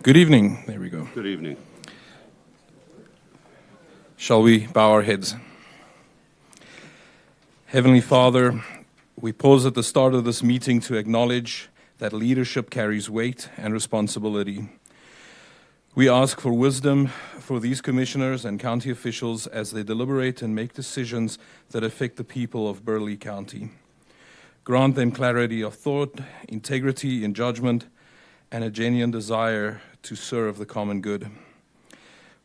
Good evening. There we go. Good evening. Shall we bow our heads? Heavenly Father, we pause at the start of this meeting to acknowledge that leadership carries weight and responsibility. We ask for wisdom for these commissioners and county officials as they deliberate and make decisions that affect the people of Burleigh County. Grant them clarity of thought, integrity in judgment, and a genuine desire to serve the common good.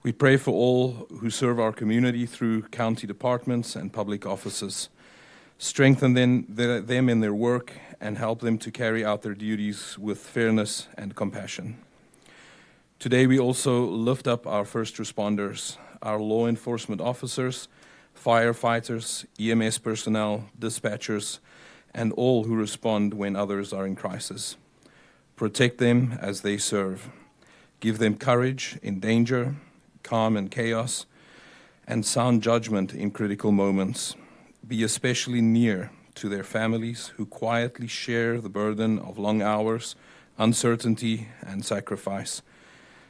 We pray for all who serve our community through county departments and public offices. Strengthen them in their work and help them to carry out their duties with fairness and compassion. Today we also lift up our first responders, our law enforcement officers, firefighters, EMS personnel, dispatchers, and all who respond when others are in crisis. Protect them as they serve. Give them courage in danger, calm in chaos, and sound judgment in critical moments. Be especially near to their families who quietly share the burden of long hours, uncertainty, and sacrifice.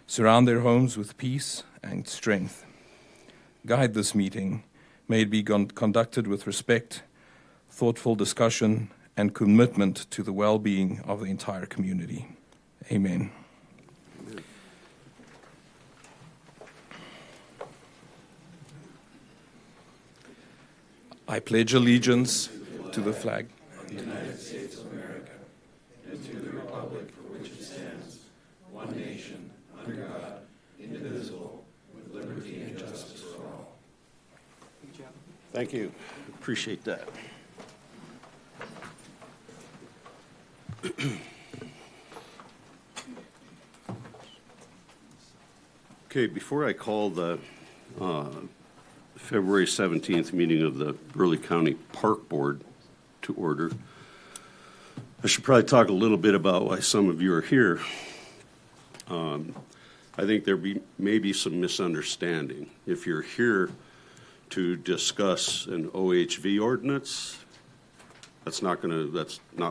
Surround their homes with peace and strength. Guide this meeting. May it be conducted with respect, thoughtful discussion, and commitment to the well-being of the entire community. Amen. I pledge allegiance to the flag of the United States of America and to the republic for which it stands, one nation, under God, indivisible, with liberty and justice for all. Thank you. Appreciate that. Okay, before I call the February 17th meeting of the Burleigh County Park Board to order, I should probably talk a little bit about why some of you are here. I think there may be some misunderstanding. If you're here to discuss an OHV ordinance, that's not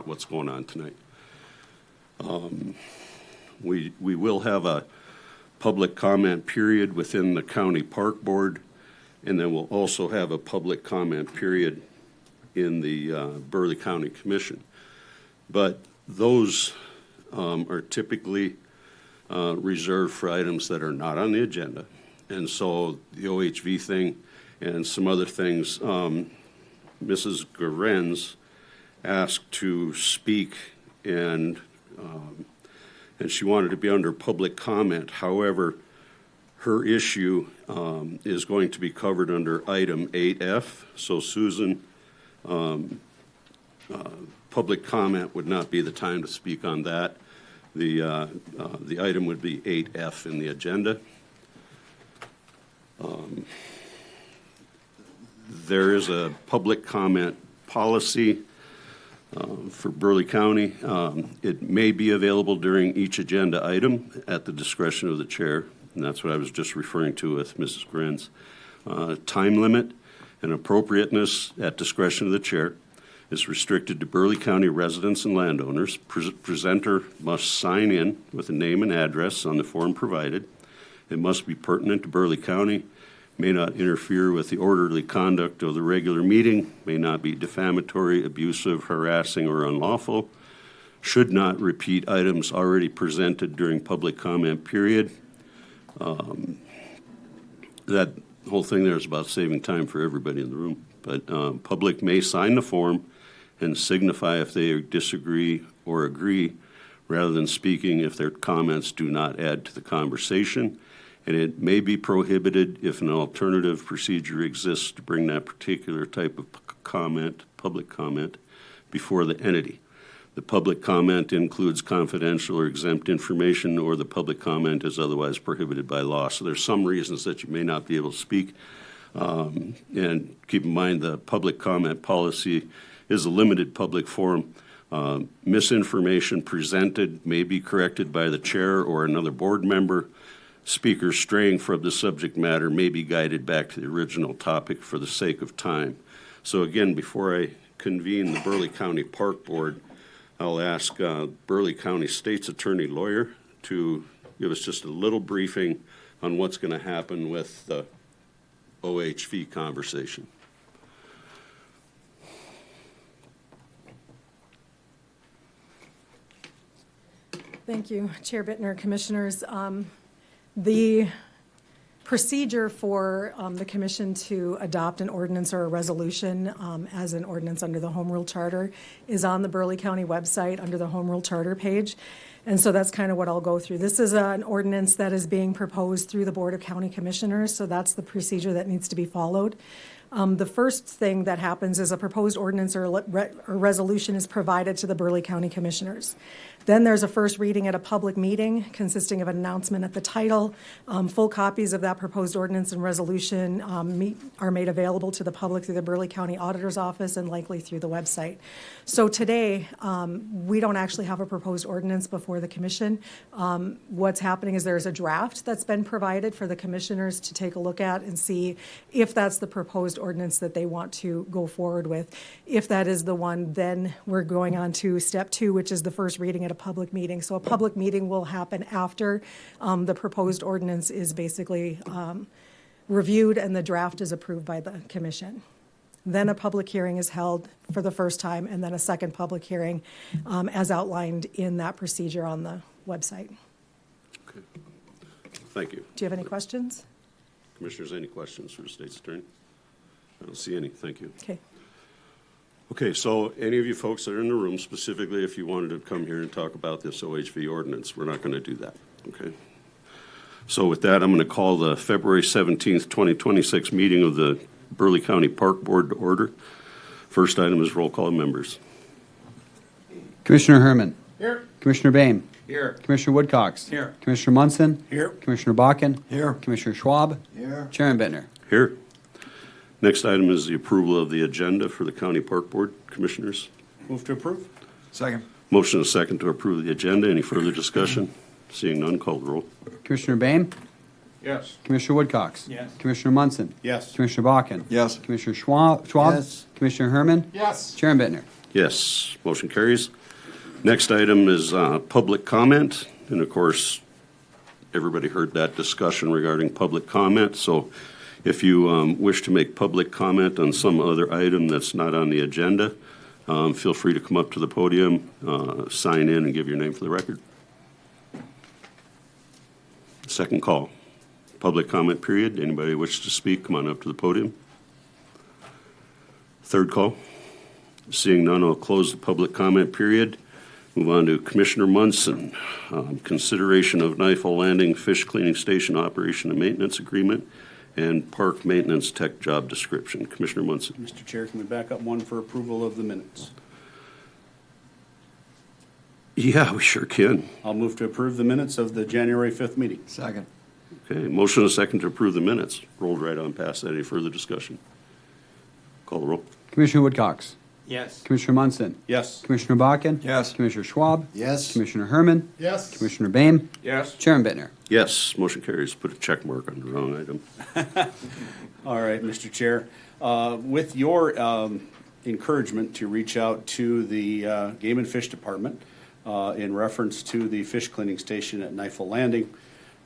what's going on tonight. We will have a public comment period within the county park board, and then we'll also have a public comment period in the Burleigh County Commission. But those are typically reserved for items that are not on the agenda. And so the OHV thing and some other things, Mrs. Gorenz asked to speak, and she wanted to be under public comment. However, her issue is going to be covered under item 8F. So Susan, public comment would not be the time to speak on that. The item would be 8F in the agenda. There is a public comment policy for Burleigh County. It may be available during each agenda item at the discretion of the chair, and that's what I was just referring to with Mrs. Grenz. Time limit and appropriateness at discretion of the chair is restricted to Burleigh County residents and landowners. Presenter must sign in with a name and address on the form provided. It must be pertinent to Burleigh County, may not interfere with the orderly conduct of the regular meeting, may not be defamatory, abusive, harassing, or unlawful, should not repeat items already presented during public comment period. That whole thing there is about saving time for everybody in the room. But public may sign the form and signify if they disagree or agree, rather than speaking if their comments do not add to the conversation. And it may be prohibited if an alternative procedure exists to bring that particular type of comment, public comment, before the entity. The public comment includes confidential or exempt information, or the public comment is otherwise prohibited by law. So there's some reasons that you may not be able to speak. And keep in mind the public comment policy is a limited public forum. Misinformation presented may be corrected by the chair or another board member. Speakers straying from the subject matter may be guided back to the original topic for the sake of time. So again, before I convene the Burleigh County Park Board, I'll ask Burleigh County State's Attorney Lawyer to give us just a little briefing on what's going to happen with the OHV conversation. Thank you, Chair Bittner, Commissioners. The procedure for the commission to adopt an ordinance or a resolution as an ordinance under the Home Rule Charter is on the Burleigh County website under the Home Rule Charter page. And so that's kind of what I'll go through. This is an ordinance that is being proposed through the Board of County Commissioners, so that's the procedure that needs to be followed. The first thing that happens is a proposed ordinance or resolution is provided to the Burleigh County Commissioners. Then there's a first reading at a public meeting consisting of an announcement at the title. Full copies of that proposed ordinance and resolution are made available to the public through the Burleigh County Auditor's Office and likely through the website. So today, we don't actually have a proposed ordinance before the commission. What's happening is there's a draft that's been provided for the commissioners to take a look at and see if that's the proposed ordinance that they want to go forward with. If that is the one, then we're going on to step 2, which is the first reading at a public meeting. So a public meeting will happen after the proposed ordinance is basically reviewed and the draft is approved by the commission. Then a public hearing is held for the first time, and then a second public hearing as outlined in that procedure on the website. Okay. Thank you. Do you have any questions? Commissioners, any questions for the state's attorney? I don't see any. Thank you. Okay. Okay, so any of you folks that are in the room, specifically if you wanted to come here and talk about this OHV ordinance, we're not going to do that, okay? So with that, I'm going to call the February 17th, 2026 meeting of the Burleigh County Park Board to order. First item is roll call of members. Commissioner Herman. Here. Commissioner Boehm. Here. Commissioner Woodcox. Here. Commissioner Munson. Here. Commissioner Bakken. Here. Commissioner Schwab. Here. Chairman Bittner. Here. Next item is the approval of the agenda for the County Park Board. Commissioners, Move to approve. Second. motion is second to approve the agenda. Any further discussion? Seeing none, call the roll. Commissioner Boehm. Yes. Commissioner Woodcox. Yes. Commissioner Munson. Yes. Commissioner Bakken. Yes. Commissioner Schwab. Yes. Commissioner Herman. Yes. Chairman Bittner. Yes, motion carries. Next item is public comment. And of course, everybody heard that discussion regarding public comment. So if you wish to make public comment on some other item that's not on the agenda, feel free to come up to the podium, sign in, and give your name for the record. Second call. Public comment period. Anybody wish to speak, come on up to the podium. Third call. Seeing none, I'll close the public comment period. Move on to Commissioner Munson. Consideration of Knifel Landing Fish Cleaning Station Operation and Maintenance Agreement and Park Maintenance Tech Job Description. Commissioner Munson. Mr. Chair, can we back up one for approval of the minutes? Yeah, we sure can. I'll move to approve the minutes of the January 5th meeting. Second. Okay, motion and a second to approve the minutes. Rolled right on past that. Any further discussion? Call the roll. Commissioner Woodcox. Yes. Commissioner Munson. Yes. Commissioner Bakken. Yes. Commissioner Schwab. Yes. Commissioner Herman. Yes. Commissioner Boehm. Yes. Chairman Bittner. Yes, motion carries. Put a check mark on the wrong item. All right, Mr. Chair. With your encouragement to reach out to the Game and Fish Department in reference to the fish cleaning station at Knifel Landing,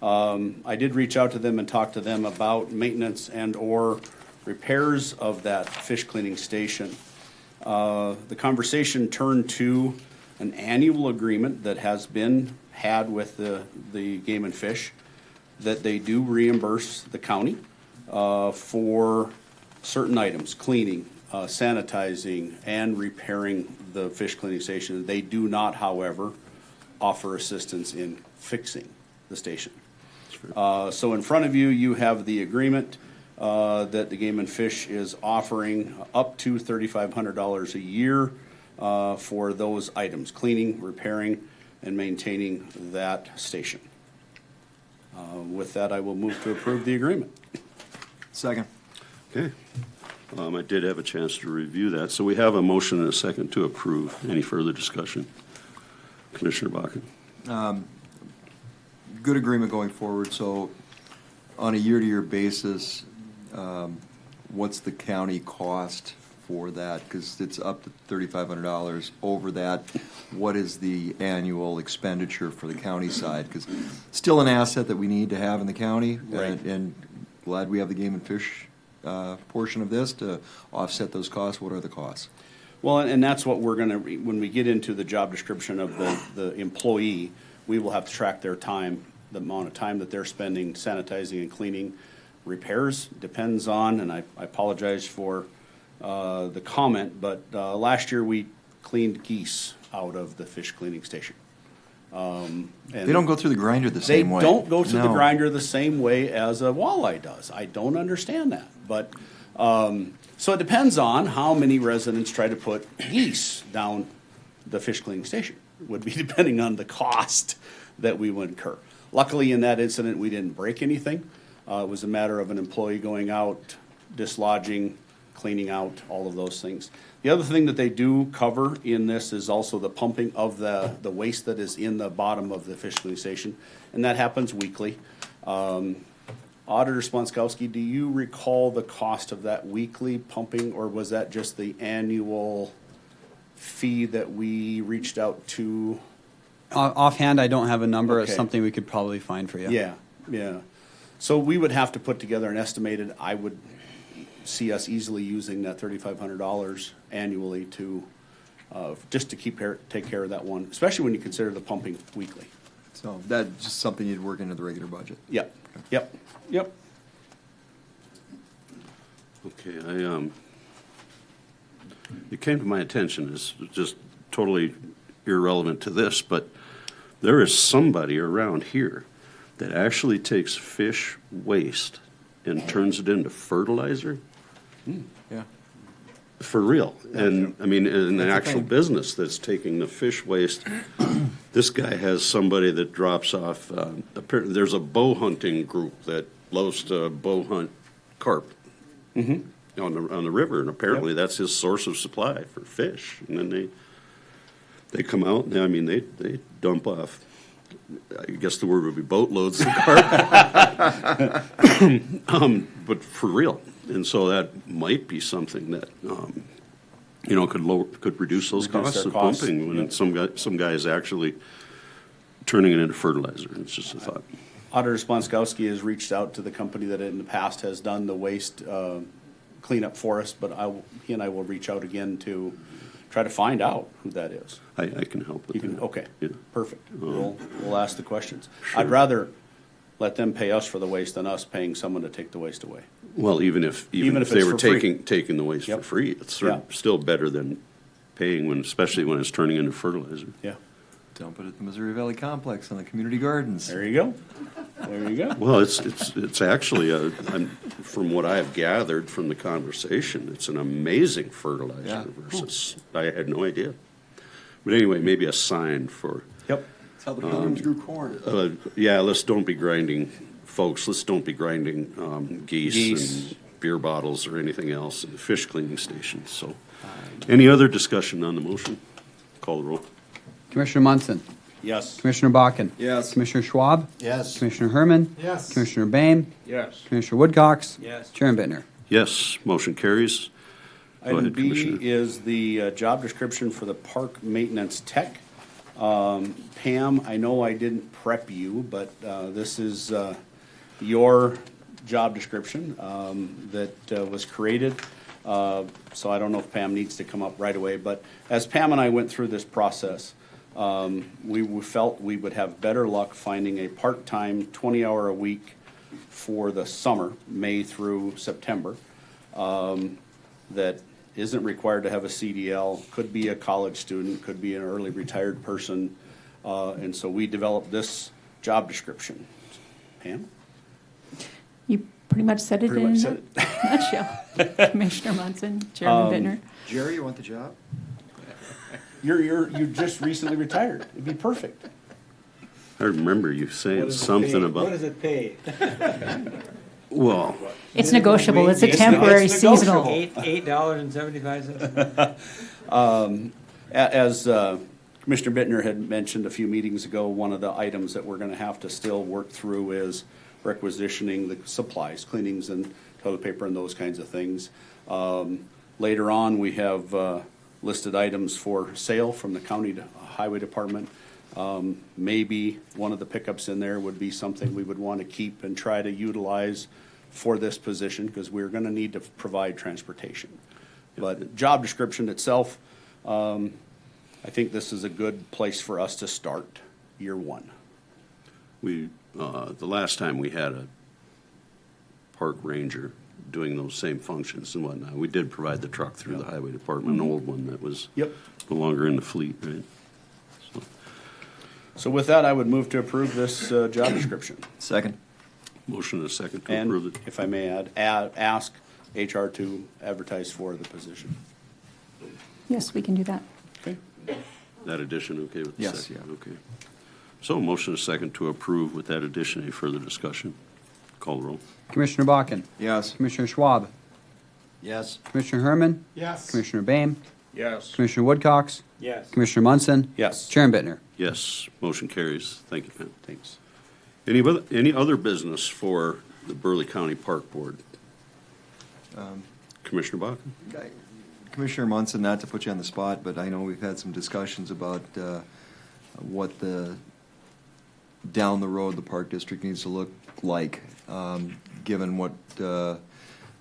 I did reach out to them and talk to them about maintenance and/or repairs of that fish cleaning station. The conversation turned to an annual agreement that has been had with the Game and Fish, that they do reimburse the county for certain items, cleaning, sanitizing, and repairing the fish cleaning station. They do not, however, offer assistance in fixing the station. So in front of you, you have the agreement that the Game and Fish is offering up to $3,500 a year for those items, cleaning, repairing, and maintaining that station. With that, I will move to approve the agreement. Second. Okay. I did have a chance to review that. So we have a motion and a second to approve. Any further discussion? Commissioner Bakken. Good agreement going forward. So on a year-to-year basis, what's the county cost for that? Because it's up to $3,500. Over that, what is the annual expenditure for the county side? Because still an asset that we need to have in the county. Right. And glad we have the game and fish portion of this to offset those costs. What are the costs? Well, and that's what we're gonna, when we get into the job description of the employee, we will have to track their time, the amount of time that they're spending sanitizing and cleaning. Repairs depends on, and I apologize for the comment, but last year we cleaned geese out of the fish cleaning station. And They don't go through the grinder the same way. They don't go through the No. grinder the same way as a walleye does. I don't understand that, but, so it depends on how many residents try to put geese down the fish cleaning station, would be depending on the cost that we would incur. Luckily, in that incident, we didn't break anything. It was a matter of an employee going out, dislodging, cleaning out, all of those things. The other thing that they do cover in this is also the pumping of the waste that is in the bottom of the fish cleaning station, and that happens weekly. Auditor Sponskowski, do you recall the cost of that weekly pumping, or was that just the annual fee that we reached out to? Offhand, I don't have a number. It's Okay. something we could probably find for you. Yeah. So we would have to put together an estimated, I would see us easily using that $3,500 annually to, just to take care of that one, especially when you consider the pumping weekly. So that's just something you'd work into the regular budget. Yep. Okay, it came to my attention, it's just totally irrelevant to this, but there is somebody around here that actually takes fish waste and turns it into fertilizer, Yeah. for real. And, I mean, in an That's a actual thing. business that's taking the fish waste, this guy has somebody that drops off, apparently, there's a bow hunting group that loves to bow hunt carp on the river, and apparently that's his source of supply for fish. And then they come out, and I mean, they dump off, I guess the word would be boatloads of carp. But for real. And so that might be something that, could reduce those Reduce costs their of costs, pumping when yep. some guy is actually turning it into fertilizer. It's just a thought. Auditor Sponskowski has reached out to the company that in the past has done the waste cleanup for us, but he and I will reach out again to try to find out who that is. I can help with You can, that. okay, Yeah. perfect. We'll ask the questions. Sure. I'd rather let them pay us for the waste than us paying someone to take the waste away. Well, even if Even if they it's were for free. taking the waste for Yep. free, it's Yeah. still better than paying especially when it's turning into fertilizer. Yeah, Dump it at the Missouri Valley Complex on the community gardens. there you go. There you go. Well, it's actually from what I have gathered from the conversation, it's an amazing fertilizer Yeah. versus I had no idea. But anyway, maybe a sign for Yep. That's how the pilgrims grew corn. let's don't be grinding, folks. Let's don't be grinding geese and beer bottles or anything else in the fish cleaning stations. So, any other discussion on the motion? Call the roll. Commissioner Munson, Yes. Commissioner Bakken. Yes. Commissioner Schwab. Yes. Commissioner Herman. Yes. Commissioner Boehm. Yes. Commissioner Woodcox. Yes. Chair Bittner. Yes, motion carries. Go Item ahead, B Commissioner. is the job description for the park maintenance tech. Pam, I know I didn't prep you, but this is your job description that was created. So I don't know if Pam needs to come up right away, but as Pam and I went through this process, we felt we would have better luck finding a part-time, 20-hour-a-week for the summer, May through September, that isn't required to have a CDL, could be a college student, could be an early retired person, and so we developed this job description. Pam? You pretty much said it Pretty in much a said it. nutshell. Commissioner Munson, Chairman Bittner. Jerry, you want the job? You just recently retired. It'd be perfect. I remember you saying something about. What does it pay? Well, It's negotiable. It's a It's temporary, negotiable. seasonal. $8.75. As Commissioner Bittner had mentioned a few meetings ago, one of the items that we're gonna have to still work through is requisitioning the supplies, cleanings and toilet paper and those kinds of things. Later on, we have listed items for sale from the county highway department. Maybe one of the pickups in there would be something we would want to keep and try to utilize for this position, because we're going to need to provide transportation. But job description itself, I think this is a good place for us to start year one. We, the last time we had a park ranger doing those same functions and whatnot, we did provide the truck through the highway department, an old one that was Yep. no longer in the fleet, right? So, So with that, I would move to approve this job description. Second. motion and a second to approve And it. if I may add, ask HR to advertise for the position. Yes, we can do that. Okay? That addition, okay with the Yes, second? Okay. So motion and a second to approve with that addition. Any further discussion? Call the roll. Commissioner Bakken? Yes. Commissioner Schwab? Yes. Commissioner Herman? Yes. Commissioner Boehm? Yes. Commissioner Woodcox? Yes. Commissioner Munson? Yes. Chairman Bittner? Yes, motion carries. Thank you, Pam. Thanks. Any other business for the Burleigh County Park Board? Commissioner Bakken? Commissioner Munson, not to put you on the spot, but I know we've had some discussions about what the, down the road, the Park District needs to look like, given what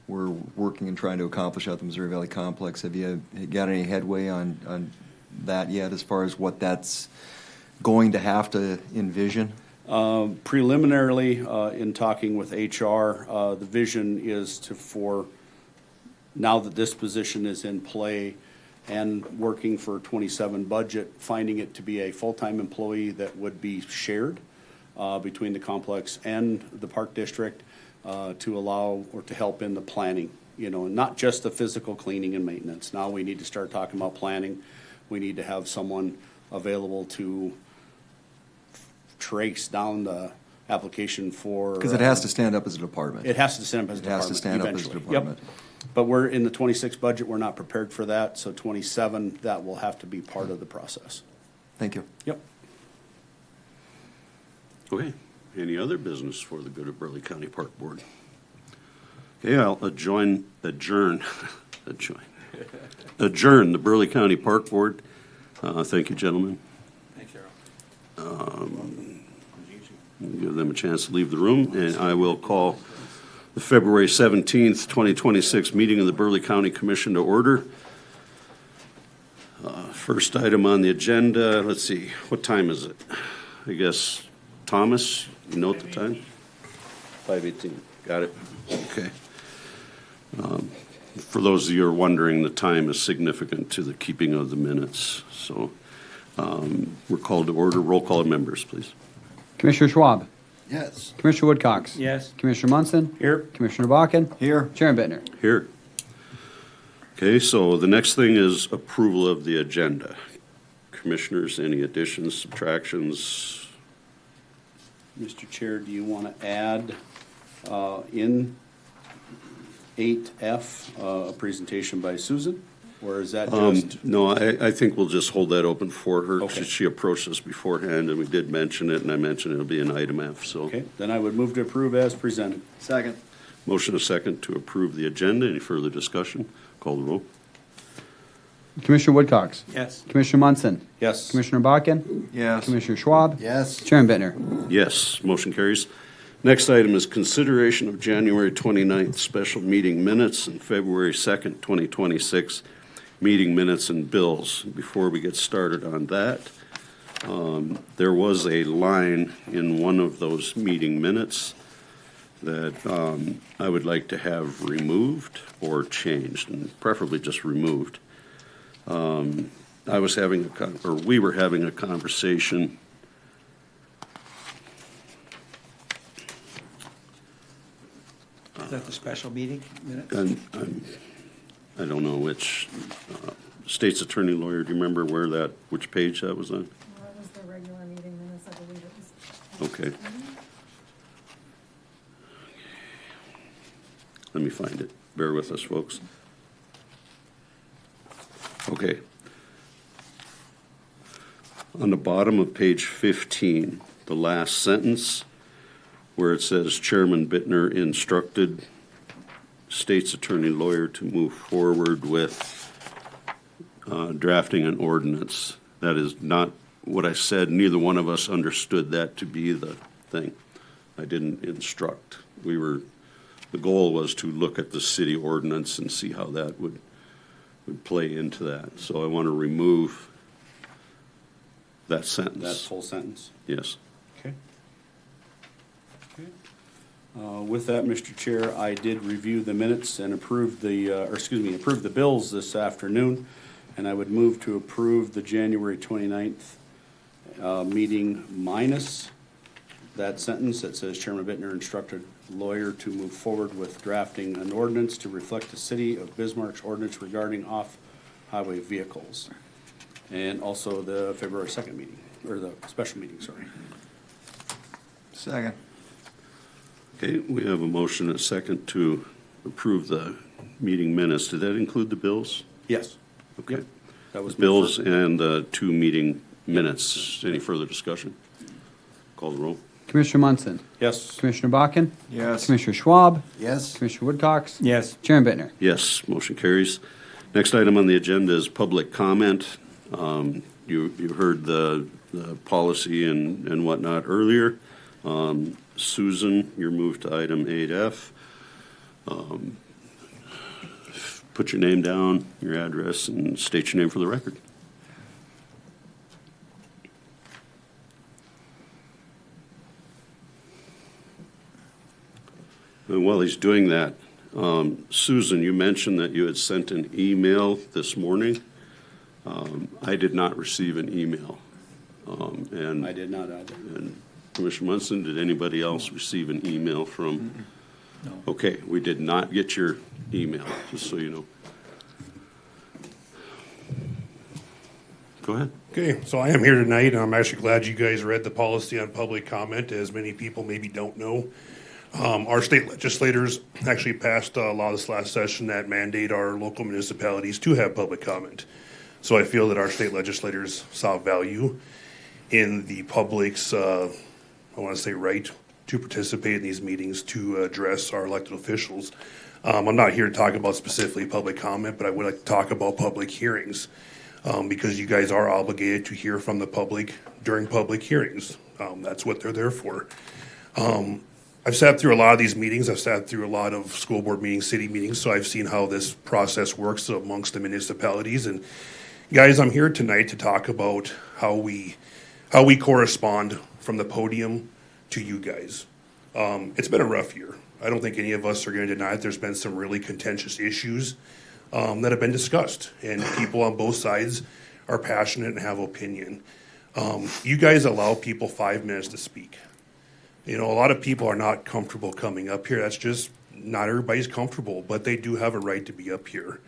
we're working and trying to accomplish out the Missouri Valley Complex. Have you got any headway on that yet, as far as what that's going to have to envision? Preliminarily, in talking with HR, the vision is for, now that this position is in play and working for 27 budget, finding it to be a full-time employee that would be shared between the complex and the Park District to allow or to help in the planning, not just the physical cleaning and maintenance. Now we need to start talking about planning. We need to have someone available to trace down the application for. Because it has to stand up as a department. It has to stand up as a It department. has to stand up as a eventually. department. Yep. But we're in the 26 budget, we're not prepared for that, so 27, that will have to be part of the process. Thank you. Yep. Okay, any other business for the good of Burleigh County Park Board? Okay, I'll adjourn the Burleigh County Park Board. Thank you, gentlemen. Thank you. Give them a chance to leave the room, and I will call the February 17th, 2026 meeting of the Burleigh County Commission to order. First item on the agenda, let's see, what time is it? I guess, Thomas, you note the time? 5:18, got it, okay. For those of you who are wondering, the time is significant to the keeping of the minutes, so we're called to order. Roll call of members, please. Commissioner Schwab? Yes. Commissioner Woodcox? Yes. Commissioner Munson? Here. Commissioner Bakken? Here. Chairman Bittner? Here. Okay, so the next thing is approval of the agenda. Commissioners, any additions, subtractions? Mr. Chair, do you want to add in 8F, a presentation by Susan? Or is that just? No, I think we'll just hold that open for her. Okay. She approached us beforehand, and we did mention it, and I mentioned it'll be an item F, so. Okay, then I would move to approve as presented. Second. Motion a second to approve the agenda. Any further discussion? Call the roll. Commissioner Woodcox? Yes. Commissioner Munson? Yes. Commissioner Bakken? Yes. Commissioner Schwab? Yes. Chairman Bittner? Yes, motion carries. Next item is consideration of January 29th special meeting minutes and February 2nd, 2026 meeting minutes and bills. Before we get started on that, there was a line in one of those meeting minutes that I would like to have removed or changed, and preferably just removed. We were having a conversation. Is that the special meeting minutes? And I don't know which, state's attorney lawyer, do you remember which page that was on? That was the regular meeting minutes, I believe it was. Okay. Let me find it. Bear with us, folks. Okay. On the bottom of page 15, the last sentence, where it says Chairman Bittner instructed state's attorney lawyer to move forward with drafting an ordinance. That is not what I said. Neither one of us understood that to be the thing. I didn't instruct. The goal was to look at the city ordinance and see how that would play into that. So I want to remove that sentence. That full sentence? Yes. Okay. With that, Mr. Chair, I did review the minutes and approve the bills this afternoon, and I would move to approve the January 29th meeting minus that sentence that says Chairman Bittner instructed lawyer to move forward with drafting an ordinance to reflect the City of Bismarck's ordinance regarding off-highway vehicles. And also the February 2nd meeting, or the special meeting, sorry. Second. Okay, we have a motion and a second to approve the meeting minutes. Did that include the bills? Yes. Okay. Yep. That was Bills and the 2 meeting minutes. Any further discussion? Call the roll. Commissioner Munson. Yes. Commissioner Bakken. Yes. Commissioner Schwab. Yes. Commissioner Woodcox. Yes. Chairman Bittner. Yes, motion carries. Next item on the agenda is public comment. You heard the policy and whatnot earlier. Susan, you're moved to item 8F. Put your name down, your address, and state your name for the record. And while he's doing that, Susan, you mentioned that you had sent an email this morning. I did not receive an email. And I did not either. And Commissioner Munson, did anybody else receive an email from? No. Okay, we did not get your email, just so you know. Go ahead. Okay, so I am here tonight, and I'm actually glad you guys read the policy on public comment, as many people maybe don't know. Our state legislators actually passed a law this last session that mandate our local municipalities to have public comment. So I feel that our state legislators saw value in the public's, right to participate in these meetings to address our elected officials. I'm not here to talk about specifically public comment, but I would like to talk about public hearings because you guys are obligated to hear from the public during public hearings. That's what they're there for. I've sat through a lot of these meetings. I've sat through a lot of school board meetings, city meetings, so I've seen how this process works amongst the municipalities. And guys, I'm here tonight to talk about how we correspond from the podium to you guys. It's been a rough year. I don't think any of us are going to deny it. There's been some really contentious issues that have been discussed, and people on both sides are passionate and have opinion. You guys allow people 5 minutes to speak. You know, a lot of people are not comfortable coming up here. That's just not everybody's comfortable, but they do have a right to be up here.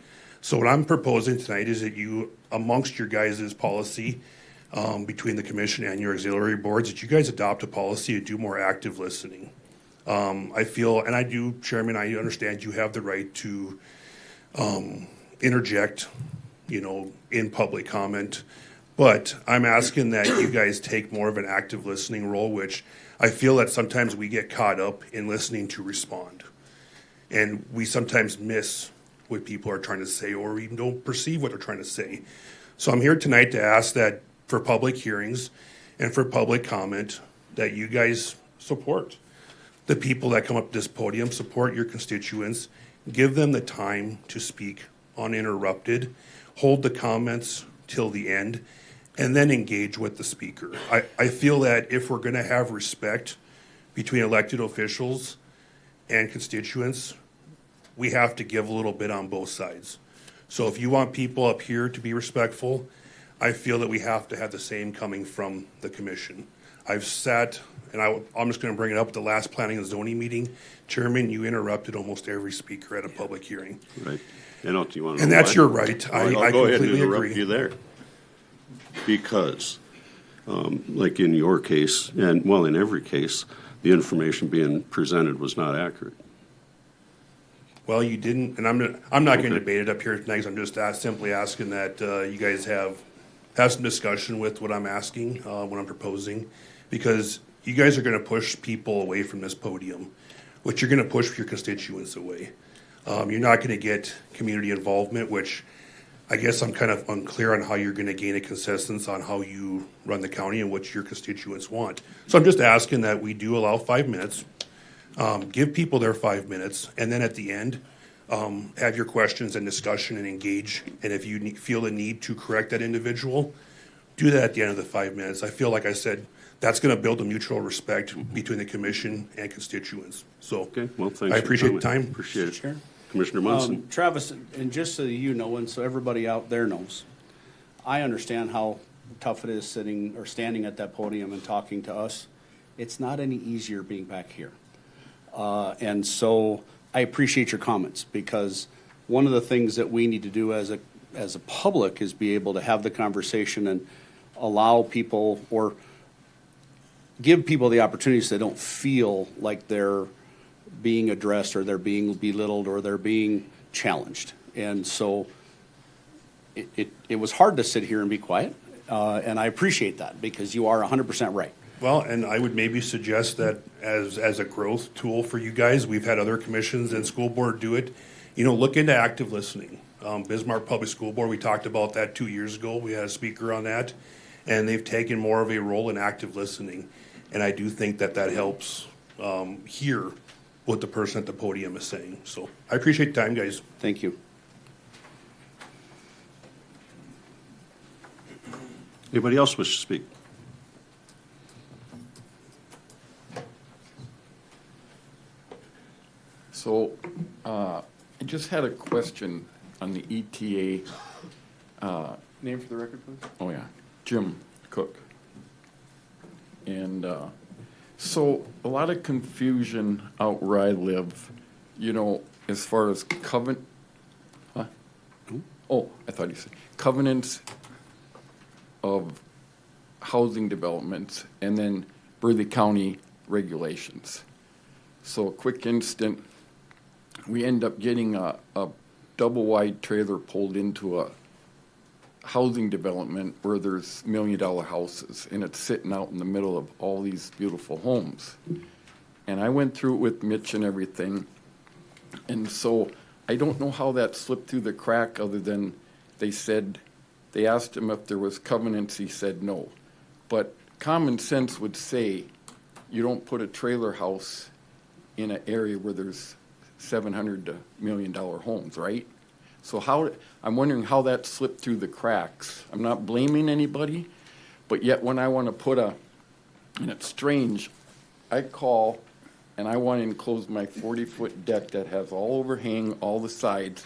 So what I'm proposing tonight is that you, amongst your guys' policy, between the commission and your auxiliary boards, that you guys adopt a policy to do more active listening. I feel, and I do, Chairman, I understand you have the right to interject, in public comment, but I'm asking that you guys take more of an active listening role, which I feel that sometimes we get caught up in listening to respond. And we sometimes miss what people are trying to say, or even don't perceive what they're trying to say. So I'm here tonight to ask that for public hearings and for public comment, that you guys support the people that come up to this podium, support your constituents, give them the time to speak uninterrupted, hold the comments till the end, and then engage with the speaker. I feel that if we're going to have respect between elected officials and constituents, we have to give a little bit on both sides. So if you want people up here to be respectful, I feel that we have to have the same coming from the commission. I've sat, and I'm just going to bring it up at the last planning and zoning meeting. Chairman, you interrupted almost every speaker at a public hearing. Right. Do you want to know And that's why? your right. I'll I go ahead and completely interrupt agree. you there. Because, like in your case, and well, in every case, the information being presented was not accurate. Well, you didn't, and I'm not going to Okay. debate it up here tonight, 'cause I'm just simply asking that you guys have some discussion with what I'm asking, what I'm proposing, because you guys are going to push people away from this podium, which you're going to push your constituents away. You're not going to get community involvement, which I guess I'm kind of unclear on how you're going to gain a consensus on how you run the county and what your constituents want. So I'm just asking that we do allow 5 minutes, give people their 5 minutes, and then at the end, have your questions and discussion and engage. And if you feel the need to correct that individual, do that at the end of the 5 minutes. I feel like I said, that's going to build a mutual respect between the commission and constituents. So Okay, well, thanks. I for appreciate your the comment. time. Appreciate it. Chair? Commissioner Munson. Travis, and just so you know, and so everybody out there knows, I understand how tough it is sitting or standing at that podium and talking to us. It's not any easier being back here. And so I appreciate your comments, because one of the things that we need to do as a public is be able to have the conversation and allow people, or give people the opportunities so they don't feel like they're being addressed, or they're being belittled, or they're being challenged. And so it was hard to sit here and be quiet, and I appreciate that, because you are 100% right. Well, and I would maybe suggest that as a growth tool for you guys, we've had other commissions and school board do it. You know, look into active listening. Bismarck Public School Board, we talked about that 2 years ago. We had a speaker on that, and they've taken more of a role in active listening. And I do think that helps hear what the person at the podium is saying. So I appreciate the time, guys. Thank you. Anybody else wish to speak? So, I just had a question on the ETA. Name for the record, please. Oh, yeah, Jim Cook. And so a lot of confusion out where I live, you know, as far as huh? Oh, I thought you said covenants of housing developments, and then Burleigh County regulations. So a quick instant, we end up getting a double-wide trailer pulled into a housing development where there's $1 million houses, and it's sitting out in the middle of all these beautiful homes. And I went through it with Mitch and everything, and so I don't know how that slipped through the crack, other than they asked him if there was covenants, he said no. But common sense would say you don't put a trailer house in an area where there's $700 to $1 million homes, right? So I'm wondering how that slipped through the cracks. I'm not blaming anybody, but yet when I want to put and it's strange, I call and I want to enclose my 40-foot deck that has all overhang, all the sides,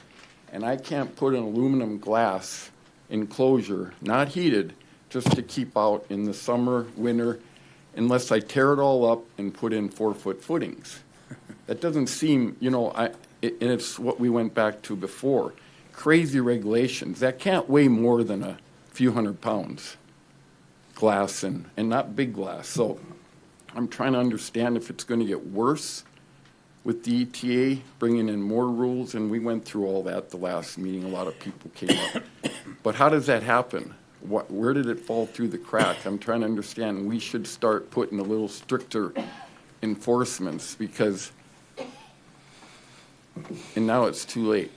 and I can't put an aluminum glass enclosure, not heated, just to keep out in the summer, winter, unless I tear it all up and put in 4-foot footings. That doesn't seem, you know, and it's what we went back to before. Crazy regulations. That can't weigh more than a few hundred pounds, glass, and not big glass. So I'm trying to understand if it's going to get worse with the ETA, bringing in more rules, and we went through all that the last meeting. A lot of people came up. But how does that happen? Where did it fall through the crack? I'm trying to understand. We should start putting a little stricter enforcements, because and now it's too late.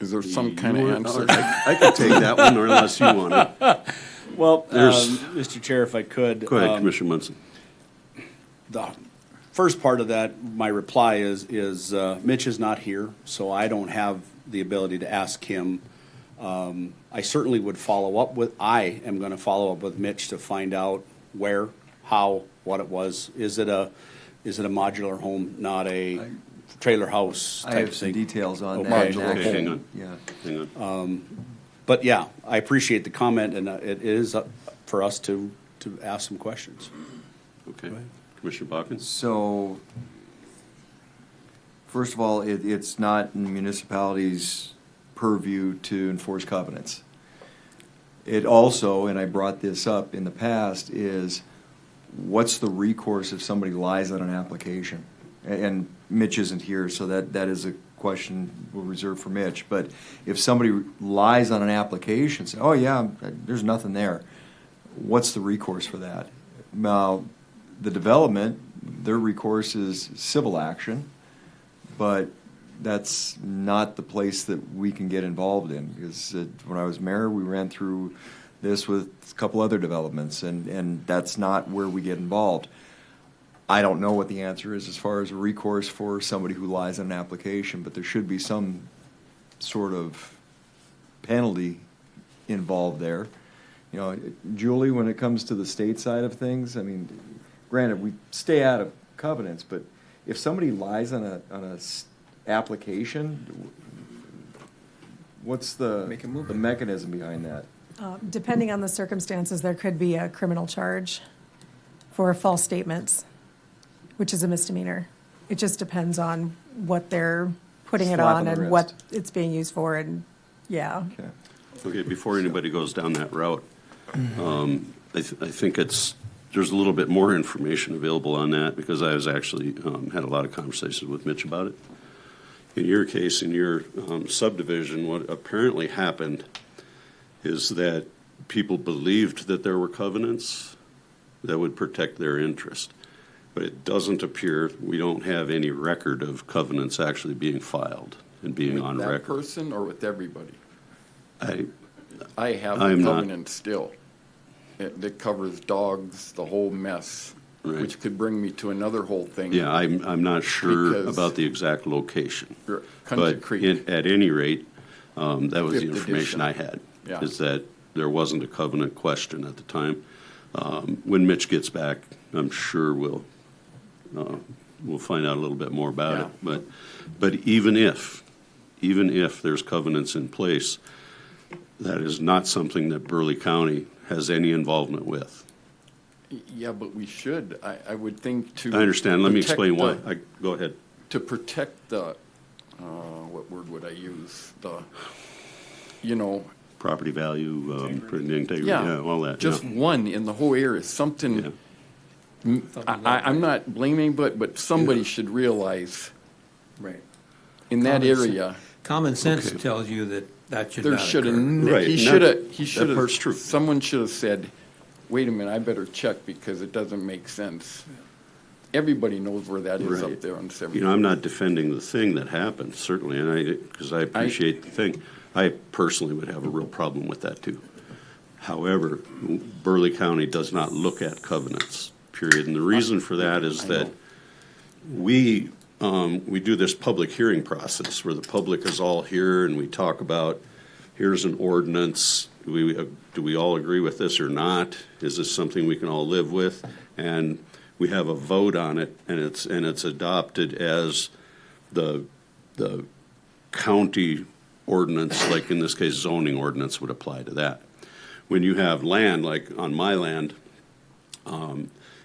Is there some kind of answer? I could take that one, or unless you want it. Well, There's- Mr. Chair, if I could. Go ahead, Commissioner Munson. The first part of that, my reply is Mitch is not here, so I don't have the ability to ask him. I certainly would I am going to follow up with Mitch to find out where, how, what it was. Is it a modular home, not a trailer house I type have some thing? details on Okay. that. Okay, hang on. Yeah. Hang on. But yeah, I appreciate the comment, and it is up for us to ask some questions. Okay. Commissioner Balkins? So, first of all, it's not in the municipality's purview to enforce covenants. It also, and I brought this up in the past, is what's the recourse if somebody lies on an application? And Mitch isn't here, so that is a question we'll reserve for Mitch. But if somebody lies on an application, say, oh yeah, there's nothing there, what's the recourse for that? Now, the development their recourse is civil action, but that's not the place that we can get involved in. Because when I was mayor, we ran through this with a couple other developments, and that's not where we get involved. I don't know what the answer is as far as a recourse for somebody who lies on an application, but there should be some sort of penalty involved there. You know, Julie, when it comes to the state side of things, I mean, granted, we stay out of covenants, but if somebody lies on a application, what's the mechanism behind that? Depending on the circumstances, there could be a criminal charge for false statements, which is a misdemeanor. It just depends on what they're putting it Slap on on the and what wrist. it's being used for, and, yeah. Okay. Okay, before anybody goes down that route, I think there's a little bit more information available on that, because I was actually, had a lot of conversations with Mitch about it. In your case, in your subdivision, what apparently happened is that people believed that there were covenants that would protect their interest. But it doesn't appear, we don't have any record of covenants actually being filed and being on With that record. person or with everybody? I have a I'm not- covenant still that covers dogs, the whole mess, Right. which could bring me to another whole thing. Yeah, I'm not sure Because- about the exact location. Country But Creek. at any rate, that was the Fifth information edition. I had, Yeah. is that there wasn't a covenant question at the time. When Mitch gets back, I'm sure we'll find out a little bit more about it. But even if there's covenants in place, that is not something that Burleigh County has any involvement with. Yeah, but we should, I would think to. I understand. Let me protect explain why. the- Go ahead. To protect the, what word would I use? The, you know, Property value, integrity, yeah, all that. just yeah. one in the whole area, something. Yeah. I'm not blaming, but somebody should realize Right. in that Common sense. area, Common sense Okay. tells you that should there not should occur. have, Right, he and should that part's true. have, someone should have said, wait a minute, I better check because it doesn't make sense. Everybody knows where that is Right. up there on 70. You know, I'm not defending the thing that happened, certainly, and because I appreciate the thing. I personally would have a real problem with that, too. However, Burleigh County does not look at covenants, period. And the reason for that is that we do this public hearing process where the public is all here and we talk about, here's an ordinance, do we all agree with this or not? Is this something we can all live with? And we have a vote on it, and it's adopted as the county ordinance, like in this case zoning ordinance would apply to that. When you have land, like on my land,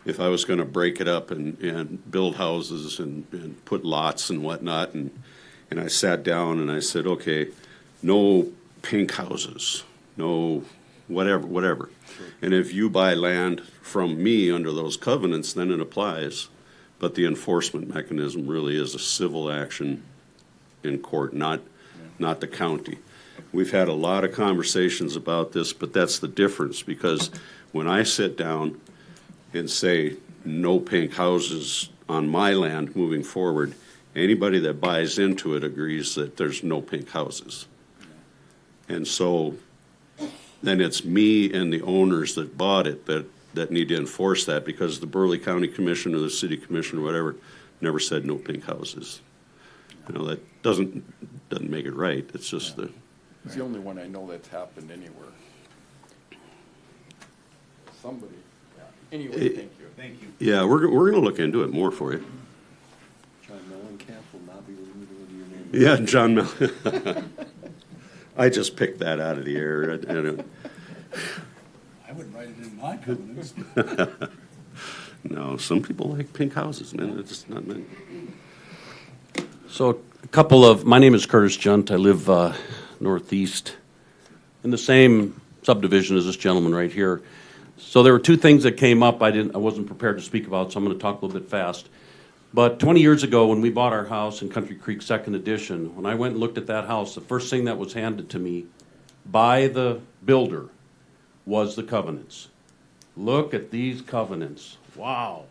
if I was going to break it up and build houses and put lots and whatnot, and I sat down and I said, okay, no pink houses, no whatever. And if you buy land from me under those covenants, then it applies. But the enforcement mechanism really is a civil action in court, not the county. We've had a lot of conversations about this, but that's the difference, because when I sit down and say no pink houses on my land moving forward, anybody that buys into it agrees that there's no pink houses. And so then it's me and the owners that bought it that need to enforce that, because the Burleigh County Commission or the City Commission or whatever never said no pink houses. You know, that doesn't make it right. It's just the. It's the only one I know that's happened anywhere. Somebody, anyway, thank you. Yeah, we're going to look into it more for you. John Mellencamp will not be removed your name. Yeah, John Mel. I just picked that out of the air. I wouldn't write it in my covenants. No, some people like pink houses, man. It's just not me. So my name is Curtis Junt. I live northeast in the same subdivision as this gentleman right here. So there were two things that came up I wasn't prepared to speak about, so I'm going to talk a little bit fast. But 20 years ago, when we bought our house in Country Creek Second Edition, when I went and looked at that house, the first thing that was handed to me by the builder was the covenants. Look at these covenants. Wow.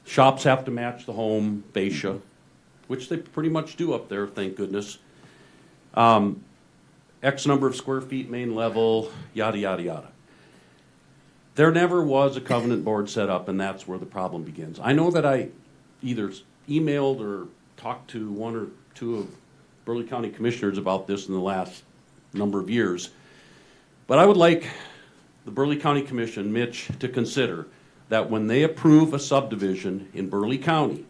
Shops have to match the home fascia, which they pretty much do up there, thank goodness. X number of square feet main level, yada, yada, yada. There never was a covenant board set up, and that's where the problem begins. I know that I either emailed or talked to one or two of Burleigh County commissioners about this in the last number of years, but I would like the Burleigh County Commission, Mitch, to consider that when they approve a subdivision in Burleigh County,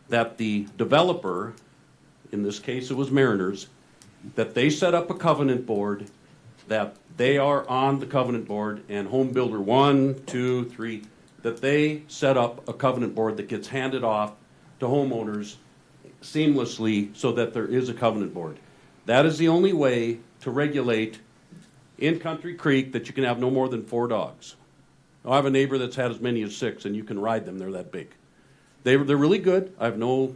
that the developer, in this case it was Mariners, that they set up a covenant board, that they are on the covenant board, and home builder 1, 2, 3, that they set up a covenant board that gets handed off to homeowners seamlessly so that there is a covenant board. That is the only way to regulate in Country Creek that you can have no more than 4 dogs. I have a neighbor that's had as many as 6, and you can ride them. They're that big. They're really good. I have no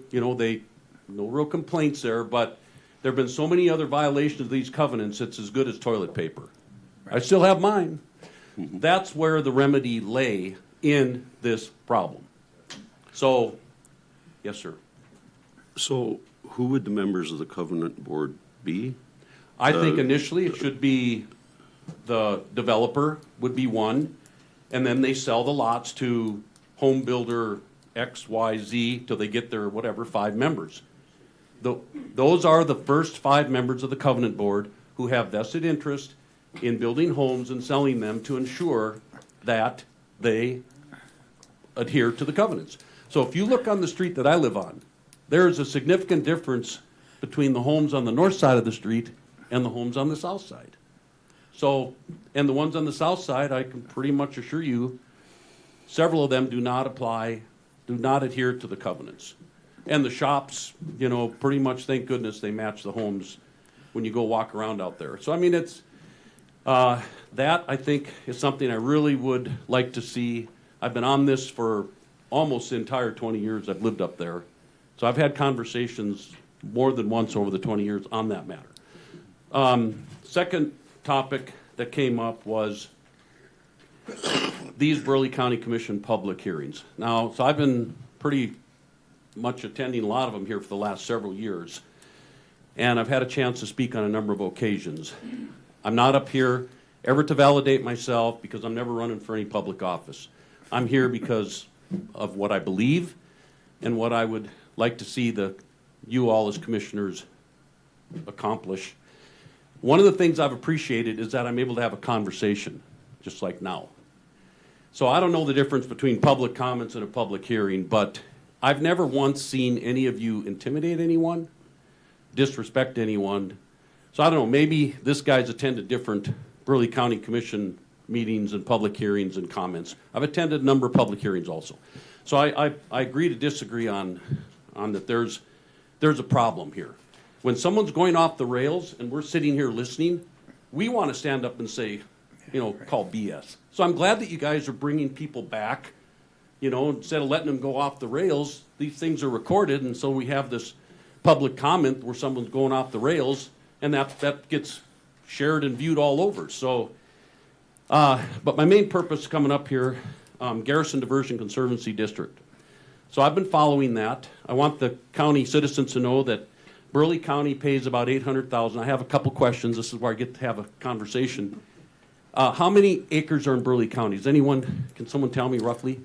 real complaints there, but there have been so many other violations of these covenants, it's as good as toilet paper. I still have mine. That's where the remedy lay in this problem. So, yes, sir. So who would the members of the covenant board be? I think initially it should be the developer would be one, and then they sell the lots to home builder X, Y, Z till they get their whatever 5 members. Those are the first 5 members of the covenant board who have vested interest in building homes and selling them to ensure that they adhere to the covenants. So if you look on the street that I live on, there is a significant difference between the homes on the north side of the street and the homes on the south side. So, and the ones on the south side, I can pretty much assure you, several of them do not adhere to the covenants. And the shops, pretty much, thank goodness, they match the homes when you go walk around out there. So, I mean, it's, that, I think, is something I really would like to see. I've been on this for almost the entire 20 years I've lived up there. So I've had conversations more than once over the 20 years on that matter. Second topic that came up was these Burleigh County Commission public hearings. Now, so I've been pretty much attending a lot of them here for the last several years, and I've had a chance to speak on a number of occasions. I'm not up here ever to validate myself because I'm never running for any public office. I'm here because of what I believe and what I would like to see you all as commissioners accomplish. One of the things I've appreciated is that I'm able to have a conversation, just like now. So I don't know the difference between public comments and a public hearing, but I've never once seen any of you intimidate anyone, disrespect anyone. So I don't know, maybe this guy's attended different Burleigh County Commission meetings and public hearings and comments. I've attended a number of public hearings also. So I agree to disagree on that there's a problem here. When someone's going off the rails and we're sitting here listening, we want to stand up and say, call BS. So I'm glad that you guys are bringing people back, instead of letting them go off the rails. These things are recorded, and so we have this public comment where someone's going off the rails, and that gets shared and viewed all over. So, but my main purpose coming up here, Garrison Diversion Conservancy District. So I've been following that. I want the county citizens to know that Burleigh County pays about $800,000. I have a couple questions. This is where I get to have a conversation. How many acres are in Burleigh County? Can someone tell me roughly?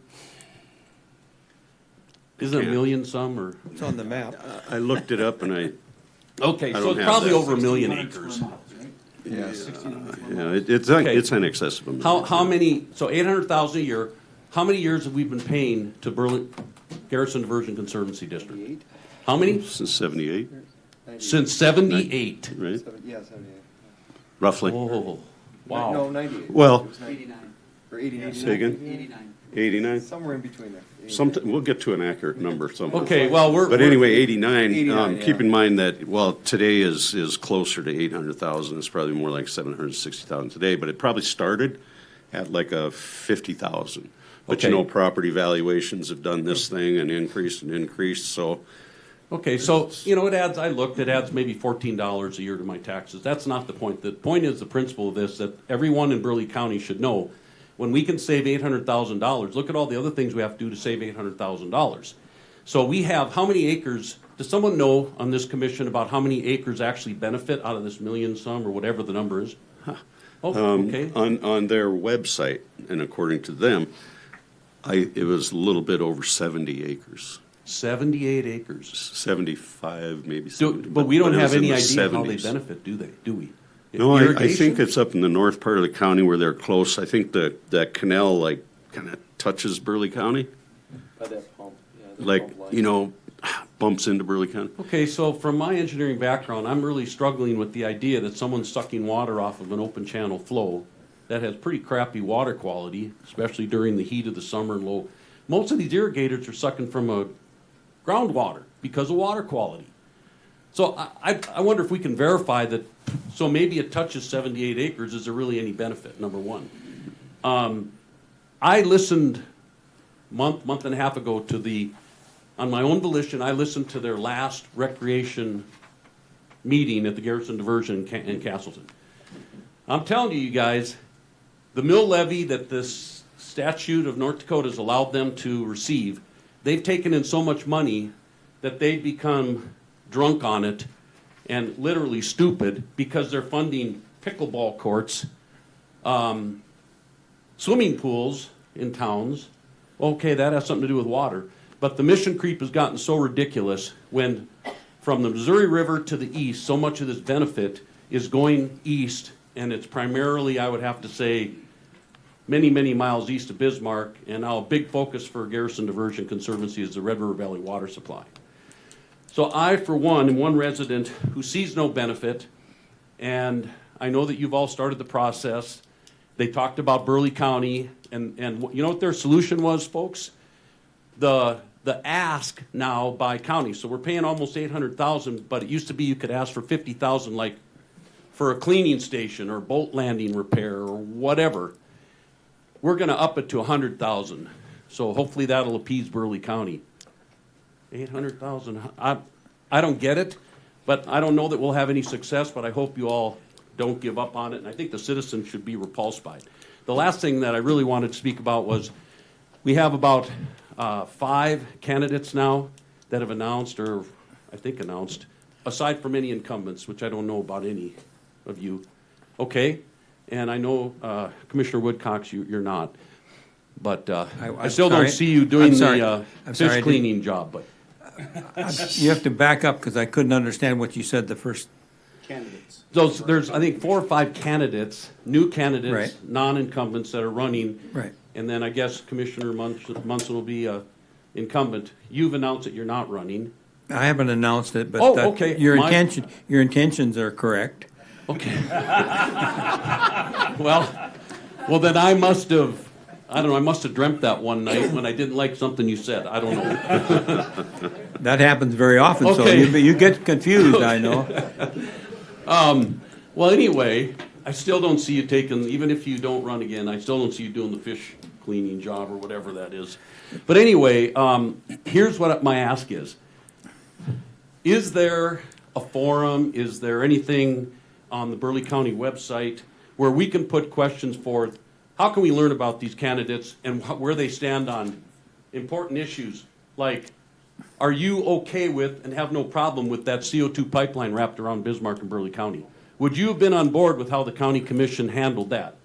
Is it a million some or? It's on the map. I looked it up and Okay, I so don't it's have probably that. over 1 million acres. Yes. it's in excess of a million. How many, so 800,000 a year, how many years have we been paying to Garrison Diversion Conservancy District? How many? Since 78, Since 78. right? Yeah, 78. Roughly. Oh, wow. No, 98. Well, It was 89. Or 89. say again? 89? Somewhere in between there. We'll get to an accurate number sometime. Okay, well, But anyway, 89, 89, keep yeah. in mind that, today is closer to 800,000. It's probably more like 760,000 today, but it probably started at like a 50,000. But Okay. property valuations have done this thing and increased, so. Okay, so, it adds maybe $14 a year to my taxes. That's not the point. The point is the principle of this, that everyone in Burleigh County should know. When we can save $800,000, look at all the other things we have to do to save $800,000. So we have, how many acres, does someone know on this commission about how many acres actually benefit out of this million some or whatever the number is? Oh, okay. On their website, and according to them, it was a little bit over 70 acres. 78 acres. 75, maybe. But we don't it have was in any the idea how they 70s. benefit, do we? No, I Irrigation? think it's up in the north part of the county where they're close. I think that canal like kind of touches Burleigh County, like, you know, bumps into Burleigh County. Okay, so from my engineering background, I'm really struggling with the idea that someone's sucking water off of an open channel flow that has pretty crappy water quality, especially during the heat of the summer and low. Most of these irrigators are sucking from a groundwater because of water quality. So I wonder if we can verify that, so maybe it touches 78 acres, is there really any benefit, number one? I listened month and a half ago to on my own volition, I listened to their last recreation meeting at the Garrison Diversion in Castleton. I'm telling you guys, the mill levy that this statute of North Dakota has allowed them to receive, they've taken in so much money that they've become drunk on it and literally stupid because they're funding pickleball courts, swimming pools in towns. Okay, that has something to do with water. But the mission creep has gotten so ridiculous when from the Missouri River to the east, so much of this benefit is going east, and it's primarily, I would have to say, many, many miles east of Bismarck, and now a big focus for Garrison Diversion Conservancy is the Red River Valley water supply. So I, for one, am one resident who sees no benefit, and I know that you've all started the process. They talked about Burleigh County, and you know what their solution was, folks? The ask now by county. So we're paying almost $800,000, but it used to be you could ask for $50,000, like for a cleaning station or boat landing repair or whatever. We're going to up it to $100,000. So hopefully that'll appease Burleigh County. $800,000. I don't get it, but I don't know that we'll have any success. But I hope you all don't give up on it. And I think the citizens should be repulsed by it. The last thing that I really wanted to speak about was we have about 5 candidates now that have announced, or I think announced, aside from any incumbents, which I don't know about any of you. Okay, and I know Commissioner Woodcox, you're not, but I still don't see you doing the fish cleaning job. But You have to back up because I couldn't understand what you said the first. Candidates. there's I think 4 or 5 candidates, new candidates, Right. non-incumbents that are running. Right. And then I guess Commissioner Munson will be incumbent. You've announced that you're not running. I haven't announced it, but Oh, okay. your My- intentions are correct. Okay. well, then I must have dreamt that one night when I didn't like something you said. I don't know. That happens very often, so Okay. you get confused, I know. Well, anyway, I still don't see you taking, even if you don't run again, I still don't see you doing the fish cleaning job or whatever that is. But anyway, here's what my ask is. Is there a forum, is there anything on the Burleigh County website where we can put questions forth? How can we learn about these candidates and where they stand on important issues like, are you okay with and have no problem with that CO2 pipeline wrapped around Bismarck and Burleigh County? Would you have been on board with how the county commission handled that?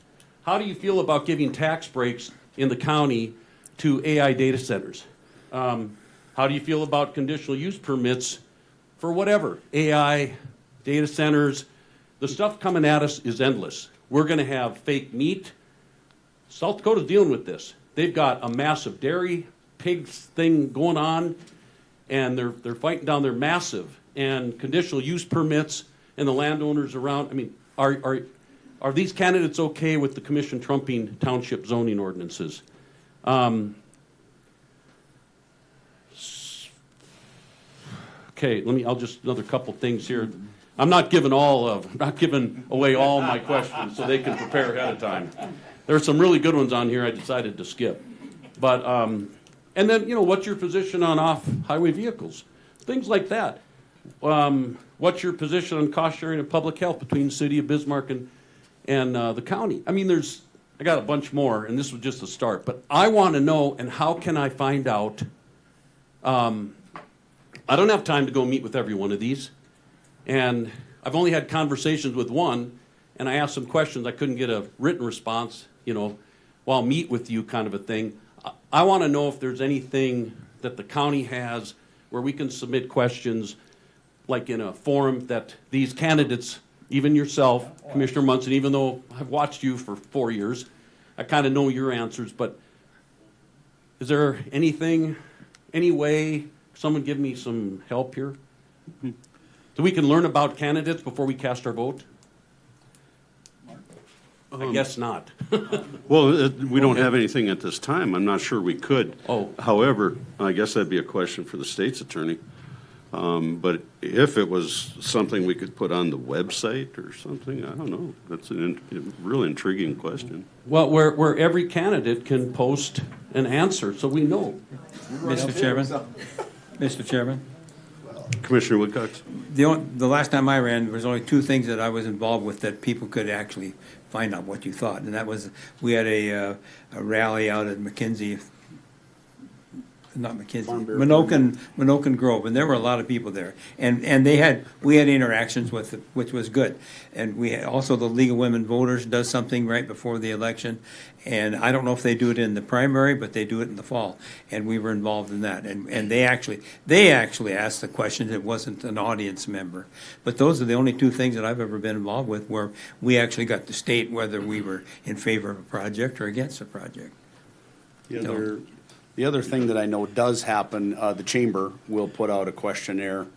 How do you feel about giving tax breaks in the county to AI data centers? How do you feel about conditional use permits for whatever? AI, data centers, the stuff coming at us is endless. We're going to have fake meat. South Dakota's dealing with this. They've got a massive dairy pigs thing going on, and they're fighting down their massive and conditional use permits and the landowners around. I mean, are these candidates okay with the commission trumping township zoning ordinances? Okay, I'll just another couple things here. I'm not giving away all my questions so they can prepare ahead of time. There are some really good ones on here I decided to skip. But, and then, what's your position on off-highway vehicles? Things like that. What's your position on cost sharing and public health between the city of Bismarck and the county? I mean, there's I got a bunch more, and this was just the start. But I want to know, and how can I find out? I don't have time to go meet with every one of these. And I've only had conversations with one, and I asked some questions. I couldn't get a written response, well, I'll meet with you kind of a thing. I want to know if there's anything that the county has where we can submit questions, like in a forum that these candidates, even yourself, Commissioner Munson, even though I've watched you for 4 years, I kind of know your answers, but is there anything, any way, someone give me some help here? So we can learn about candidates before we cast our vote? I guess not. Well, we don't have anything at this time. I'm not sure we could. Oh. However, I guess that'd be a question for the state's attorney. But if it was something we could put on the website or something, I don't know. That's a real intriguing question. Well, where every candidate can post an answer, so we know. Mr. Chairman? Mr. Chairman? Commissioner Woodcox? The last time I ran, there was only two things that I was involved with that people could actually find out what you thought. And that was, we had a rally out at McKinsey, not McKinsey, Minokan Grove, and there were a lot of people there. And we had interactions with it, which was good. And we had, also the League of Women Voters does something right before the election. And I don't know if they do it in the primary, but they do it in the fall. And we were involved in that. And they actually asked the questions. It wasn't an audience member. But those are the only two things that I've ever been involved with where we actually got to state whether we were in favor of a project or against a project. The other thing that I know does happen, the chamber will put out a questionnaire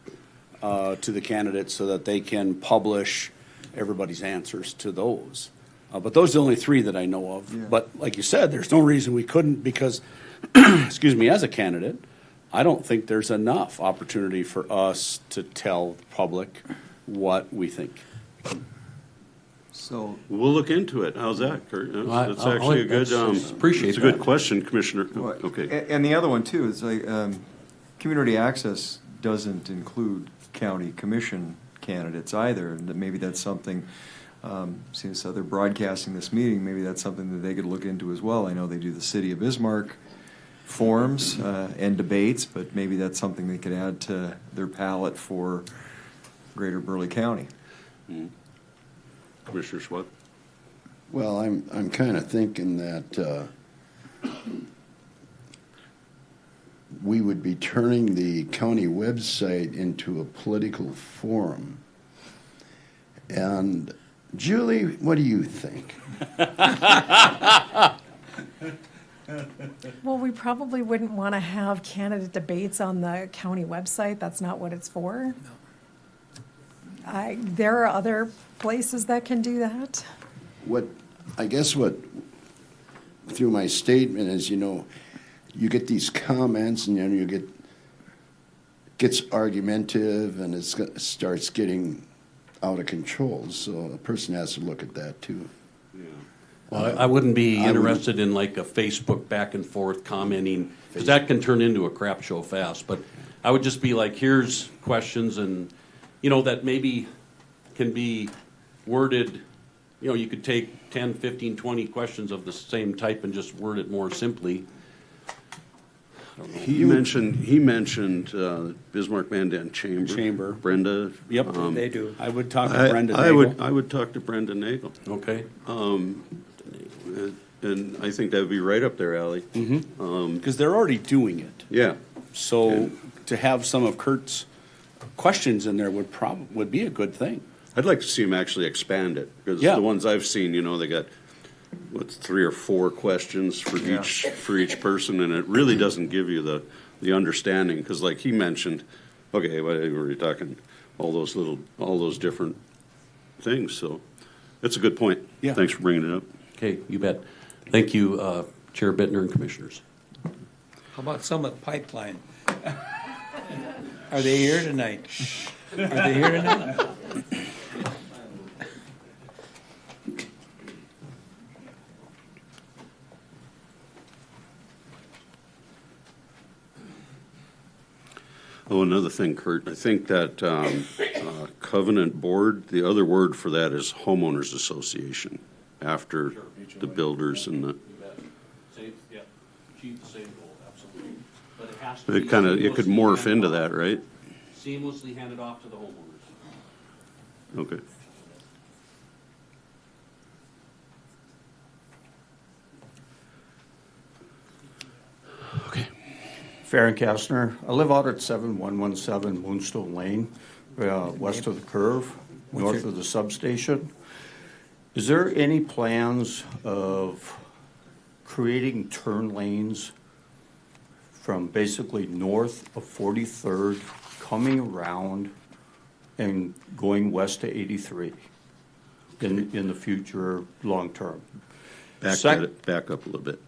to the candidates so that they can publish everybody's answers to those. But those are the only three that I know of. Yeah. But like you said, there's no reason we couldn't because, excuse me, as a candidate, I don't think there's enough opportunity for us to tell the public what we think. So, We'll look into it. How's that, Kurt? That's I'll- actually a good, appreciate it's a good that. question, Commissioner. what- Okay. and the other one too is like, community access doesn't include county commission candidates either, and that maybe that's something, since they're broadcasting this meeting, maybe that's something that they could look into as well. I know they do the City of Bismarck forums and debates, but maybe that's something they could add to their palette for Greater Burleigh County. Commissioner Schwab? Well, I'm kind of thinking that we would be turning the county website into a political forum. And Julie, what do you think? Well, we probably wouldn't want to have candidate debates on the county website. That's not what it's for. There are other places that can do that. I guess what, through my statement is, you get these comments and gets argumentative and it starts getting out of control. So a person has to look at that too. Well, I wouldn't be interested in like a Facebook back and forth commenting, because that can turn into a crap show fast. But I would just be like, here's questions and, that maybe can be worded, you could take 10, 15, 20 questions of the same type and just word it more simply. He mentioned Bismarck Mandan Chamber. Brenda. Yep, They do. I would talk to Brenda I Nagel. would talk to Brenda Nagel. Okay? And I think that would be right up their alley. Because they're already doing it. Yeah. So to have some of Kurt's questions in there would be a good thing. I'd like to see him actually expand it, because Yeah. the ones I've seen, they got, 3 or 4 questions for each person, and it really doesn't give you the understanding, because like he mentioned, okay, what were you talking, all those different things, so it's a good point. Yeah. Thanks for bringing it up. Okay, you bet. Thank you, Chair Bittner and Commissioners. How about Summit Pipeline? Are they here tonight? Are they here tonight? Oh, another thing, Kurt, I think that Covenant Board, the other word for that is homeowners association. after the builders and the, Yeah, achieve the same goal, absolutely. But it has it kind of, it could morph into that, right? Seamlessly handed off to the homeowners. Okay. Okay. Farron Kastner. I live out at 7117 Moonstone Lane, west of the curve, north of the substation. Is there any plans of creating turn lanes from basically north of 43rd, coming around and going west to 83 in the future, long term? Back up a little bit.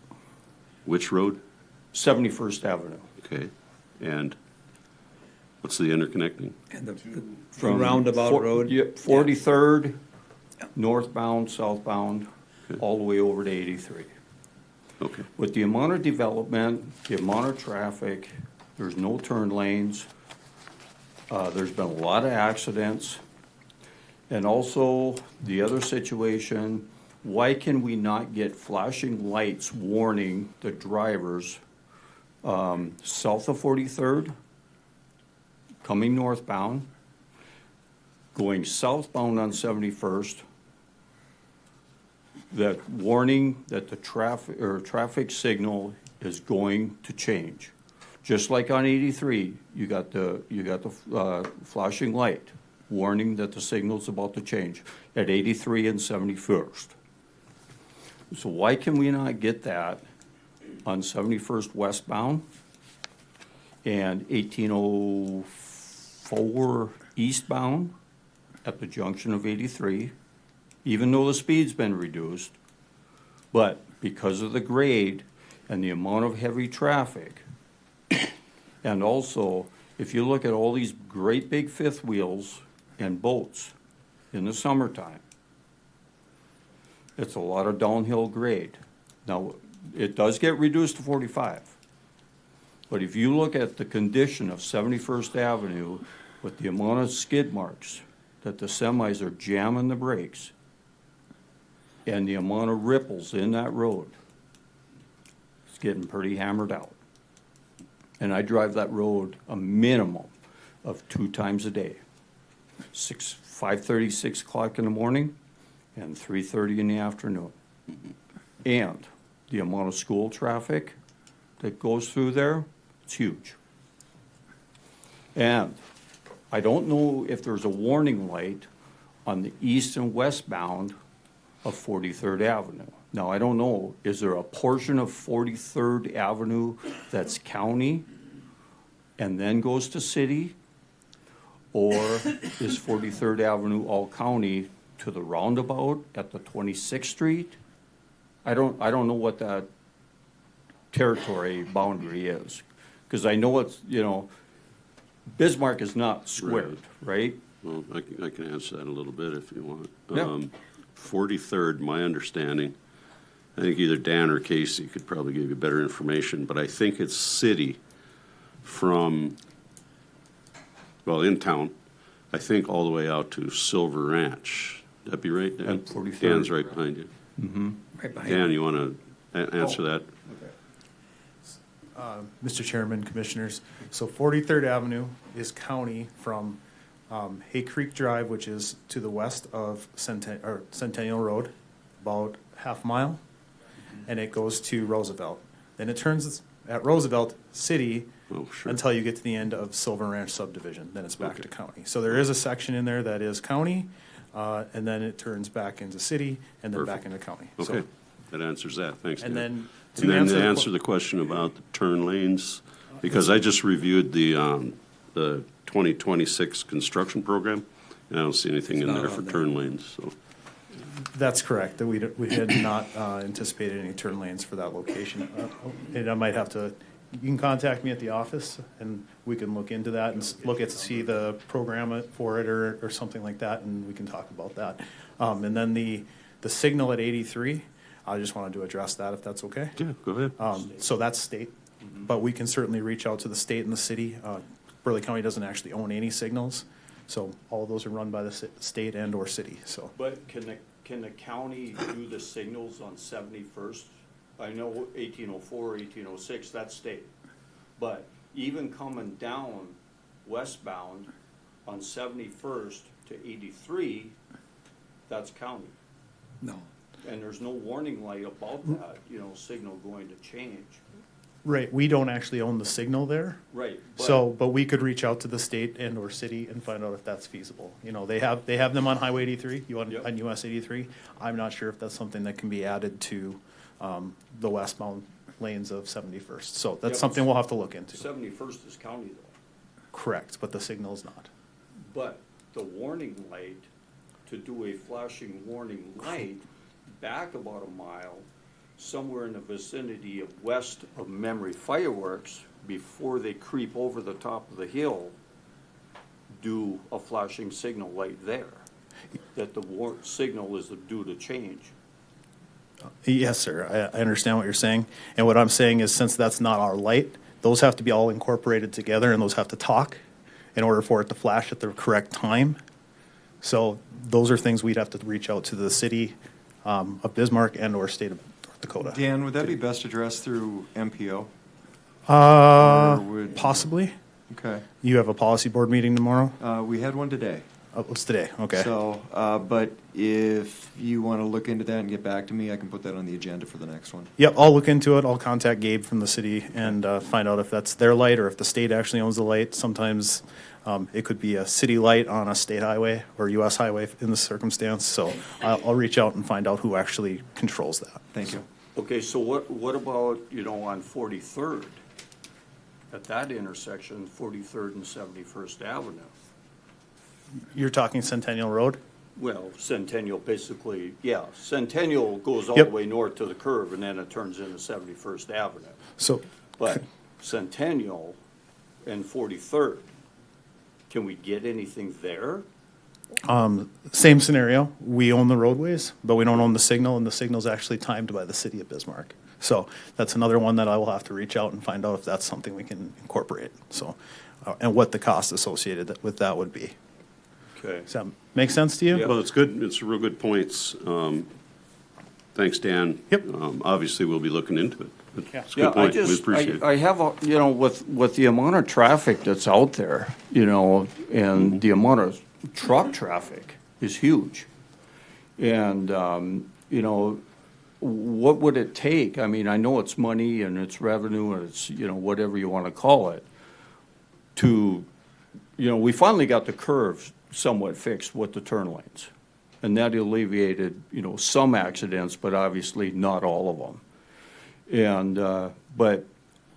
Which road? 71st Avenue. Okay. And what's the interconnecting? And the roundabout road. 43rd, northbound, southbound, all the way over to 83. Okay. With the amount of development, the amount of traffic, there's no turn lanes. There's been a lot of accidents. And also, the other situation, why can we not get flashing lights warning the drivers south of 43rd, coming northbound, going southbound on 71st, that warning that the traffic signal is going to change. Just like on 83, you got the flashing light warning that the signal's about to change at 83 and 71st. So why can we not get that on 71st westbound and 1804 eastbound at the junction of 83, even though the speed's been reduced, but because of the grade and the amount of heavy traffic, and also, if you look at all these great big fifth wheels and boats in the summertime, it's a lot of downhill grade. Now, it does get reduced to 45. But if you look at the condition of 71st Avenue with the amount of skid marks that the semis are jamming the brakes and the amount of ripples in that road, it's getting pretty hammered out. And I drive that road a minimum of 2 times a day. 5:30, 6 o'clock in the morning, and 3:30 in the afternoon. And the amount of school traffic that goes through there, it's huge. And I don't know if there's a warning light on the east and westbound of 43rd Avenue. Now, I don't know, is there a portion of 43rd Avenue that's county and then goes to city? Or is 43rd Avenue all county to the roundabout at the 26th Street? I don't know what that territory boundary is. Because I know it's, Bismarck is not squared, right? Well, I can answer that a little bit if you want. Yeah. 43rd, my understanding, I think either Dan or Casey could probably give you better information, but I think it's city from, well, in town, I think all the way out to Silver Ranch. That'd be right, Dan? And 43rd. Dan's right behind you. Mm-hmm. Right behind Dan, you. you want to answer that? Mr. Chairman, Commissioners, so 43rd Avenue is county from Hay Creek Drive, which is to the west of Centennial Road, about half mile, and it goes to Roosevelt. Then it turns at Roosevelt City until you get to the end of Silver Ranch subdivision. Then it's back to county. So there is a section in there that is county, and then it turns back into city, and then back into county. Okay, So, that answers that. Thanks, Dan. and then And then to answer the question about the turn lanes, because I just reviewed the 2026 construction program, and I don't see anything in there for turn lanes, so. That's correct. That we had not anticipated any turn lanes for that location. And I might have to, you can contact me at the office, and we can look into that and look at, see the program for it or something like that, and we can talk about that. And then the signal at 83, I just wanted to address that, if that's okay. Yeah, go ahead. So that's state, but we can certainly reach out to the state and the city. Burleigh County doesn't actually own any signals, so all of those are run by the state and or city, so. But can can the county do the signals on 71st? I know 1804, 1806, that's state. But even coming down westbound on 71st to 83, that's county. No. And there's no warning light about that, signal going to change. Right, we don't actually own the signal there. Right. But we could reach out to the state and or city and find out if that's feasible. They have them on Highway 83, on US 83. I'm not sure if that's something that can be added to the westbound lanes of 71st. So that's something we'll have to look into. 71st is county though. Correct, but the signal's not. But the warning light, to do a flashing warning light back about a mile, somewhere in the vicinity of west of Memory Fireworks, before they creep over the top of the hill, do a flashing signal light there, that the signal is due to change. Yes, sir, I understand what you're saying. And what I'm saying is, since that's not our light, those have to be all incorporated together and those have to talk in order for it to flash at the correct time. So those are things we'd have to reach out to the city of Bismarck and or state of North Dakota. Dan, would that be best addressed through MPO? Or would- Possibly. Okay. You have a policy board meeting tomorrow? We had one today. Oh, it's today, okay. So, but if you want to look into that and get back to me, I can put that on the agenda for the next one. Yep, I'll look into it. I'll contact Gabe from the city and find out if that's their light or if the state actually owns the light. Sometimes it could be a city light on a state highway or US highway in this circumstance. So I'll reach out and find out who actually controls that. Thank you. Okay, so what about, on 43rd? At that intersection, 43rd and 71st Avenue? You're talking Centennial Road? Well, Centennial basically, Centennial goes all Yep. the way north to the curve and then it turns into 71st Avenue. So, But Centennial and 43rd, can we get anything there? same scenario. We own the roadways, but we don't own the signal, and the signal's actually timed by the city of Bismarck. So that's another one that I will have to reach out and find out if that's something we can incorporate. So, and what the cost associated with that would be. Okay. Does that make sense to you? Well, it's good, it's real good points. Thanks, Dan. Yep. Obviously, we'll be looking into it. It's a Yeah, good point, we appreciate it. I have, with the amount of traffic that's out there, and the amount of truck traffic is huge. And, what would it take? I mean, I know it's money and it's revenue and it's, whatever you want to call it, to, we finally got the curve somewhat fixed with the turn lanes. And that alleviated, some accidents, but obviously not all of them. And, but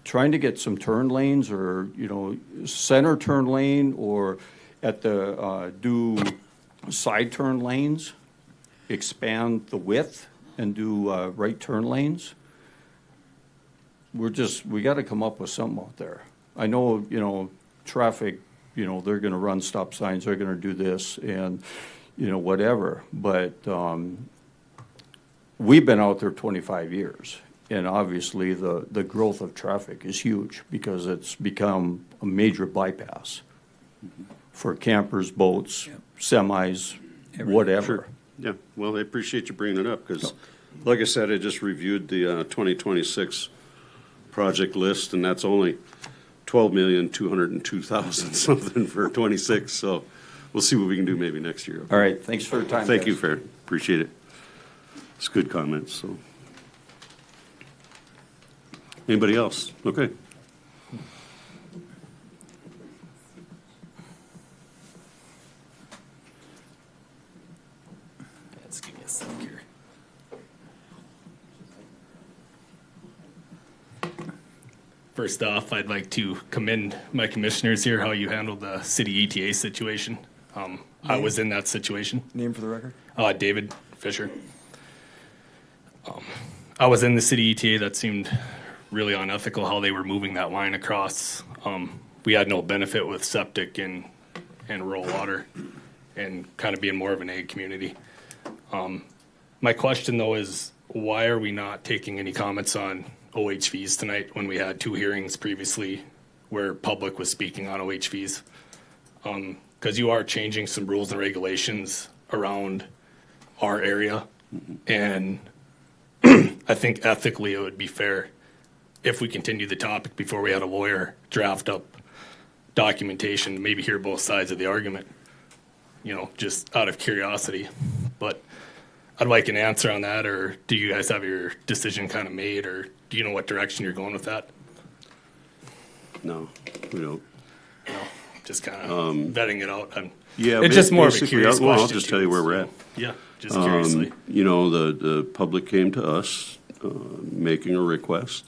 trying to get some turn lanes or, center turn lane or at the, do side turn lanes, expand the width and do, right turn lanes. We got to come up with something out there. I know, traffic, they're going to run stop signs, they're going to do this and, whatever. But, we've been out there 25 years. And obviously, the growth of traffic is huge because it's become a major bypass for campers, boats, semis, whatever. Sure. Yeah, well, I appreciate you bringing it up, because, like I said, I just reviewed the 2026 project list, and that's only 12,202,000 something for 26, so we'll see what we can do maybe next year. All right, thanks for your time, Thank guys. you, Fair, appreciate it. It's good comments, so. Anybody else? Okay. Let's give me a sec here. First off, I'd like to commend my commissioners here, how you handled the city ETA situation. I was in that situation. Name for the record? David Fisher. I was in the city ETA. That seemed really unethical how they were moving that line across. We had no benefit with septic and rural water and kind of being more of an ag community. My question though is, why are we not taking any comments on OHVs tonight when we had 2 hearings previously where public was speaking on OHVs? Because you are changing some rules and regulations around our area. And I think ethically it would be fair if we continue the topic before we had a lawyer draft up documentation, maybe hear both sides of the argument, you know, just out of curiosity. But I'd like an answer on that, or do you guys have your decision kind of made, or do you know what direction you're going with that? No, we don't. No, just kind of vetting it out. Yeah, it's just more of a basically, curious well, question. I'll just tell you where we're at. Yeah, just curiously. You know, the public came to us making a request.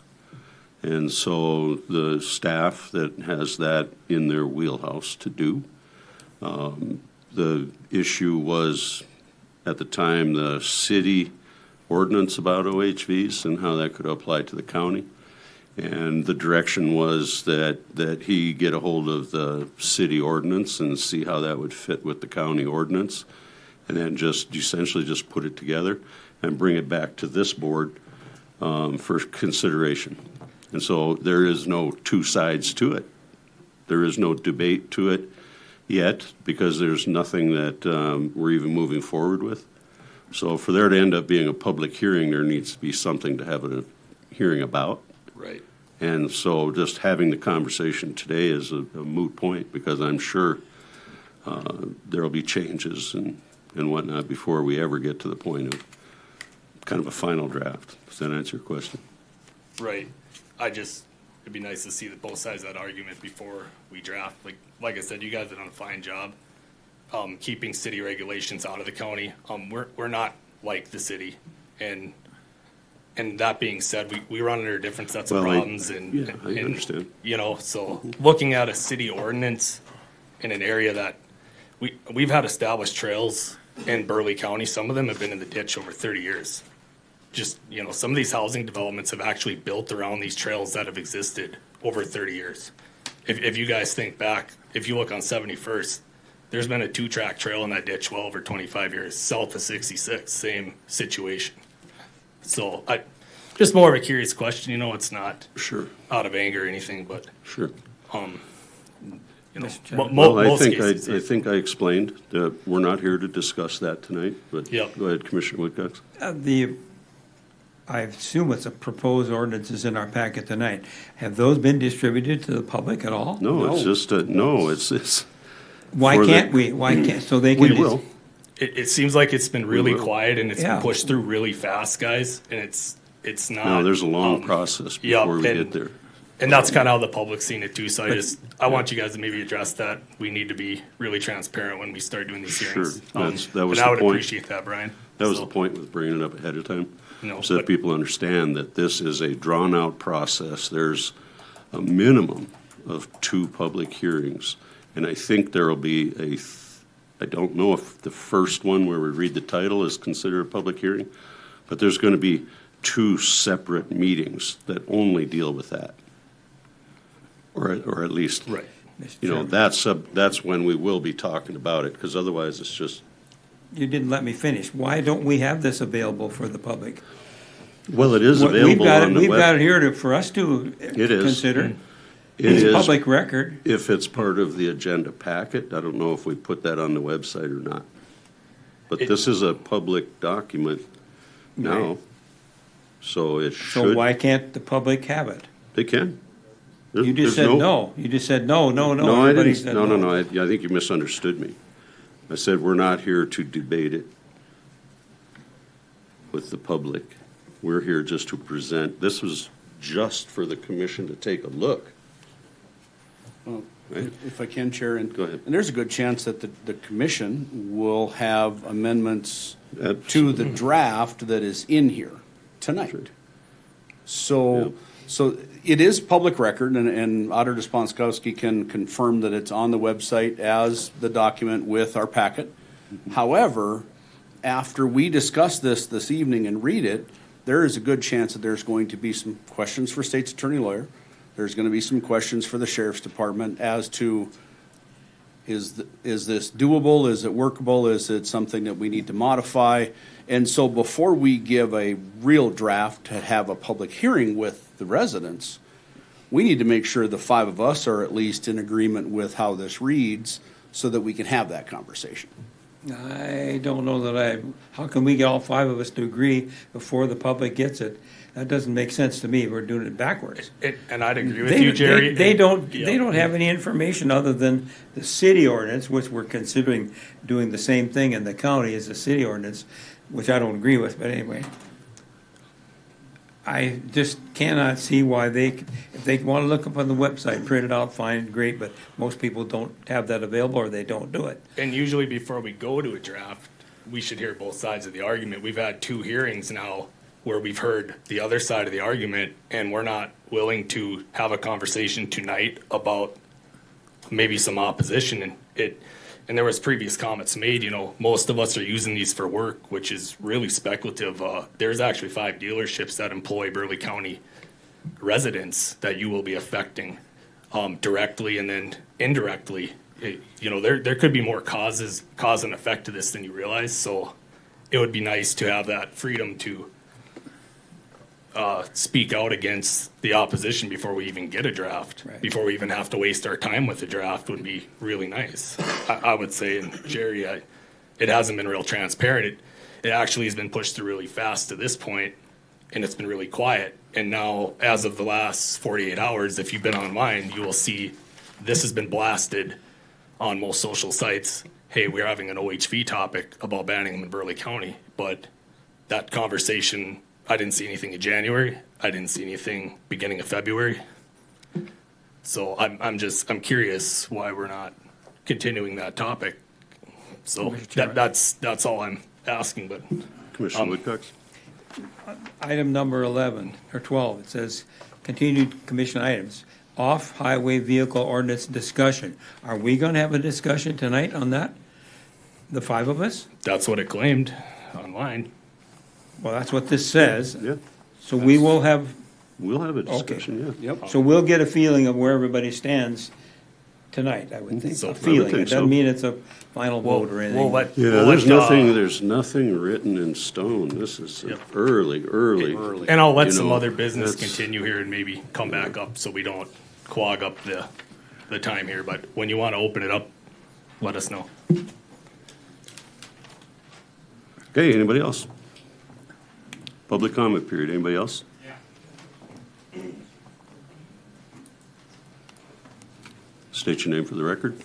And so the staff that has that in their wheelhouse to do. The issue was, at the time, the city ordinance about OHVs and how that could apply to the county. And the direction was that he get a hold of the city ordinance and see how that would fit with the county ordinance. And then just essentially just put it together and bring it back to this board for consideration. And so there is no two sides to it. There is no debate to it yet because there's nothing that we're even moving forward with. So for there to end up being a public hearing, there needs to be something to have a hearing about. Right. And so just having the conversation today is a moot point because I'm sure there will be changes and whatnot before we ever get to the point of kind of a final draft. Does that answer your question? Right. It'd be nice to see both sides of that argument before we draft. Like I said, you guys have done a fine job keeping city regulations out of the county. We're not like the city, and that being said, we run under different sets of problems. I understand. You know, so looking at a city ordinance in an area that we've had established trails in Burleigh County. Some of them have been in the ditch over 30 years. Just, you know, some of these housing developments have actually built around these trails that have existed over 30 years. If you guys think back, if you look on 71st, there's been a 2-track trail in that ditch well over 25 years, south of 66, same situation. So just more of a curious question, you know, it's not out of anger or anything, but sure. You know, well, I think I explained that we're not here to discuss that tonight, but go ahead, Commissioner Woodcox. I assume it's a proposed ordinances in our packet tonight. Have those been distributed to the public at all? No, it's just it's. Why can't we? Why can't so they can? We will. It seems like it's been really quiet and it's been pushed through really fast, guys, and it's not. No, there's a long process before we get there. And that's kind of how the public's seen it too. So I want you guys to maybe address that. We need to be really transparent when we start doing these hearings. That was and the I would point. appreciate that, Brian. That was the point with bringing it up ahead of time, No, so that people understand that this is a drawn-out process. There's a minimum of 2 public hearings, and I think there will be I don't know if the first one where we read the title is considered a public hearing, but there's going to be 2 separate meetings that only deal with that. Or at least, right. You know, that's when we will be talking about it, because otherwise it's just. You didn't let me finish. Why don't we have this available for the public? Well, it is available on the web. We've got it here for us to consider. It's public record. If it's part of the agenda packet, I don't know if we put that on the website or not. But this is a public document now, Right. so it should. So why can't the public have it? They can. You just said no. You just said no. No, I Everybody didn't. said No. I think you misunderstood me. I said we're not here to debate it with the public. We're here just to present. This was just for the commission to take a look. Well, if I can, Chair, Go ahead. And there's a good chance that the commission will have amendments to the draft that is in here tonight. So it is public record, and Auditor Sponskowski can confirm that it's on the website as the document with our packet. However, after we discuss this evening and read it, there is a good chance that there's going to be some questions for State's Attorney Lawyer. There's going to be some questions for the Sheriff's Department as to is this doable? Is it workable? Is it something that we need to modify? And so before we give a real draft to have a public hearing with the residents, we need to make sure the 5 of us are at least in agreement with how this reads so that we can have that conversation. I don't know that how can we get all five of us to agree before the public gets it? That doesn't make sense to me. We're doing it backwards. And I'd agree with you, Jerry. They don't have any information other than the city ordinance, which we're considering doing the same thing in the county as the city ordinance, which I don't agree with, but anyway. I just cannot see why if they want to look up on the website, print it out, fine, great, but most people don't have that available or they don't do it. And usually before we go to a draft, we should hear both sides of the argument. We've had 2 hearings now where we've heard the other side of the argument, and we're not willing to have a conversation tonight about maybe some opposition. And there was previous comments made, most of us are using these for work, which is really speculative. There's actually 5 dealerships that employ Burleigh County residents that you will be affecting directly and then indirectly. There could be more cause and effect to this than you realize. So it would be nice to have that freedom to speak out against the opposition before we even get a draft, Right. before we even have to waste our time with the draft would be really nice. I would say, and Jerry, it hasn't been real transparent. It actually has been pushed through really fast to this point, and it's been really quiet. And now, as of the last 48 hours, if you've been online, you will see this has been blasted on most social sites. Hey, we're having an OHV topic about banning them in Burleigh County, but that conversation, I didn't see anything in January. I didn't see anything beginning of February. So I'm curious why we're not continuing that topic. So that's all I'm asking. But Commissioner Woodcock? Item number 11 or 12, it says continued commission items. Off-highway vehicle ordinance discussion. Are we going to have a discussion tonight on that? The 5 of us? That's what it claimed online. Well, that's what this says. Yeah. So we will have, We'll have a discussion, yeah. Yep. so we'll get a feeling of where everybody stands tonight, I would think. So I A would feeling. think It doesn't so. mean it's a final vote or anything. Yeah, there's nothing written in stone. This is early. And I'll let some know, other business that's- continue here and maybe come back up so we don't clog up the time here. But when you want to open it up, let us know. Okay, anybody else? Public comment period, anybody else? State your name for the record.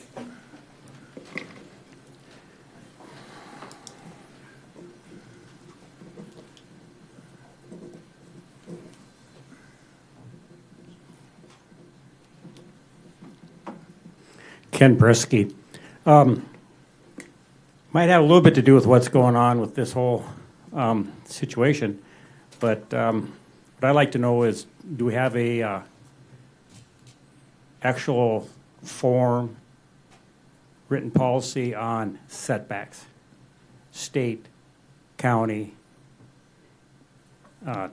Ken Brisky. Might have a little bit to do with what's going on with this whole situation, but what I'd like to know is, do we have a actual form, written policy on setbacks? State, county,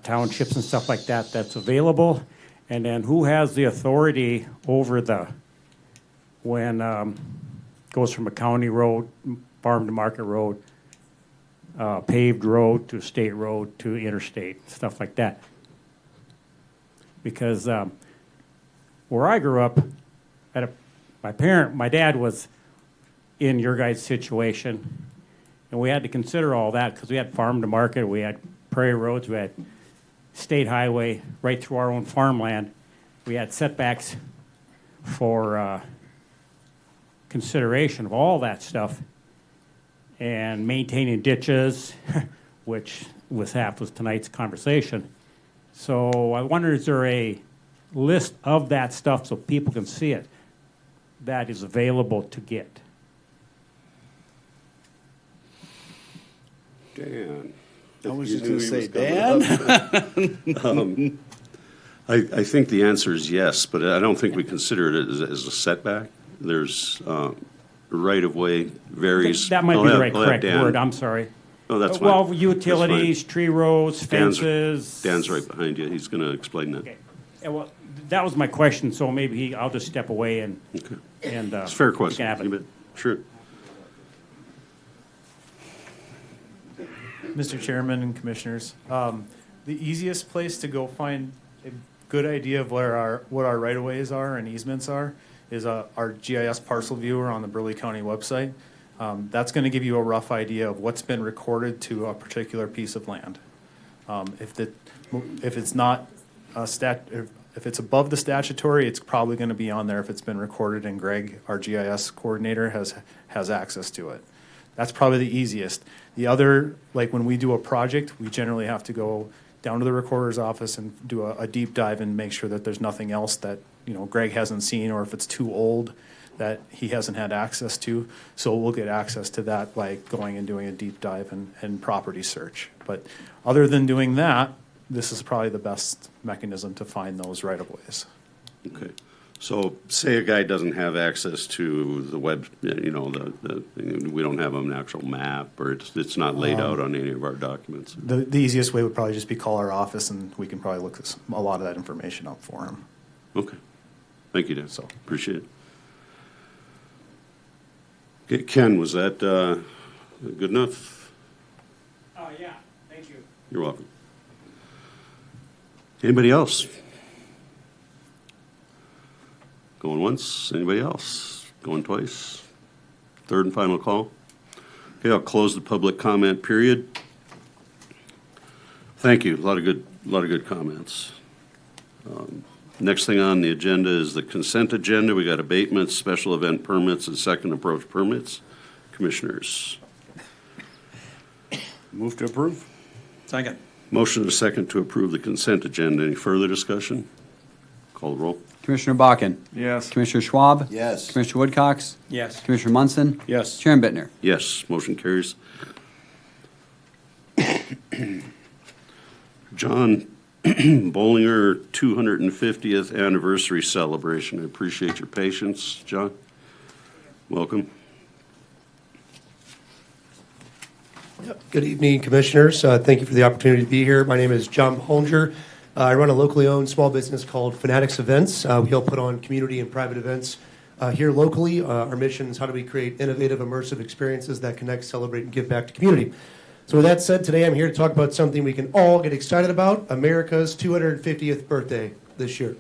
townships and stuff like that that's available? And then who has the authority over when goes from a county road, farm to market road, paved road to state road to interstate, stuff like that? Because where I grew up, my dad was in your guys' situation, and we had to consider all that because we had farm to market, we had prairie roads, we had state highway right through our own farmland. We had setbacks for consideration of all that stuff, and maintaining ditches, which was half of tonight's conversation. So I wonder, is there a list of that stuff so people can see it that is available to get? Dan. I was You just knew going to he say, was coming up. I think the answer is yes, but I don't think we consider it as a setback. There's right-of-way varies. That might be the correct word, I'm sorry. No, that's fine. Well, utilities, tree roads, fences. Dan's right behind you. He's going to explain that. Okay. Yeah, well, that was my question, so maybe I'll just step away and. Okay. And It's a fair you question. can have it. You bet. Sure. Mr. Chairman and Commissioners, the easiest place to go find a good idea of what our right-of-ways are and easements are is our GIS parcel viewer on the Burleigh County website. That's going to give you a rough idea of what's been recorded to a particular piece of land. If it's not if it's above the statutory, it's probably going to be on there if it's been recorded, and Greg, our GIS coordinator, has access to it. That's probably the easiest. The other, like when we do a project, we generally have to go down to the recorder's office and do a deep dive and make sure that there's nothing else that, you know, Greg hasn't seen, or if it's too old that he hasn't had access to. So we'll get access to that by going and doing a deep dive and property search. But other than doing that, this is probably the best mechanism to find those right-of-ways. Okay. So say a guy doesn't have access to the web, you know, we don't have an actual map, or it's not laid out on any of our documents. The easiest way would probably just be call our office, and we can probably look a lot of that information up for him. Okay. Thank you, Dan. So appreciate it. Okay, Ken, was that good enough? Yeah, thank you. You're welcome. Anybody else? Going once? Anybody else? Going twice? Third and final call? Okay, I'll close the public comment period. Thank you. A lot of good comments. Next thing on the agenda is the consent agenda. We got abatements, special event permits, and second approach permits. Commissioners. Move to approve. Second. Motion and a second to approve the consent agenda. Any further discussion? Call the roll. Commissioner Bakken? Yes. Commissioner Schwab? Yes. Commissioner Woodcox? Yes. Commissioner Munson? Yes. Chairman Bittner? Yes, motion carries. John Bollinger, 250th anniversary celebration. I appreciate your patience, John. Welcome. Good evening, Commissioners. Thank you for the opportunity to be here. My name is John Bollinger. I run a locally owned small business called Fanatics Events. We help put on community and private events here locally. Our mission is how do we create innovative, immersive experiences that connect, celebrate, and give back to community. So with that said, today I'm here to talk about something we can all get excited about, America's 250th birthday this year.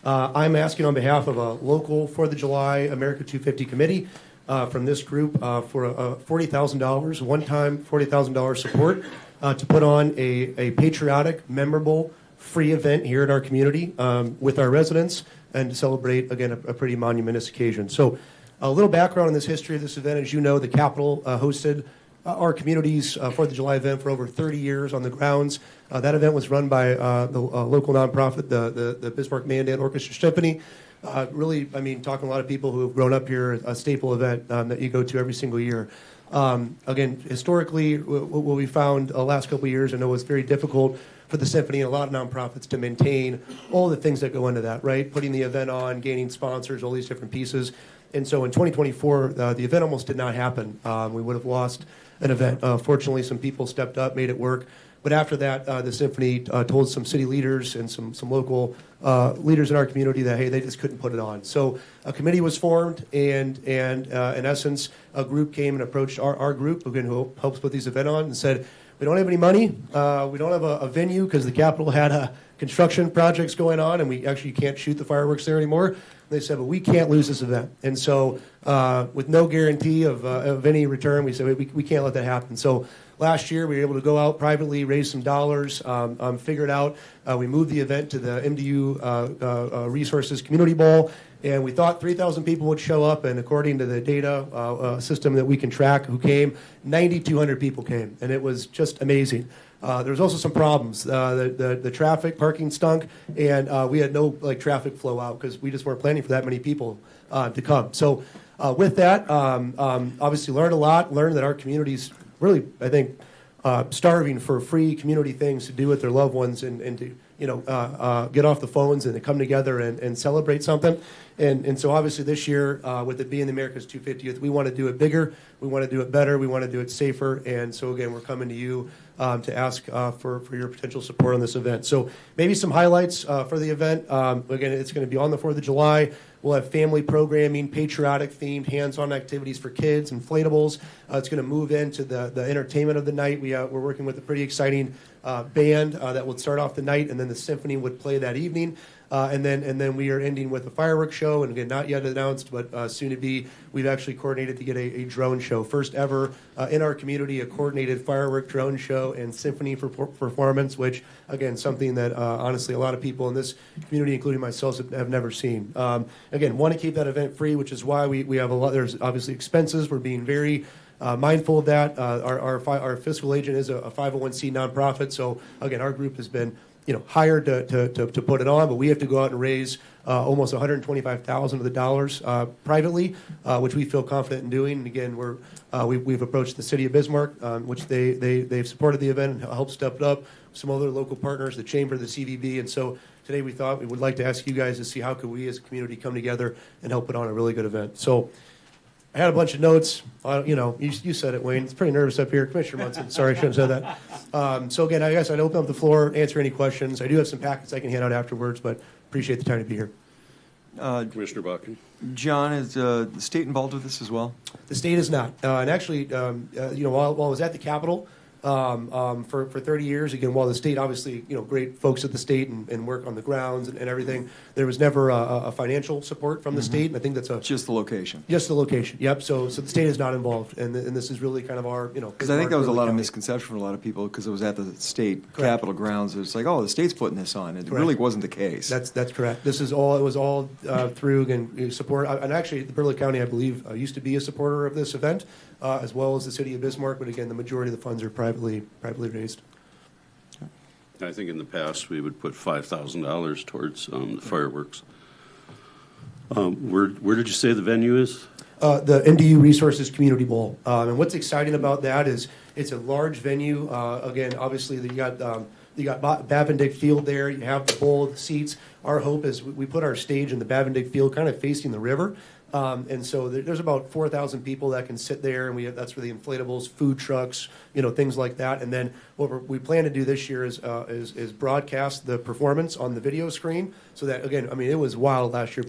I'm asking on behalf of a local 4th of July America 250 committee from this group for $40,000, one-time $40,000 support to put on a patriotic, memorable, free event here in our community with our residents and to celebrate, again, a pretty monumentous occasion. So a little background on this history of this event. As you know, the Capitol hosted our community's 4th of July event for over 30 years on the grounds. That event was run by the local nonprofit, the Bismarck Mandan Orchestra Symphony. Really, I mean, talking to a lot of people who have grown up here, a staple event that you go to every single year. Again, historically, what we found the last couple of years, I know it's very difficult for the symphony and a lot of nonprofits to maintain all the things that go into that, right? Putting the event on, gaining sponsors, all these different pieces. And so in 2024, the event almost did not happen. We would have lost an event. Fortunately, some people stepped up, made it work. But after that, the symphony told some city leaders and some local leaders in our community that, hey, they just couldn't put it on. So a committee was formed, and in essence, a group came and approached our group, again, who helps put these events on, and said, we don't have any money. We don't have a venue because the Capitol had construction projects going on, and we actually can't shoot the fireworks there anymore. They said, but we can't lose this event. And so with no guarantee of any return, we said, we can't let that happen. So last year, we were able to go out privately, raise some dollars, figure it out. We moved the event to the MDU Resources Community Bowl, and we thought 3,000 people would show up, and according to the data system that we can track who came, 9,200 people came, and it was just amazing. There was also some problems. The traffic, parking stunk, and we had no traffic flow out because we just weren't planning for that many people to come. So with that, obviously learned a lot, learned that our community's really, I think, starving for free community things to do with their loved ones and to get off the phones and to come together and celebrate something. And so obviously this year, with it being the America's 250th, we want to do it bigger, we want to do it better, we want to do it safer. And so again, we're coming to you to ask for your potential support on this event. So maybe some highlights for the event. Again, it's going to be on the 4th of July. We'll have family programming, patriotic-themed, hands-on activities for kids, inflatables. It's going to move into the entertainment of the night. We're working with a pretty exciting band that would start off the night, and then the symphony would play that evening. And then we are ending with a fireworks show, and again, not yet announced, but soon to be. We've actually coordinated to get a drone show, first ever in our community, a coordinated firework drone show and symphony performance, which again, something that honestly a lot of people in this community, including myself, have never seen. Again, want to keep that event free, which is why we have a lot. There's obviously expenses. We're being very mindful of that. Our fiscal agent is a 501c nonprofit, so again, our group has been hired to put it on, but we have to go out and raise almost $125,000 of the dollars privately, which we feel confident in doing. And again, we've approached the city of Bismarck, which they've supported the event and helped step it up. Some other local partners, the chamber, the CVB, and so today we thought we would like to ask you guys to see how could we as a community come together and help put on a really good event. So I had a bunch of notes. You said it, Wayne. It's pretty nervous up here. Commissioner Munson, sorry, I shouldn't have said that. So again, I guess I'd open up the floor, answer any questions. I do have some packets I can hand out afterwards, but appreciate the time to be here. Commissioner Bakken. John, is the state involved with this as well? The state is not. And actually, while I was at the Capitol for 30 years, again, while the state obviously, great folks at the state and work on the grounds and everything, there was never a financial support from the state. And I think that's just the location. Just the location. Yep. So the state is not involved, and this is really kind of our, Because I think that was a lot of misconception for a lot of people because it was at the state Capitol grounds. It was like, oh, the state's putting this on. It really wasn't the case. That's correct. It was all through again support. And actually, the Burleigh County, I believe, used to be a supporter of this event, as well as the city of Bismarck. But again, the majority of the funds are privately raised. I think in the past, we would put $5,000 towards the fireworks. Where did you say the venue is? The NDU Resources Community Bowl. And what's exciting about that is it's a large venue. Again, obviously, you got Bavendick Field there. You have the bowl, the seats. Our hope is we put our stage in the Bavendick Field kind of facing the river. And so there's about 4,000 people that can sit there, and that's for the inflatables, food trucks, things like that. And then what we plan to do this year is broadcast the performance on the video screen, so that again, it was wild last year.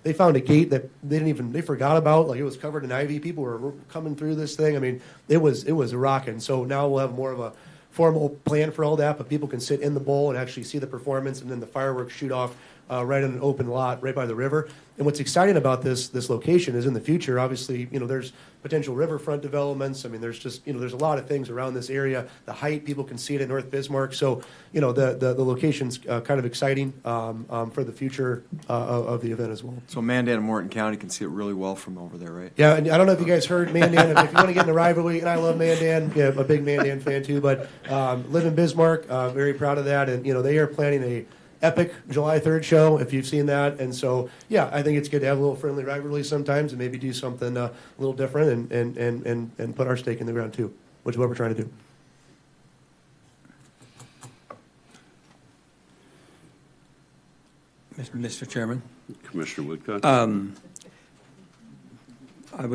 They found a gate that they forgot about, like it was covered in ivy. People were coming through this thing. It was rocking. So now we'll have more of a formal plan for all that, but people can sit in the bowl and actually see the performance, and then the fireworks shoot off right in an open lot right by the river. And what's exciting about this location is in the future, obviously, there's potential riverfront developments. There's just, there's a lot of things around this area. The height, people can see it in North Bismarck. So, the location's kind of exciting for the future of the event as well. So Mandan and Morton County can see it really well from over there, right? Yeah, and I don't know if you guys heard Mandan. If you want to get in the rivalry, and I love Mandan, yeah, I'm a big Mandan fan too, but live in Bismarck, very proud of that. And, they are planning a epic July 3rd show, if you've seen that. And so, yeah, I think it's good to have a little friendly rivalry sometimes and maybe do something a little different and put our stake in the ground too, which is what we're trying to do. Mr. Chairman? Commissioner Woodcock? I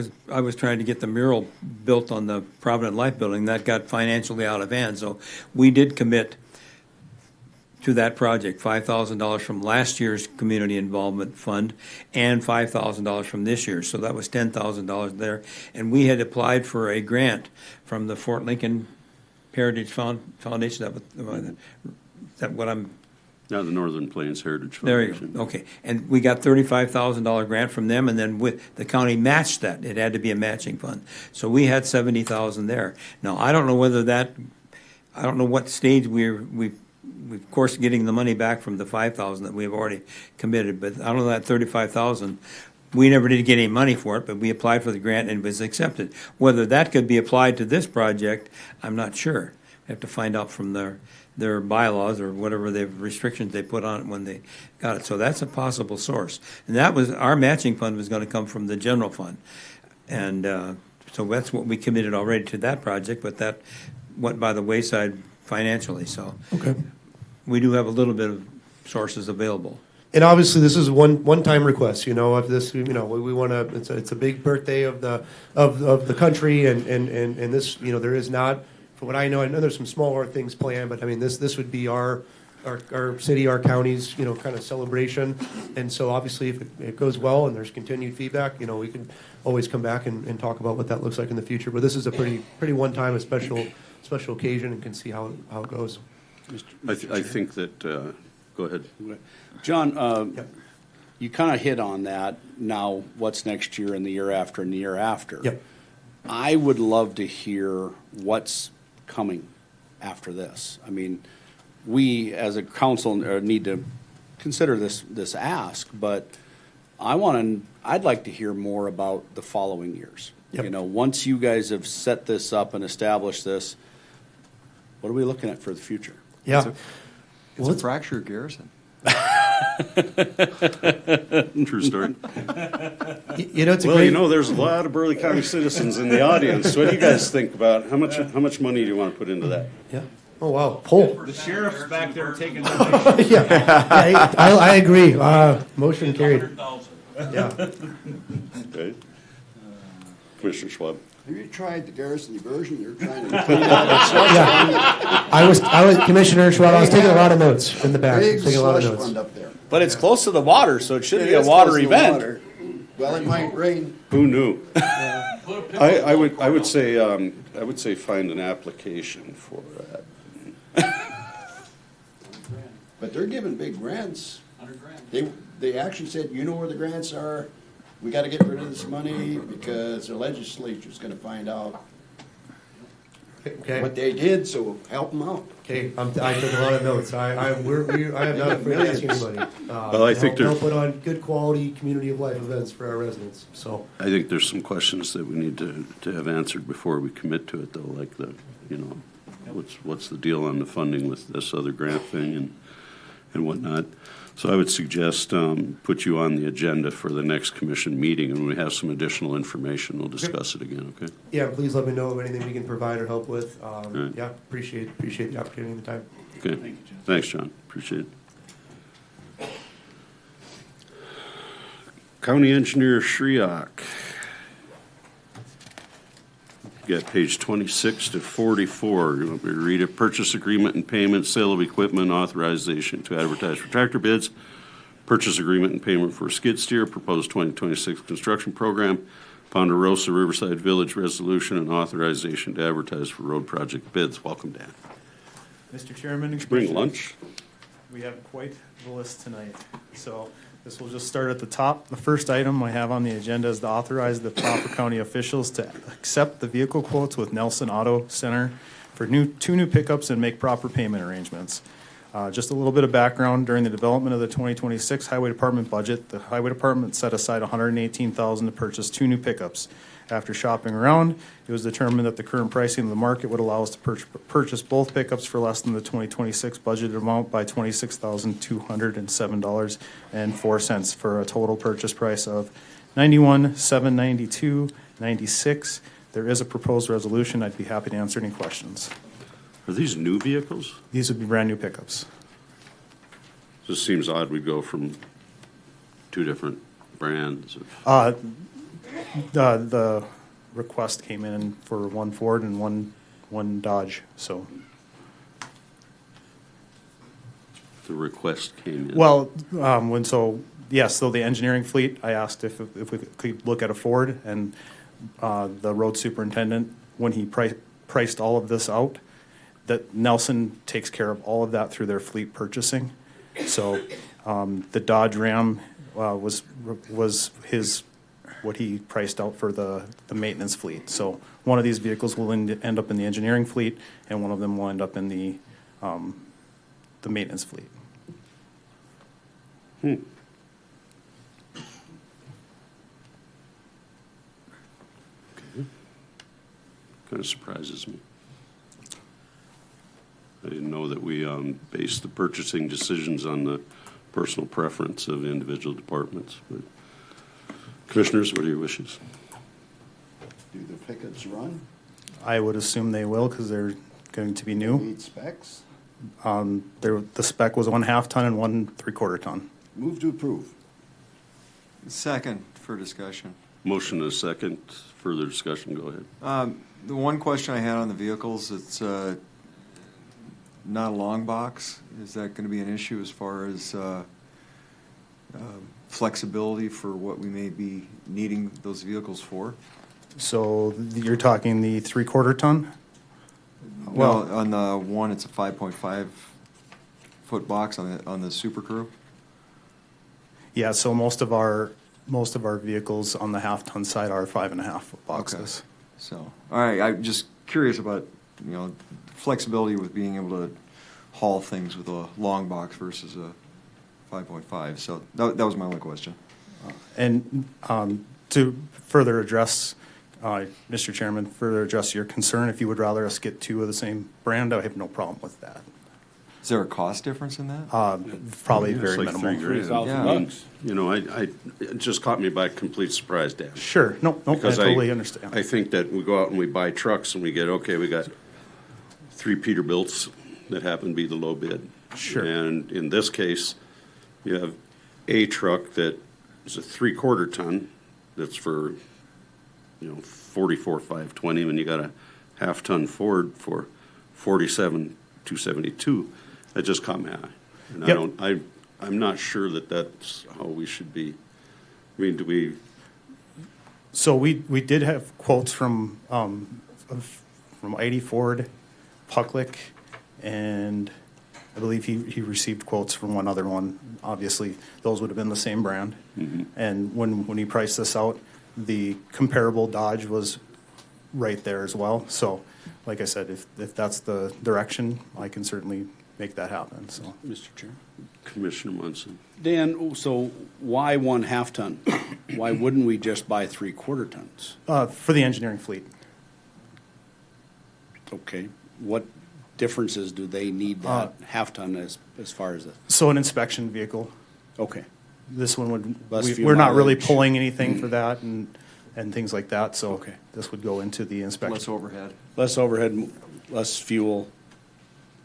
was trying to get the mural built on the Provident Life building. That got financially out of hand, so we did commit to that project, $5,000 from last year's community involvement fund and $5,000 from this year. So that was $10,000 there. And we had applied for a grant from the Fort Lincoln Heritage Foundation. That what I'm... Now the Northern Plains Heritage Foundation. There you go. Okay. And we got $35,000 grant from them, and then the county matched that. It had to be a matching fund. So we had $70,000 there. Now, I don't know what stage we've of course getting the money back from the $5,000 that we have already committed, but I don't know that $35,000. We never did get any money for it, but we applied for the grant and it was accepted. Whether that could be applied to this project, I'm not sure. We have to find out from their bylaws or whatever the restrictions they put on it when they got it. So that's a possible source. And that was our matching fund was going to come from the general fund, and so that's what we committed already to that project. But that went by the wayside financially. So okay. We do have a little bit of sources available. And obviously, this is one-time request. Of this, we want to. It's a big birthday of the country, and this, there is not, from what I know there's some smaller things planned, but this would be our city, our county's, kind of celebration. And so obviously, if it goes well and there's continued feedback, we can always come back and talk about what that looks like in the future. But this is a pretty one-time, a special occasion, and can see how it goes. I think that, go ahead. John, you kind of hit on that now, what's next year and the year after and the year after. Yep. I would love to hear what's coming after this. I mean, we as a council need to consider this ask, but I'd like to hear more about the following years. Yep. You know, once you guys have set this up and established this, what are we looking at for the future? Yeah. It's a fractured Garrison. True story. You know, it's a well, great. you know, there's a lot of Burleigh County citizens in the audience. What do you guys think about how much money do you want to put into that? Yeah. Oh wow. Poll. The sheriff's back there taking Yeah. I agree. Motion carried. Yeah. Okay. Commissioner Schwab. Have you tried the Garrison diversion? You're trying to clean out Yeah. I was Commissioner Schwab. I was taking a lot of notes in the back. big Taking a lot of slush notes. fund up there. But it's close to the water, so it should be It a is water close to the event. water. Well, it might rain. Who knew? I would say find an application for that. But they're giving big grants. They actually said, you know where the grants are? We gotta get rid of this money because the legislature's gonna find out Okay. what they did, so help them out. Okay. I took a lot of notes. I am not afraid to ask anybody. Well, I think they'll put on good quality community of life events for our residents. So. I think there's some questions that we need to have answered before we commit to it, though, like what's the deal on the funding with this other grant thing and whatnot. So I would suggest put you on the agenda for the next commission meeting, and when we have some additional information, we'll discuss it again, okay? Yeah, please let me know of anything we can provide or help with. Right. Yeah, appreciate the opportunity and the time. Okay. Thanks, John. Appreciate it. County Engineer Shriak. You got page 26 to 44. You want me to read it? Purchase agreement and payment, sale of equipment, authorization to advertise for tractor bids, purchase agreement and payment for skid steer, proposed 2026 construction program, Ponderosa Riverside Village resolution, and authorization to advertise for road project bids. Welcome, Dan. Mr. Chairman. Did you bring lunch? We have quite the list tonight. So this will just start at the top. The first item I have on the agenda is to authorize the Crawford County officials to accept the vehicle quotes with Nelson Auto Center for two new pickups and make proper payment arrangements. Just a little bit of background. During the development of the 2026 Highway Department budget, the Highway Department set aside $118,000 to purchase two new pickups. After shopping around, it was determined that the current pricing of the market would allow us to purchase both pickups for less than the 2026 budgeted amount by $26,207.04 for a total purchase price of $91,792.96. There is a proposed resolution. I'd be happy to answer any questions. Are these new vehicles? These would be brand new pickups. Just seems odd we go from two different brands. The request came in for one Ford and one Dodge, so. The request came in. Well, so the engineering fleet, I asked if we could look at a Ford, and the road superintendent, when he priced all of this out, that Nelson takes care of all of that through their fleet purchasing. So the Dodge Ram was what he priced out for the maintenance fleet. So one of these vehicles will end up in the engineering fleet, and one of them will end up in the maintenance fleet. Kind of surprises me. I didn't know that we based the purchasing decisions on the personal preference of individual departments. But Commissioners, what are your wishes? Do the pickups run? I would assume they will, because they're going to be new. Meet specs? The spec was 1/2 ton and 1 3/4 ton. Move to approve. Second for discussion. Motion and a second. Further discussion, go ahead. The one question I had on the vehicles, it's not a long box. Is that going to be an issue as far as flexibility for what we may be needing those vehicles for? So you're talking the 3/4 ton? Well, on the one, it's a 5.5 foot box on the Super Crew? Yeah, so most of our vehicles on the half-ton side are 5.5 foot boxes. So, all right, I'm just curious about, flexibility with being able to haul things with a long box versus a 5.5. So that was my only question. And to further address, Mr. Chairman, further address your concern, if you would rather us get 2 of the same brand, I have no problem with that. Is there a cost difference in that? Probably It's very like minimal. $3,000. It just caught me by complete surprise, Dan. Sure, no, Because I totally understand. I think that we go out and we buy trucks and we got 3 Peterbilts that happen to be the low bid. Sure. And in this case, you have a truck that is a 3/4 ton that's for, 44,520, when you got a half-ton Ford for 47,272. That just caught my eye. And Yep. I'm not sure that that's how we should be. I mean, do we? So we did have quotes from 80 Ford, Pucklick, and I believe he received quotes from one other one. Obviously, those would have been the same brand. Mm-hmm. And when he priced this out, the comparable Dodge was right there as well. So, like I said, if that's the direction, I can certainly make that happen. So, Mr. Chair. Commissioner Munson. Dan, so why 1 half-ton? Why wouldn't we just buy 3/4 tons? for the engineering fleet. Okay, what differences do they need that half-ton as far as the? So an inspection vehicle. Okay. This one would, Less fuel we're not really mileage. pulling anything for that and things like that, so. Okay. This would go into the inspection. Less overhead. Less overhead, less fuel.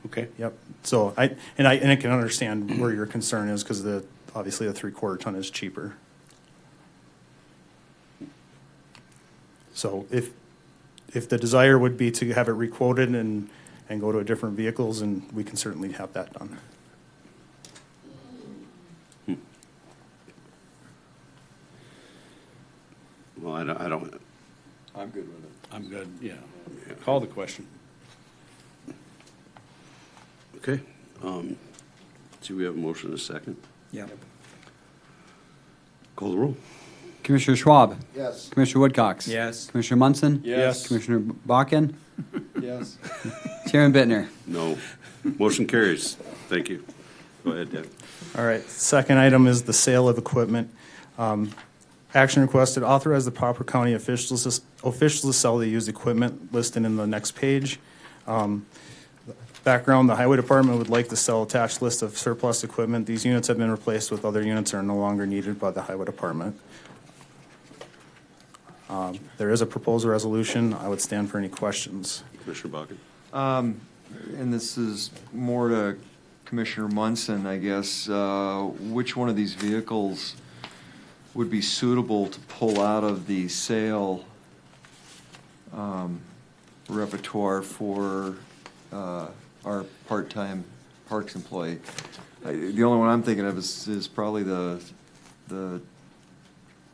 Okay. Yep, so I can understand where your concern is, because obviously the 3/4 ton is cheaper. So if the desire would be to have it requoted and go to a different vehicles, and we can certainly have that done. Well, I don't. I'm good with it. I'm good, yeah. Call the question. Okay. Do we have a motion and a second? Yeah. Call the roll. Commissioner Schwab. Yes. Commissioner Woodcox. Yes. Commissioner Munson. Yes. Commissioner Bakken. Yes. Chairman Bittner. No. Motion carries. Thank you. Go ahead, Dan. All right, second item is the sale of equipment. Action requested, authorize the proper county officials to sell the used equipment listed in the next page. Background, the highway department would like to sell attached list of surplus equipment. These units have been replaced with other units that are no longer needed by the highway department. There is a proposed resolution. I would stand for any questions. Commissioner Bakken. And this is more to Commissioner Munson, I guess. Which one of these vehicles would be suitable to pull out of the sale repertoire for our part-time parks employee? The only one I'm thinking of is probably the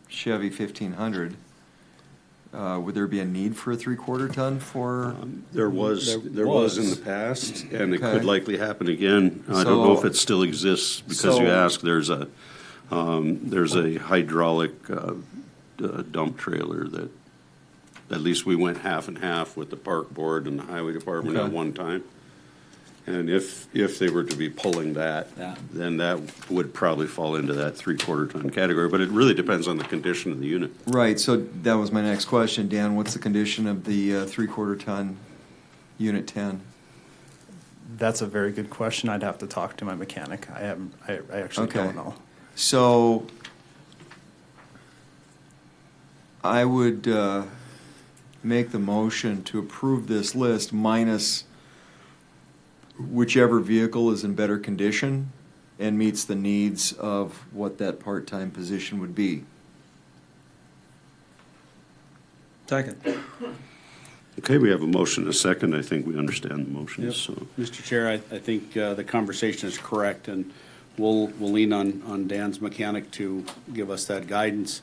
Chevy 1500. Would there be a need for a 3/4 ton for? There was in the past, and it Okay. could likely happen again. I don't know if So- it still exists, because you So- asked, there's a hydraulic dump trailer that, at least we went half and half with the park board and the highway department at Okay. one time. And if they were to be pulling that, Yeah. then that would probably fall into that 3/4 ton category, but it really depends on the condition of the unit. Right, so that was my next question, Dan. What's the condition of the 3/4 ton Unit 10? That's a very good question. I'd have to talk to my mechanic. I actually Okay. don't know. So I would make the motion to approve this list minus whichever vehicle is in better condition and meets the needs of what that part-time position would be. Second. Okay, we have a motion, and a second. I think we understand the motion, Yep. so. Mr. Chair, I think the conversation is correct, and we'll lean on Dan's mechanic to give us that guidance.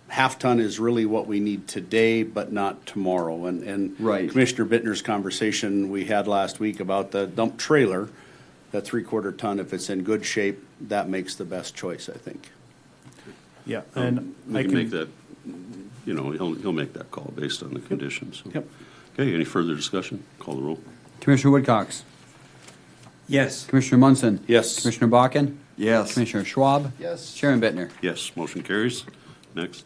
Half-ton is really what we need today, but not tomorrow. And Right. Commissioner Bittner's conversation we had last week about the dump trailer, that 3/4 ton, if it's in good shape, that makes the best choice, I think. Yeah, and We I can make can, that, you know, he'll make that call based on the conditions. so. Yep. Okay, any further discussion? Call the roll. Commissioner Woodcox. Yes. Commissioner Munson. Yes. Commissioner Bakken. Yes. Commissioner Schwab. Yes. Chairman Bittner. Yes, motion carries. Next.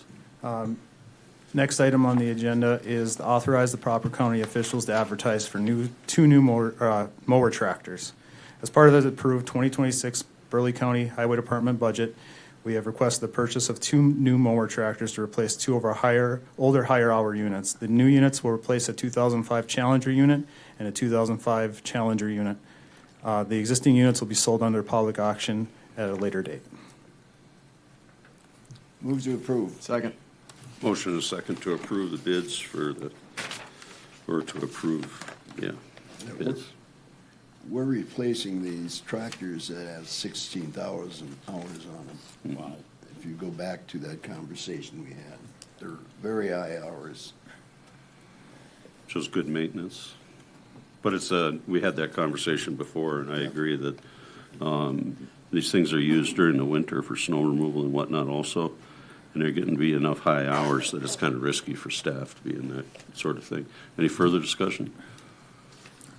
next item on the agenda is to authorize the proper county officials to advertise for two new mower tractors. As part of the approved 2026 Burleigh County Highway Department budget, we have requested the purchase of 2 new mower tractors to replace 2 of our older higher hour units. The new units will replace a 2005 Challenger unit and a 2005 Challenger unit. The existing units will be sold under public auction at a later date. Move to approve. Second. Motion and a second to approve the bids for the, or to approve, yeah, bids. We're replacing these tractors that have 16,000 hours on them. Wow. If you go back to that conversation we had, they're very high hours. Shows good maintenance. But it's, we had that conversation before, and I agree that these things are used during the winter for snow removal and whatnot also, and they're getting to be enough high hours that it's kind of risky for staff to be in that sort of thing. Any further discussion?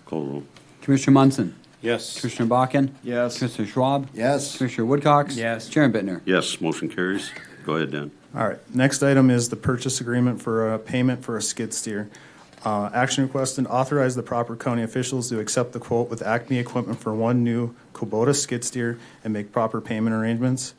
Call the roll. Commissioner Munson. Yes. Commissioner Bakken. Yes. Commissioner Schwab. Yes. Commissioner Woodcox. Yes. Chairman Bittner. Yes, motion carries. Go ahead, Dan. All right, next item is the purchase agreement for a payment for a skid steer. Action requested, authorize the proper county officials to accept the quote with Acme Equipment for 1 new Kubota skid steer and make proper payment arrangements.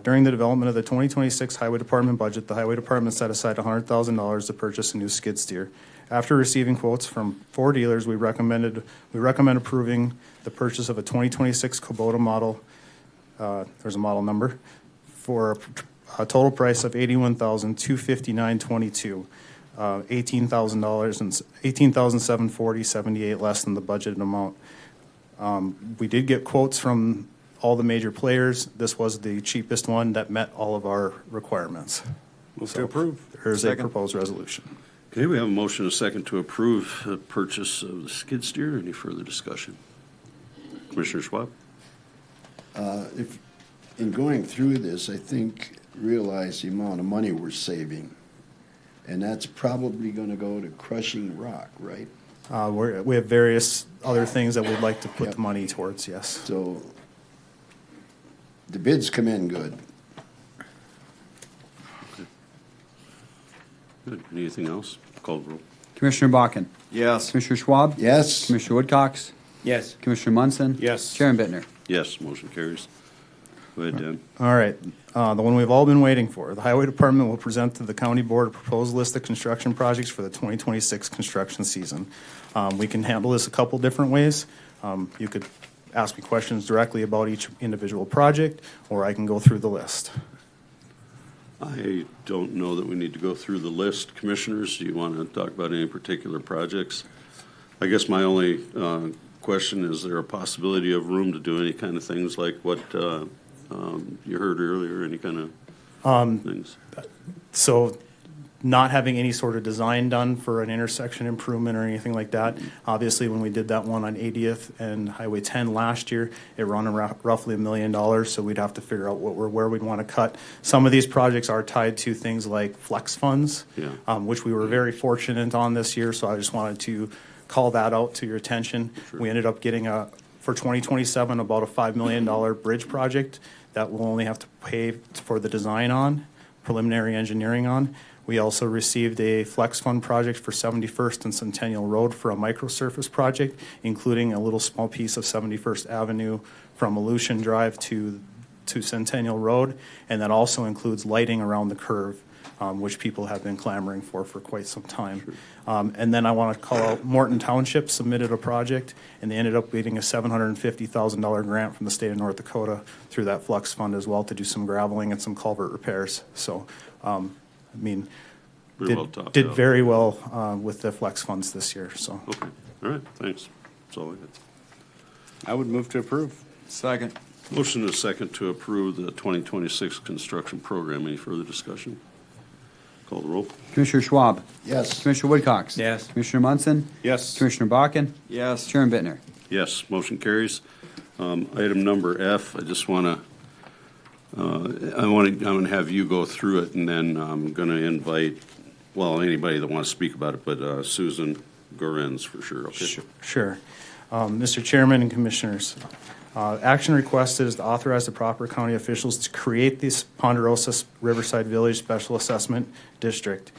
During the development of the 2026 Highway Department budget, the Highway Department set aside $100,000 to purchase a new skid steer. After receiving quotes from 4 dealers, we recommend approving the purchase of a 2026 Kubota model, there's a model number, for a total price of $81,259.22. $18,740.78 less than the budgeted amount. We did get quotes from all the major players. This was the cheapest one that met all of our requirements. Move to approve. There's a Second. proposed resolution. Okay, we have a motion and a second to approve the purchase of the skid steer. Any further discussion? Commissioner Schwab? If, in going through this, I think, realize the amount of money we're saving. And that's probably gonna go to crushing rock, right? We have various other things that we'd like to put the money towards, yes. So the bids come in good. Good. Anything else? Call the roll. Commissioner Bakken. Yes. Commissioner Schwab. Yes. Commissioner Woodcox. Yes. Commissioner Munson. Yes. Chairman Bittner. Yes, motion carries. Go ahead, Dan. All right, the one we've all been waiting for. The Highway Department will present to the county board a proposed list of construction projects for the 2026 construction season. We can handle this a couple different ways. You could ask me questions directly about each individual project, or I can go through the list. I don't know that we need to go through the list. Commissioners, do you want to talk about any particular projects? I guess my only question, is there a possibility of room to do any kind of things like what you heard earlier, any kind of things? So not having any sort of design done for an intersection improvement or anything like that. Obviously, when we did that one on 80th and Highway 10 last year, it ran roughly $1 million, so we'd have to figure out where we'd want to cut. Some of these projects are tied to things like flex funds, which we were very fortunate on this year, so I just wanted to call that out to your attention. Sure. We ended up getting for 2027, about a $5 million bridge project that we'll only have to pay for the design on, preliminary engineering on. We also received a flex fund project for 71st and Centennial Road for a microsurface project, including a little small piece of 71st Avenue from Aleutian Drive to Centennial Road, and that also includes lighting around the curve, which people have been clamoring for quite some time. Sure. And then I want to call out Morton Township submitted a project, and they ended up getting a $750,000 grant from the state of North Dakota through that flex fund as well to do some graveling and some culvert repairs. So, I mean, did very well with the flex funds this year. So. Okay. All right. Thanks. That's all I had. I would move to approve. Second. Motion and a second to approve the 2026 construction program. Any further discussion? Call the roll. Commissioner Schwab. Yes. Commissioner Woodcox. Yes. Commissioner Munson. Yes. Commissioner Bakken. Yes. Chairman Bittner. Yes, motion carries. Item number F, I just want to, I'm going to have you go through it, and then I'm going to invite, well, anybody that wants to speak about it, but Susan Gorenz for sure, okay? Sure. Mr. Chairman and Commissioners, action requested is to authorize the proper county officials to create this Ponderosa Riverside Village Special Assessment District.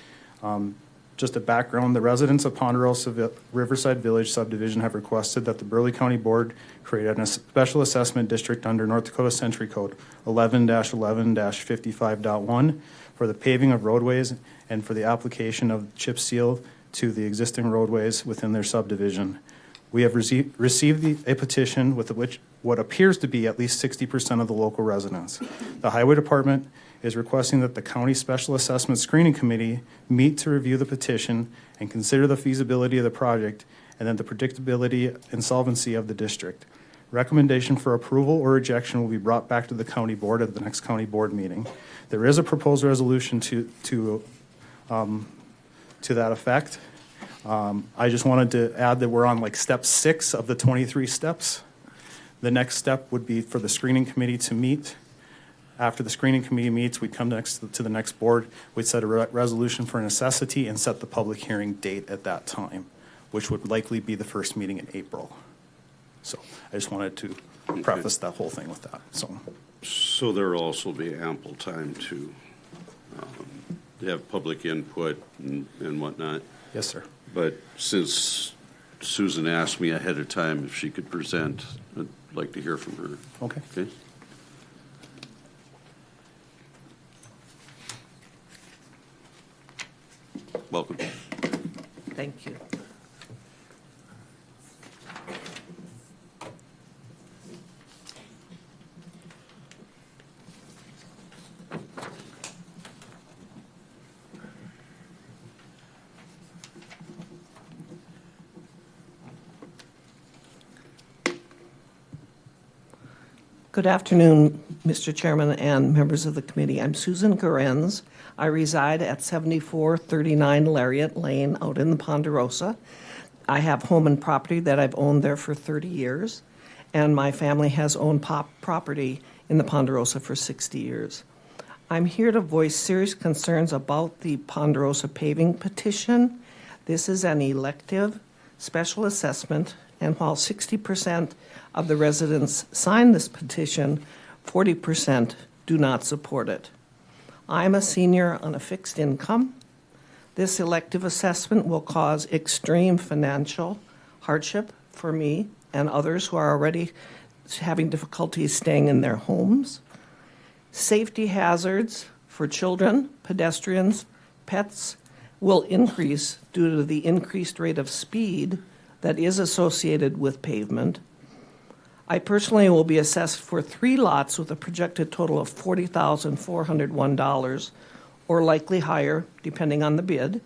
Just a background, the residents of Ponderosa Riverside Village subdivision have requested that the Burleigh County Board create a special assessment district under North Dakota Century Code 11-11-55.1 for the paving of roadways and for the application of chip seal to the existing roadways within their subdivision. We have received a petition with which what appears to be at least 60% of the local residents. The Highway Department is requesting that the County Special Assessment Screening Committee meet to review the petition and consider the feasibility of the project and then the predictability and solvency of the district. Recommendation for approval or rejection will be brought back to the county board at the next county board meeting. There is a proposed resolution to that effect. I just wanted to add that we're on like step 6 of the 23 steps. The next step would be for the screening committee to meet. After the screening committee meets, we'd come next to the next board. We'd set a resolution for necessity and set the public hearing date at that time, which would likely be the first meeting in April. So I just wanted to preface that whole thing with that. So there will also be ample time to have public input and whatnot. Yes, sir. But since Susan asked me ahead of time if she could present, I'd like to hear from her. Okay. Okay. Welcome. Thank you. Good afternoon, Mr. Chairman and members of the committee. I'm Susan Gorenz. I reside at 7439 Lariat Lane out in the Ponderosa. I have home and property that I've owned there for 30 years, and my family has owned property in the Ponderosa for 60 years. I'm here to voice serious concerns about the Ponderosa paving petition. This is an elective special assessment, and while 60% of the residents signed this petition, 40% do not support it. I'm a senior on a fixed income. This elective assessment will cause extreme financial hardship for me and others who are already having difficulties staying in their homes. Safety hazards for children, pedestrians, pets will increase due to the increased rate of speed that is associated with pavement. I personally will be assessed for 3 lots with a projected total of $40,401, or likely higher, depending on the bid.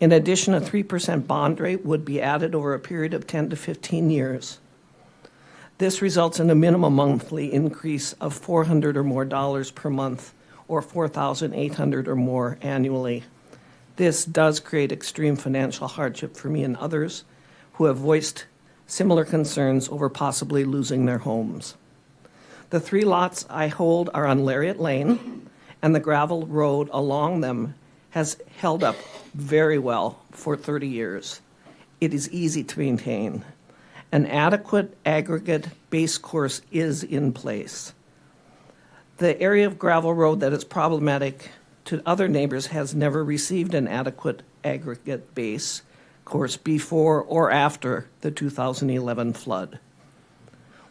In addition, a 3% bond rate would be added over a period of 10 to 15 years. This results in a minimum monthly increase of $400 or more per month, or $4,800 or more annually. This does create extreme financial hardship for me and others who have voiced similar concerns over possibly losing their homes. The 3 lots I hold are on Lariat Lane, and the gravel road along them has held up very well for 30 years. It is easy to maintain. An adequate aggregate base course is in place. The area of gravel road that is problematic to other neighbors has never received an adequate aggregate base course before or after the 2011 flood.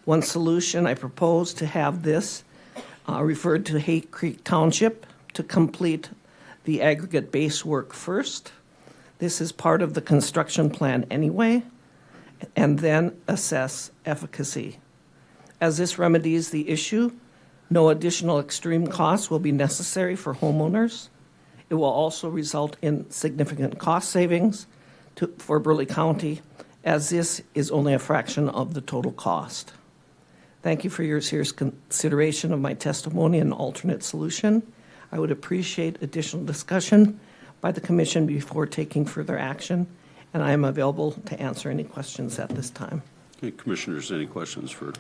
One solution, I propose to have this referred to Hay Creek Township to complete the aggregate base work first. This is part of the construction plan anyway, and then assess efficacy. As this remedies the issue, no additional extreme costs will be necessary for homeowners. It will also result in significant cost savings for Burleigh County, as this is only a fraction of the total cost. Thank you for your serious consideration of my testimony and alternate solution. I would appreciate additional discussion by the Commission before taking further action, and I am available to answer any questions at this time. Okay, Commissioners, any questions for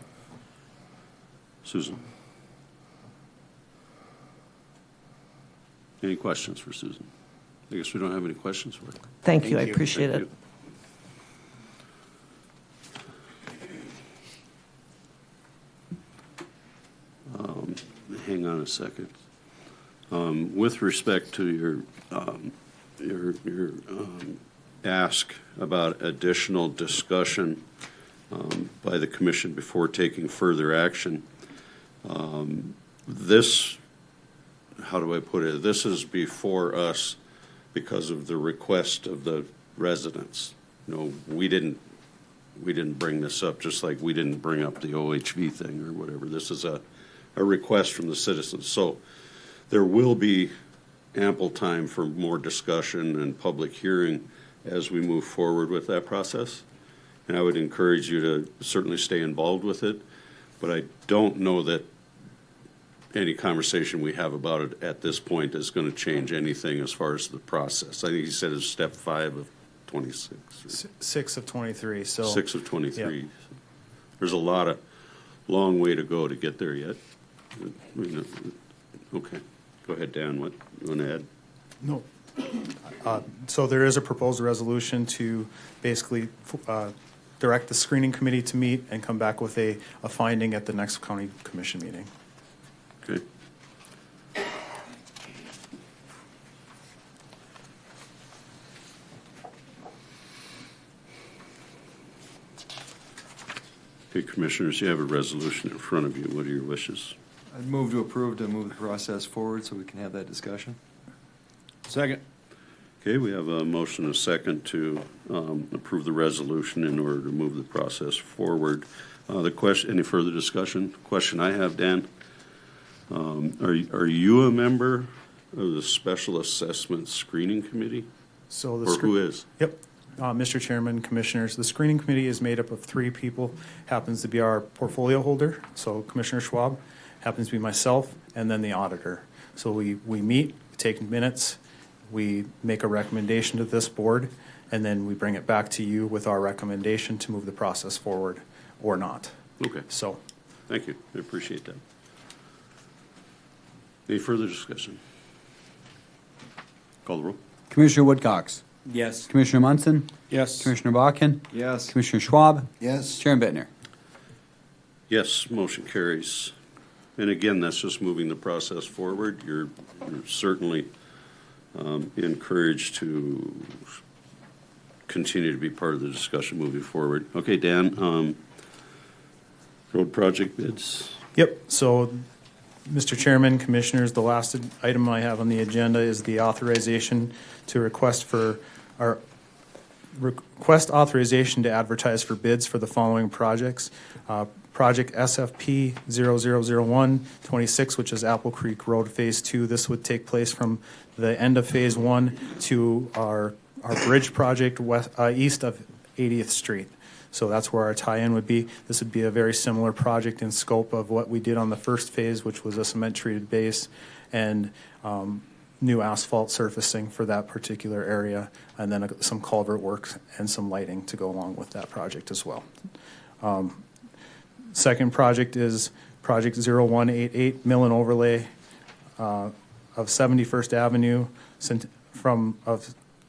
Susan? Any questions for Susan? I guess we don't have any questions for her. Thank you, I appreciate Thank it. Hang on a second. With respect to your ask about additional discussion by the commission before taking further action, this, how do I put it? This is before us because of the request of the residents. You know, we didn't bring this up, just like we didn't bring up the OHV thing or whatever. This is a request from the citizens. So there will be ample time for more discussion and public hearing as we move forward with that process. And I would encourage you to certainly stay involved with it, but I don't know that any conversation we have about it at this point is going to change anything as far as the process. I think he said it's step 5 of 26. 6 of 23, so. 6 of 23. Yeah. There's a long way to go to get there yet. Okay, go ahead, Dan, what you want to add? No. So there is a proposed resolution to basically direct the screening committee to meet and come back with a finding at the next county commission meeting. Okay. Okay, commissioners, you have a resolution in front of you. What are your wishes? I'd move to approve to move the process forward so we can have that discussion. Second. Okay, we have a motion and a second to approve the resolution in order to move the process forward. Any further discussion? Question I have, Dan, are you a member of the Special Assessment Screening Committee? So Or who is? Yep. Mr. Chairman, Commissioners, the screening committee is made up of 3 people. Happens to be our portfolio holder, so Commissioner Schwab, happens to be myself, and then the auditor. So we meet, take minutes, we make a recommendation to this board, and then we bring it back to you with our recommendation to move the process forward or not. Okay. So. Thank you. I appreciate that. Any further discussion? Call the roll. Commissioner Woodcox. Yes. Commissioner Munson. Yes. Commissioner Bakken. Yes. Commissioner Schwab. Yes. Chair Bittner. Yes, motion carries. And again, that's just moving the process forward. You're certainly encouraged to continue to be part of the discussion moving forward. Okay, Dan, road project bids. Yep, so, Mr. Chairman, Commissioners, the last item I have on the agenda is the authorization to request authorization to advertise for bids for the following projects. Project SFP 000126, which is Apple Creek Road Phase 2. This would take place from the end of Phase 1 to our bridge project east of 80th Street. So that's where our tie-in would be. This would be a very similar project in scope of what we did on the first phase, which was a cement-treated base and new asphalt surfacing for that particular area, and then some culvert work and some lighting to go along with that project as well. Second project is Project 0188 Mill and Overlay of 71st Avenue from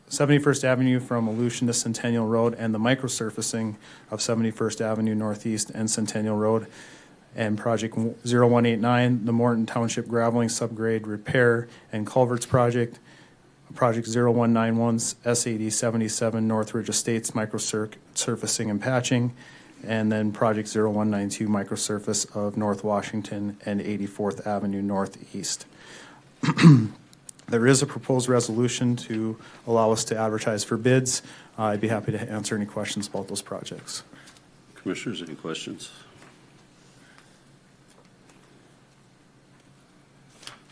71st Avenue from Aleutian to Centennial Road, and the microsurfacing of 71st Avenue Northeast and Centennial Road. And Project 0189, the Morton Township Graveling Subgrade Repair and Culverts Project. Project 0191, S80 77 Northridge Estates Microsurfacing and Patching. And then Project 0192, Microsurface of North Washington and 84th Avenue Northeast. There is a proposed resolution to allow us to advertise for bids. I'd be happy to answer any questions about those projects. Commissioners, any questions?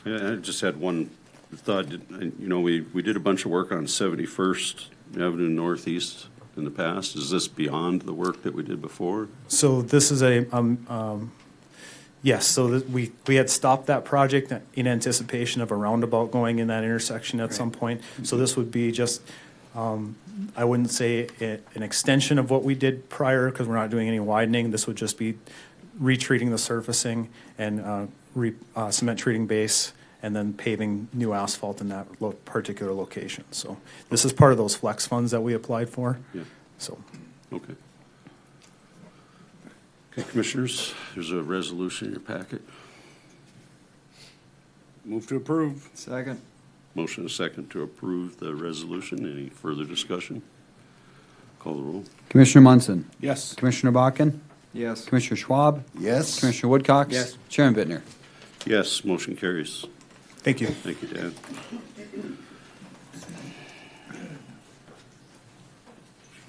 I just had one thought. We did a bunch of work on 71st Avenue Northeast in the past. Is this beyond the work that we did before? So this is yes, so we had stopped that project in anticipation of a roundabout going in that intersection at some point. So this would be just, I wouldn't say an extension of what we did prior because we're not doing any widening. This would just be retreating the surfacing and cement treating base, and then paving new asphalt in that particular location. So this is part of those flex funds that we applied for. Yeah. So. Okay. Okay, Commissioners, there's a resolution in your packet. Move to approve. Second. Motion is second to approve the resolution. Any further discussion? Call the roll. Commissioner Munson. Yes. Commissioner Bakken. Yes. Commissioner Schwab. Yes. Commissioner Woodcox. Yes. Chairman Bittner. Yes, motion carries. Thank you. Thank you, Dan.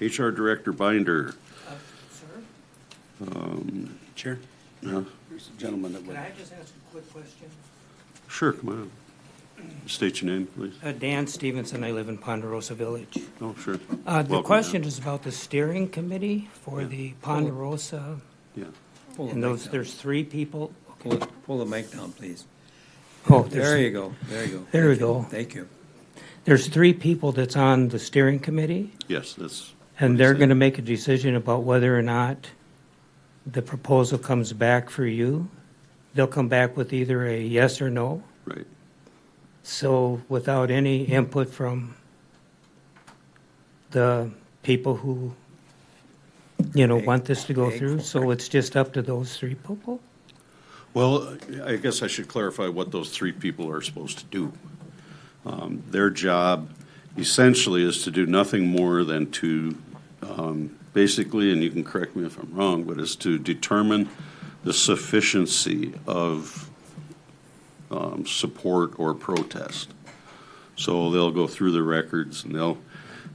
HR Director Binder. Chair? Yeah, There's a gentleman that would. Can I just ask a quick question? sure, come on. State your name, please. Dan Stevenson, I live in Ponderosa Village. Oh, sure. The Welcome, question Dan. is about the steering committee for Yeah. the Ponderosa. Yeah. Pull the And mic those, down. there's 3 people. Pull the mic down, please. Oh, There you go, there you go. There we Thank you. go. Thank you. There's 3 people that's on the steering committee, Yes, that's. and they're going to make a decision about whether or not the proposal comes back for you. They'll come back with either a yes or no. Right. So without any input from the people who, want this to go through, so it's just up to those 3 people? Well, I guess I should clarify what those 3 people are supposed to do. Their job essentially is to do nothing more than to basically, and you can correct me if I'm wrong, but is to determine the sufficiency of support or protest. So they'll go through the records and they'll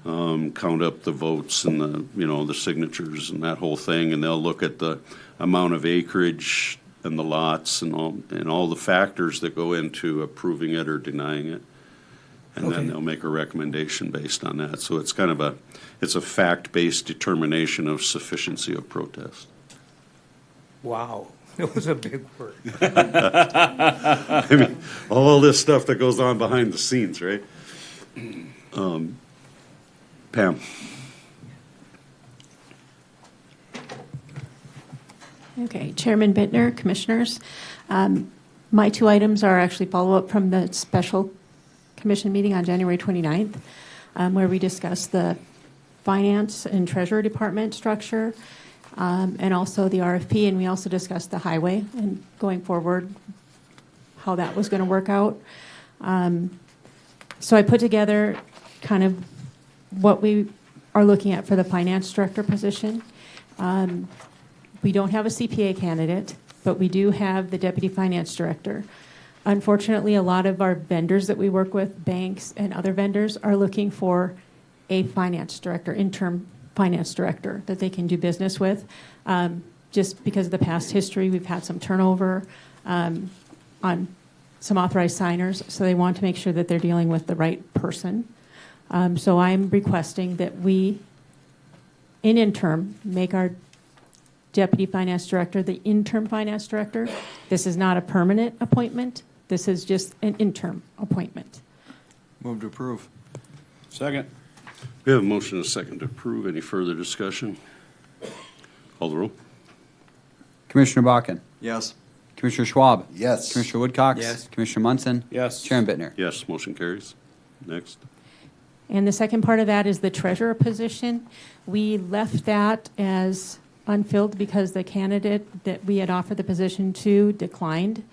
count up the votes and the signatures and that whole thing, and they'll look at the amount of acreage and the lots and all the factors that go into approving it or denying it. And then Okay. they'll make a recommendation based on that. So it's kind of a fact-based determination of sufficiency of protest. Wow, that was a big word. I mean, all this stuff that goes on behind the scenes, right? Pam. Okay, Chairman Bittner, Commissioners. My 2 items are actually follow-up from the special commission meeting on January 29th, where we discussed the finance and treasurer department structure, and also the RFP, and we also discussed the highway and going forward, how that was going to work out. So I put together kind of what we are looking at for the finance director position. We don't have a CPA candidate, but we do have the deputy finance director. Unfortunately, a lot of our vendors that we work with, banks and other vendors, are looking for a finance director, interim finance director that they can do business with. Just because of the past history, we've had some turnover on some authorized signers, so they want to make sure that they're dealing with the right person. So I'm requesting that we, in interim, make our deputy finance director the interim finance director. This is not a permanent appointment. This is just an interim appointment. Move to approve. Second. We have a motion and a second to approve. Any further discussion? Call the roll. Commissioner Bakken. Yes. Commissioner Schwab. Yes. Commissioner Woodcox. Yes. Commissioner Munson. Yes. Chairman Bittner. Yes, motion carries. Next. And the second part of that is the treasurer position. We left that as unfilled because the candidate that we had offered the position to declined.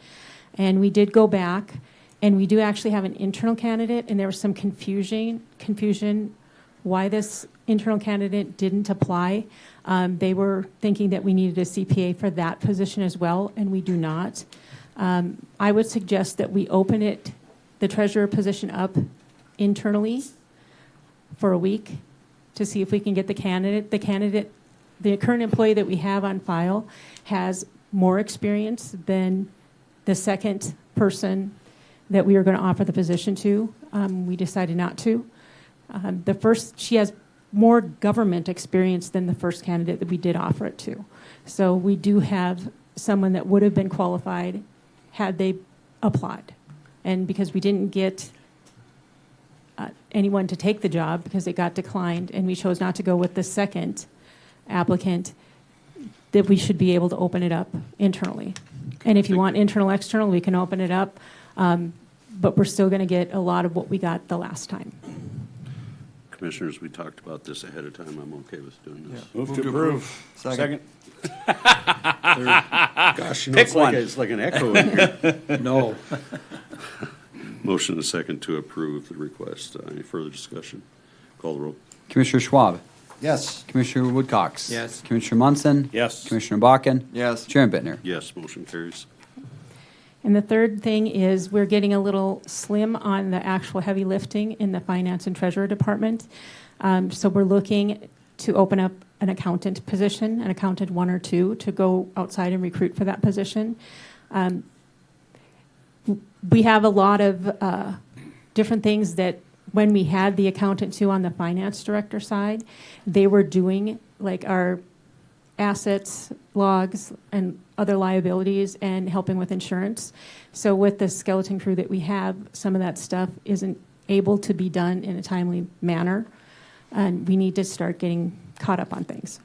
And we did go back, and we do actually have an internal candidate, and there was some confusion why this internal candidate didn't apply. They were thinking that we needed a CPA for that position as well, and we do not. I would suggest that we open the treasurer position up internally for a week to see if we can get the candidate. The current employee that we have on file has more experience than the second person that we were going to offer the position to. We decided not to. She has more government experience than the first candidate that we did offer it to. So we do have someone that would have been qualified had they applied. And because we didn't get anyone to take the job because it got declined, and we chose not to go with the second applicant, that we should be able to open it up internally. And if you want internal, external, we can open it up, but we're still going to get a lot of what we got the last time. Commissioners, we talked about this ahead of time. I'm okay with doing this. Move to approve. Second. Gosh, you know, Pick it's one. it's like an echo in here. No. Motion and a second to approve the request. Any further discussion? Call the roll. Commissioner Schwab. Yes. Commissioner Woodcox. Yes. Commissioner Munson. Yes. Commissioner Bakken. Yes. Chairman Bittner. Yes, motion carries. And the third thing is we're getting a little slim on the actual heavy lifting in the finance and treasurer department. So we're looking to open up an accountant position, an accountant 1 or 2, to go outside and recruit for that position. We have a lot of different things that when we had the accountant 2 on the finance director side, they were doing like our assets, logs, and other liabilities and helping with insurance. So with the skeleton crew that we have, some of that stuff isn't able to be done in a timely manner. And we need to start getting caught up on things.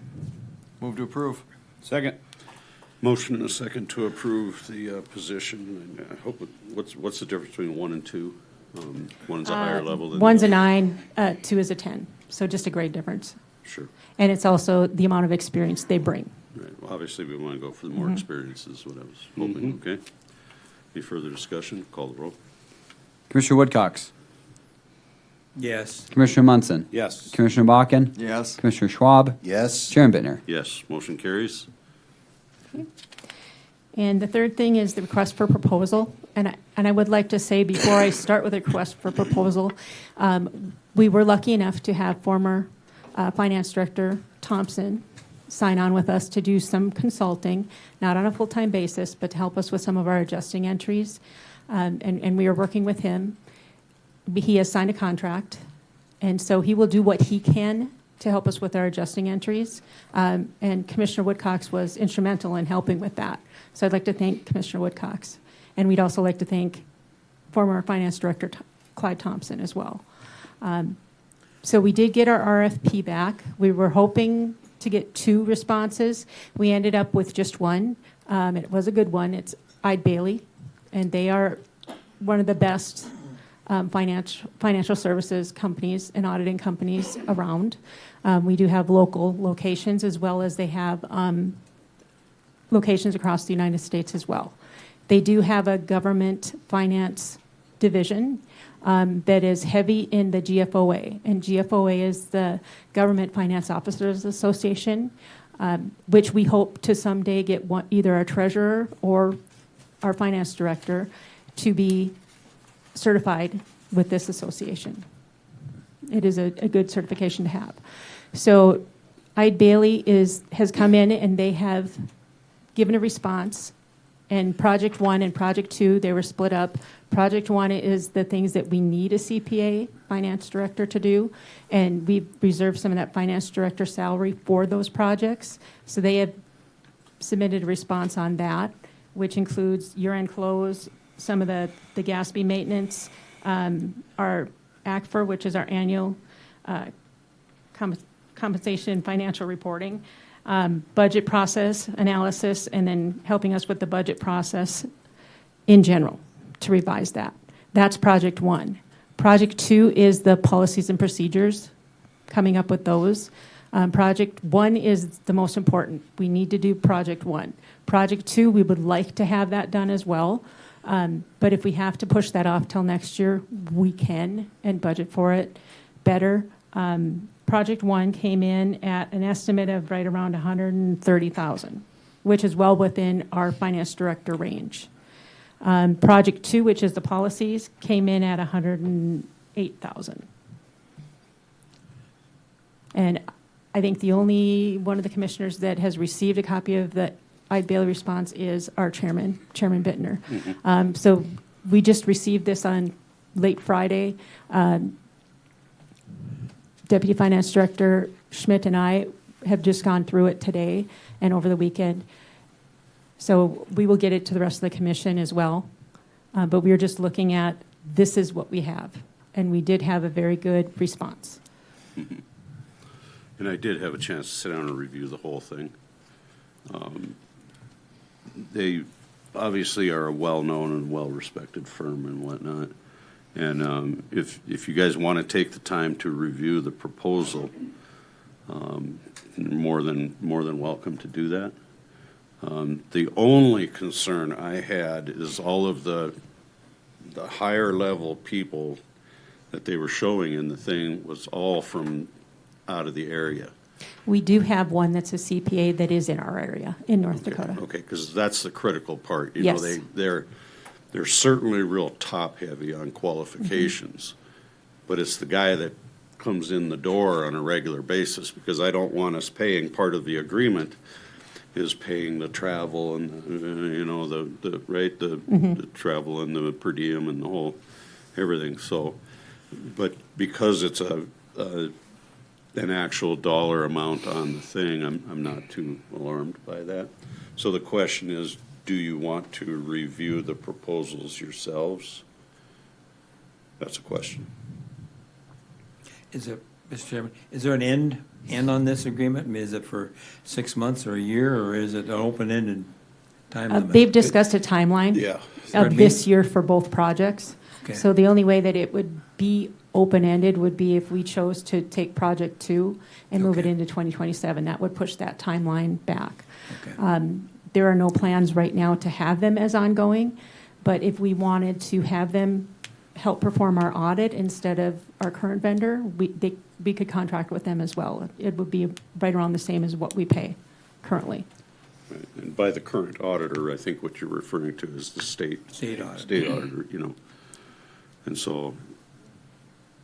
Move to approve. Second. Motion and a second to approve the position. And I hope what's the difference between 1 and 2? One's a higher level than the One's a other. 9, 2 is a 10. So just a grade difference. Sure. And it's also the amount of experience they bring. Right. Well, obviously, we want to go for the more experience is what I was hoping. Okay. Any further discussion? Call the roll. Commissioner Woodcox. Yes. Commissioner Munson. Yes. Commissioner Bakken. Yes. Commissioner Schwab. Yes. Chairman Bittner. Yes, motion carries. And the third thing is the request for proposal. And I would like to say before I start with the request for proposal, we were lucky enough to have former Finance Director Thompson sign on with us to do some consulting, not on a full-time basis, but to help us with some of our adjusting entries. And we are working with him. He has signed a contract, and so he will do what he can to help us with our adjusting entries. And Commissioner Woodcox was instrumental in helping with that. So I'd like to thank Commissioner Woodcox. And we'd also like to thank former Finance Director Clyde Thompson as well. So we did get our RFP back. We were hoping to get 2 responses. We ended up with just 1. It was a good one. It's Ide Bailey, and they are one of the best financial services companies and auditing companies around. We do have local locations as well as they have locations across the United States as well. They do have a government finance division that is heavy in the GFOA, and GFOA is the Government Finance Officers Association, which we hope to someday get either our treasurer or our finance director to be certified with this association. It is a good certification to have. So Ide Bailey has come in and they have given a response. And Project 1 and Project 2, they were split up. Project 1 is the things that we need a CPA, finance director, to do. And we've reserved some of that finance director salary for those projects. So they have submitted a response on that, which includes year-end close, some of the GASB maintenance, our ACFR, which is our annual compensation and financial reporting, budget process analysis, and then helping us with the budget process in general to revise that. That's Project 1. Project 2 is the policies and procedures, coming up with those. Project 1 is the most important. We need to do Project 1. Project 2, we would like to have that done as well. But if we have to push that off till next year, we can and budget for it better. Project 1 came in at an estimate of right around $130,000, which is well within our finance director range. Project 2, which is the policies, came in at $108,000. And I think the only one of the commissioners that has received a copy of the Ide Bailey response is our chairman, Chairman Bittner. Mm-hmm. So we just received this on late Friday. Deputy Finance Director Schmidt and I have just gone through it today and over the weekend. So we will get it to the rest of the commission as well. But we are just looking at this is what we have. And we did have a very good response. And I did have a chance to sit down and review the whole thing. They obviously are a well-known and well-respected firm and whatnot. And if you guys want to take the time to review the proposal, more than welcome to do that. The only concern I had is all of the higher level people that they were showing in the thing was all from out of the area. We do have one that's a CPA that is in our area, in North Dakota. Okay, because that's the critical part. You Yes. know, they're certainly real top heavy on qualifications, but it's the guy that comes in the door on a regular basis, because I don't want us paying, part of the agreement is paying the travel and, you know, the travel and the per diem and the whole, everything, so, but because it's an actual dollar amount on the thing, I'm not too alarmed by that. So the question is, do you want to review the proposals yourselves? That's a question. Is it, Mr. Chairman, is there an end on this agreement? I mean, is it for 6 months or a year, or is it an open-ended time limit? They've discussed a timeline Yeah. of this year for both projects. Okay. So the only way that it would be open-ended would be if we chose to take project 2 and move it into 2027. That would push that timeline back. Okay. There are no plans right now to have them as ongoing, but if we wanted to have them help perform our audit instead of our current vendor, we could contract with them as well. It would be right around the same as what we pay currently. Right. And by the current auditor, I think what you're referring to is the state auditor, you know. And so.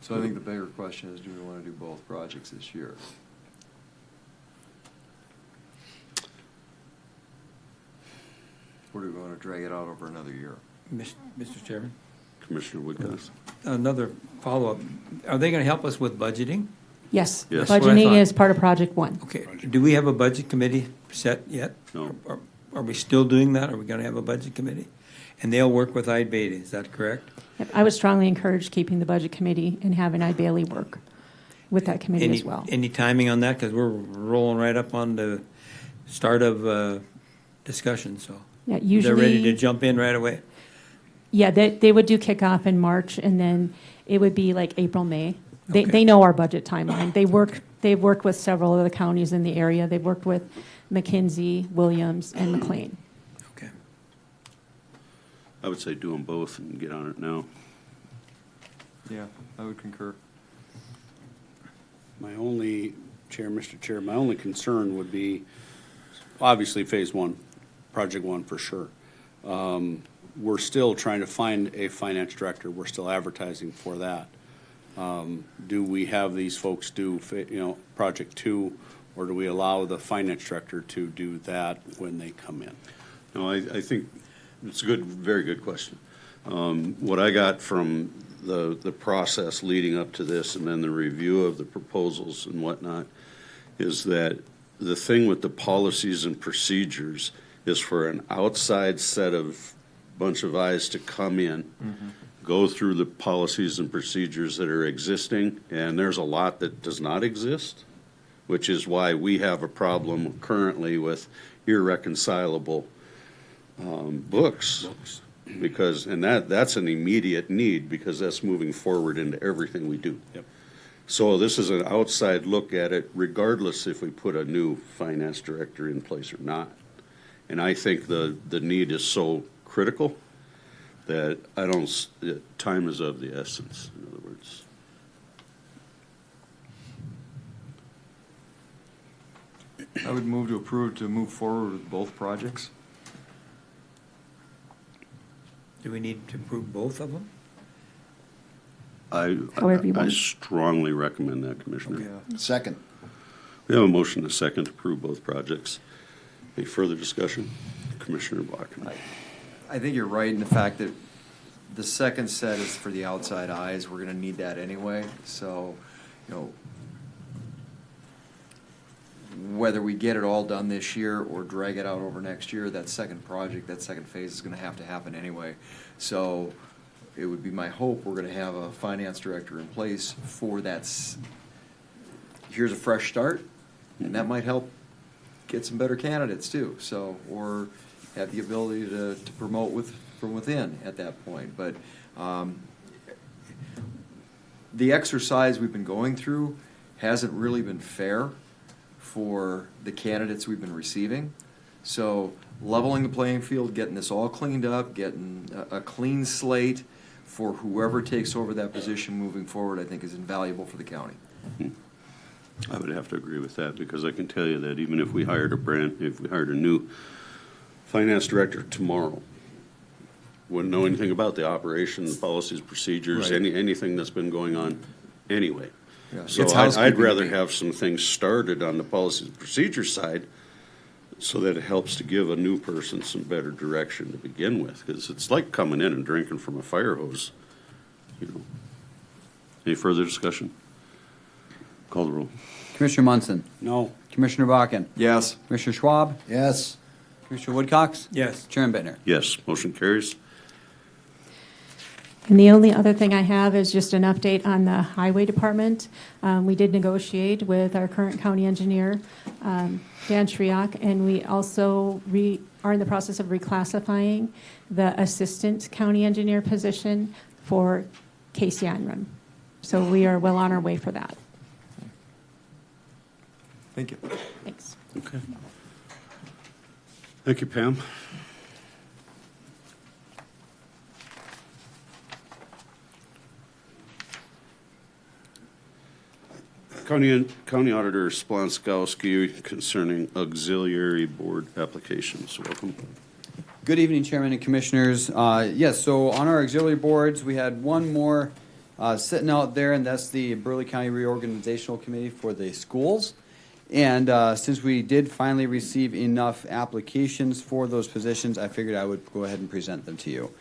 So I think the bigger question is, do we want to do both projects this year? Or do we want to drag it out over another year? Mr. Chairman? Commissioner Woodcock. Another follow-up. Are they going to help us with budgeting? Yes. Yes. That's what I Budgeting thought. is part of Project 1. Okay. Do we have a budget committee set yet? No. Are we still doing that? Are we going to have a budget committee? And they'll work with I-Beta, is that correct? Yep, I would strongly encourage keeping the budget committee and having Bailey work with that committee as well. Any timing on that? Because we're rolling right up on the start of discussion, so. Yeah, They're ready to usually, jump in right away? yeah, they would do kickoff in March, and then it would be like April, May. Okay. They know our budget timeline. They've worked with several of the counties in the area. They've worked with McKinsey, Williams, and McLean. Okay. I would say do them both and get on it now. Yeah, I would concur. My only, Mr. Chair, my only concern would be, obviously, Phase 1, Project 1 for sure. We're still trying to find a finance director. We're still advertising for that. Do we have these folks do, Project 2, or do we allow the finance director to do that when they come in? No, I think it's a good, very good question. What I got from the process leading up to this and then the review of the proposals and whatnot is that the thing with the policies and procedures is for an outside set of bunch of eyes to come in, go through the policies and procedures that are existing, and there's a lot that does not exist, which is why we have a problem currently with irreconcilable books. Because, and that's an immediate need, because that's moving forward into everything we do. Yep. So this is an outside look at it, regardless if we put a new finance director in place or not. And I think the need is so critical that time is of the essence, in other words. I would move to approve to move forward with both projects. Do we need to approve both of them? However you I want. strongly recommend that, Commissioner. Yeah. Second. We have a motion and a second to approve both projects. Any further discussion? Commissioner Blackman. I think you're right in the fact that the second set is for the outside eyes. We're gonna need that anyway, so, whether we get it all done this year or drag it out over next year, that second project, that second phase is gonna have to happen anyway. So it would be my hope we're gonna have a finance director in place for that. Here's a fresh start, and that might help get some better candidates too, so, or have the ability to promote from within at that point. But the exercise we've been going through hasn't really been fair for the candidates we've been receiving. So leveling the playing field, getting this all cleaned up, getting a clean slate for whoever takes over that position moving forward, I think is invaluable for the county. I would have to agree with that, because I can tell you that even if we hired a new finance director tomorrow, wouldn't know anything about the operations, policies, procedures, Right. anything that's been going on anyway. Yeah. So It's I'd housekeeping rather to me. have some things started on the policies and procedures side, so that it helps to give a new person some better direction to begin with, because it's like coming in and drinking from a fire hose, you know. Any further discussion? Call the roll. Commissioner Munson. No. Commissioner Bakken. Yes. Commissioner Schwab. Yes. Commissioner Woodcox. Yes. Chairman Bittner. Yes, motion carries. And the only other thing I have is just an update on the highway department. We did negotiate with our current county engineer, Dan Shriak, and we also are in the process of reclassifying the assistant county engineer position for Casey Einram. So we are well on our way for that. Thank you. Thanks. Okay. Thank you, Pam. County Auditor Splonskowski concerning auxiliary board applications. Welcome. Good evening, Chairman and Commissioners. Yes, so on our auxiliary boards, we had one more sitting out there, and that's the Burleigh County Reorganizational Committee for the schools. And since we did finally receive enough applications for those positions, I figured I would go ahead and present them to you.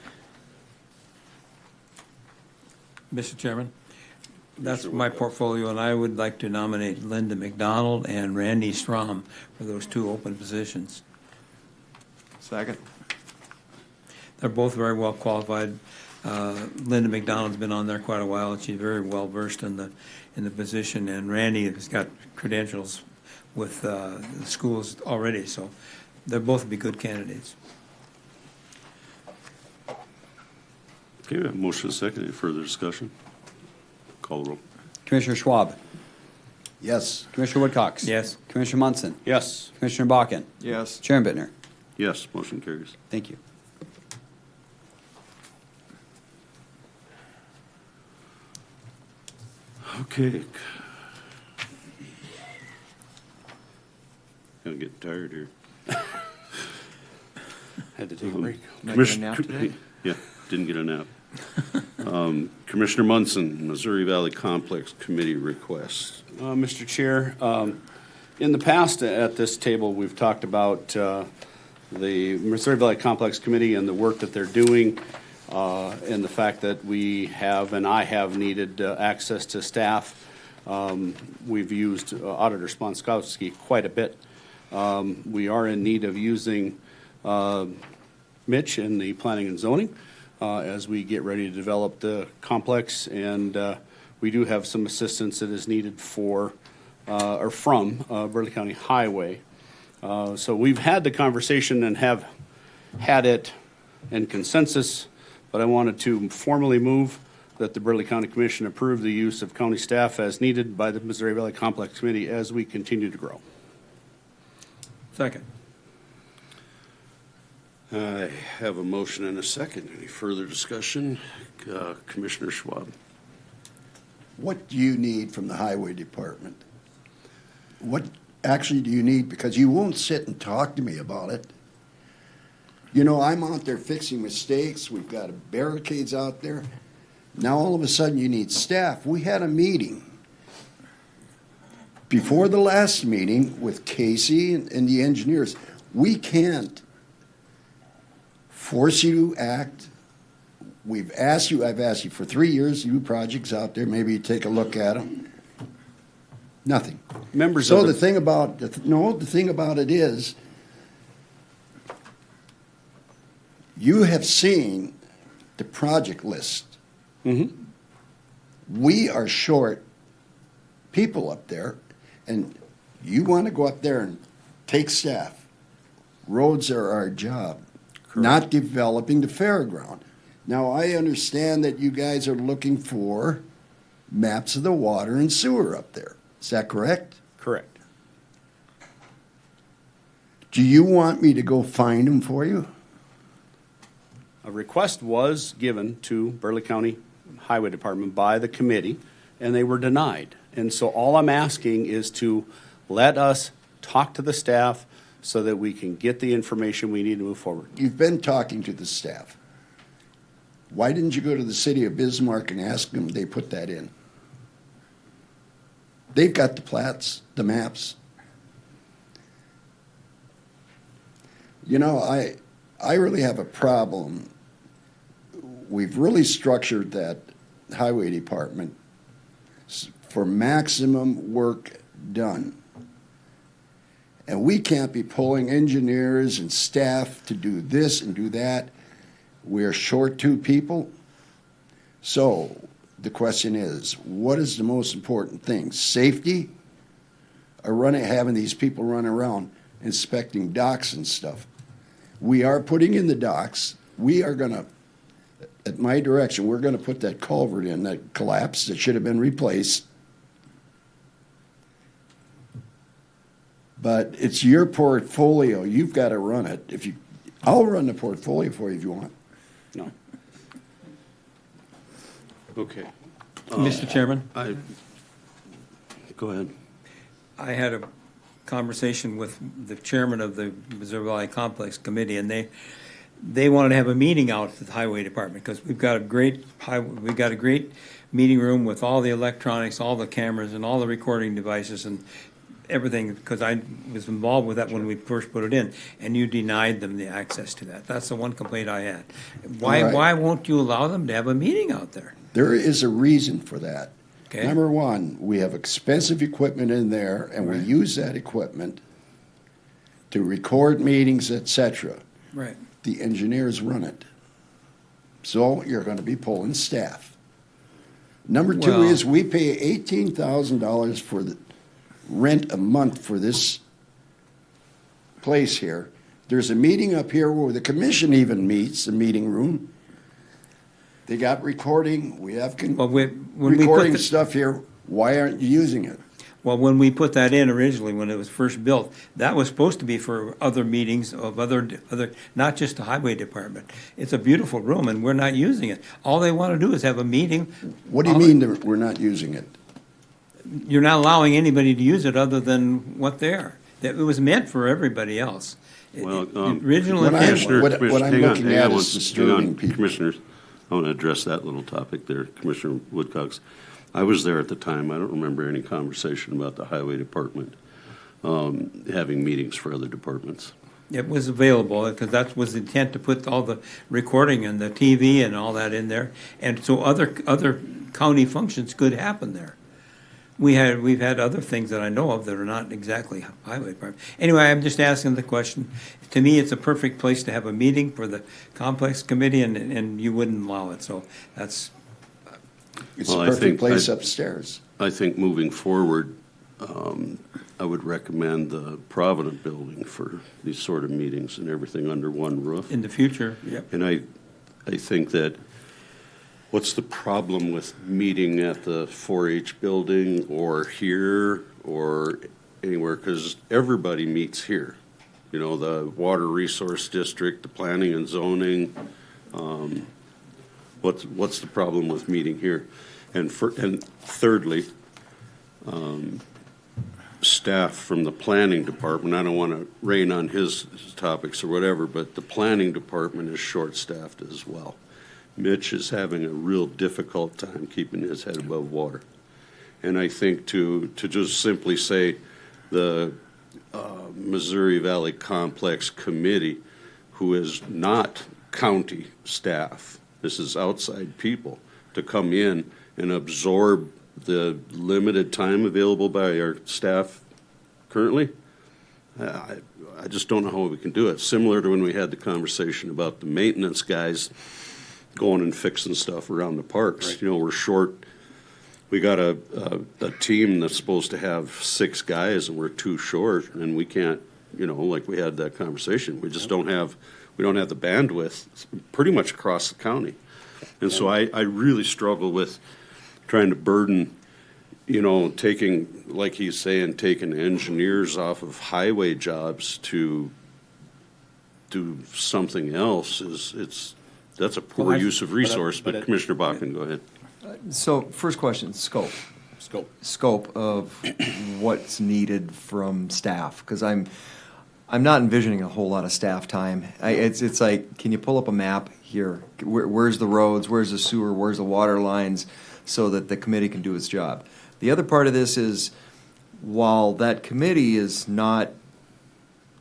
Mr. Chairman, that's my portfolio, and I would like to nominate Linda McDonald and Randy Strom for those two open positions. Second. They're both very well qualified. Linda McDonald's been on there quite a while, and she's very well versed in the position, and Randy has got credentials with the schools already, so they'll both be good candidates. Okay, we have a motion and a second. Any further discussion? Call the roll. Commissioner Schwab. Yes. Commissioner Woodcox. Yes. Commissioner Munson. Yes. Commissioner Bakken. Yes. Chairman Bittner. Yes, motion carries. Thank you. Okay. Gonna get tired here. Had to take a break. Not get a nap today? Yeah, didn't get a nap. Commissioner Munson, Missouri Valley Complex Committee request. Mr. Chair, in the past at this table, we've talked about the Missouri Valley Complex Committee and the work that they're doing, and the fact that we have, and I have needed access to staff. We've used Auditor Splonskowski quite a bit. We are in need of using Mitch in the planning and zoning as we get ready to develop the complex, and we do have some assistance that is needed for or from Burleigh County Highway. So we've had the conversation and have had it in consensus, but I wanted to formally move that the Burleigh County Commission approve the use of county staff as needed by the Missouri Valley Complex Committee as we continue to grow. Second. I have a motion and a second. Any further discussion? Commissioner Schwab. What do you need from the highway department? What actually do you need? Because you won't sit and talk to me about it. You know, I'm out there fixing mistakes. We've got barricades out there. Now all of a sudden you need staff. We had a meeting before the last meeting with Casey and the engineers. We can't force you to act. I've asked you for 3 years to do projects out there. Maybe you take a look at them. Nothing. Members so of the thing about the thing about it is, you have seen the project list. Mm-hmm. We are short people up there, and you want to go up there and take staff. Roads are our job, not developing the fairground. Now, I understand that you guys are looking for maps of the water and sewer up there. Is that correct? Correct. Do you want me to go find them for you? A request was given to Burleigh County Highway Department by the committee, and they were denied. And so all I'm asking is to let us talk to the staff so that we can get the information we need to move forward. You've been talking to the staff. Why didn't you go to the city of Bismarck and ask them they put that in? They've got the plats, the maps. You know, I really have a problem. We've really structured that highway department for maximum work done. And we can't be pulling engineers and staff to do this and do that. We're short 2 people. So the question is, what is the most important thing? Safety or having these people run around inspecting docks and stuff? We are putting in the docks. We are going to, at my direction, we're going to put that culvert in that collapsed that should have been replaced. But it's your portfolio. You've got to run it. I'll run the portfolio for you if you want. No. Okay. Mr. Chairman? Go ahead. I had a conversation with the chairman of the Missouri Valley Complex Committee, and they wanted to have a meeting out at the Highway Department because we've got a great meeting room with all the electronics, all the cameras, and all the recording devices and everything, because I was involved with that when we first put it in, and you denied them the access to that. That's the one complaint I had. Why won't you allow them to have a meeting out there? There is a reason for that. Okay. Number one, we have expensive equipment in there, and we use that equipment to record meetings, etc. Right. The engineers run it. So you're going to be pulling staff. Number two is we pay $18,000 for the rent a month for this place here. There's a meeting up here where the commission even meets, the meeting room. They got recording. We have recording stuff here. Why aren't you using it? Well, when we put that in originally, when it was first built, that was supposed to be for other meetings of other, not just the highway department. It's a beautiful room, and we're not using it. All they want to do is have a meeting. What do you mean that we're not using it? You're not allowing anybody to use it other than what they are. It was meant for everybody else. Well, Original Commissioner, I'm looking at is disturbing people. Commissioners, I want to address that little topic there, Commissioner Woodcox. I was there at the time. I don't remember any conversation about the highway department having meetings for other departments. It was available because that was the intent, to put all the recording and the TV and all that in there, and so other county functions could happen there. We've had other things that I know of that are not exactly highway department. Anyway, I'm just asking the question. To me, it's a perfect place to have a meeting for the complex committee, and you wouldn't allow it. So that's. It's a perfect place upstairs. I think moving forward, I would recommend the Provident building for these sort of meetings and everything under one roof. In the future, yep. And I think that what's the problem with meeting at the 4-H building or here or anywhere? Because everybody meets here. You know, the Water Resource District, the Planning and Zoning. What's the problem with meeting here? And thirdly, staff from the planning department. I don't want to rain on his topics or whatever, but the planning department is short-staffed as well. Mitch is having a real difficult time keeping his head above water. And I think to just simply say the Missouri Valley Complex Committee, who is not county staff, this is outside people, to come in and absorb the limited time available by our staff currently, I just don't know how we can do it. Similar to when we had the conversation about the maintenance guys going and fixing stuff around the parks. Right. You know, we're short. We got a team that's supposed to have 6 guys, and we're 2 short, and we can't like we had that conversation. We just don't have the bandwidth pretty much across the county. And so I really struggle with trying to burden, taking, like he's saying, taking engineers off of highway jobs to do something else that's a poor use of resource, but Commissioner Bachman, go ahead. So, first question, scope. Scope of what's needed from staff, because I'm not envisioning a whole lot of staff time. It's like, can you pull up a map here? Where's the roads? Where's the sewer? Where's the water lines? So that the committee can do its job. The other part of this is, while that committee is not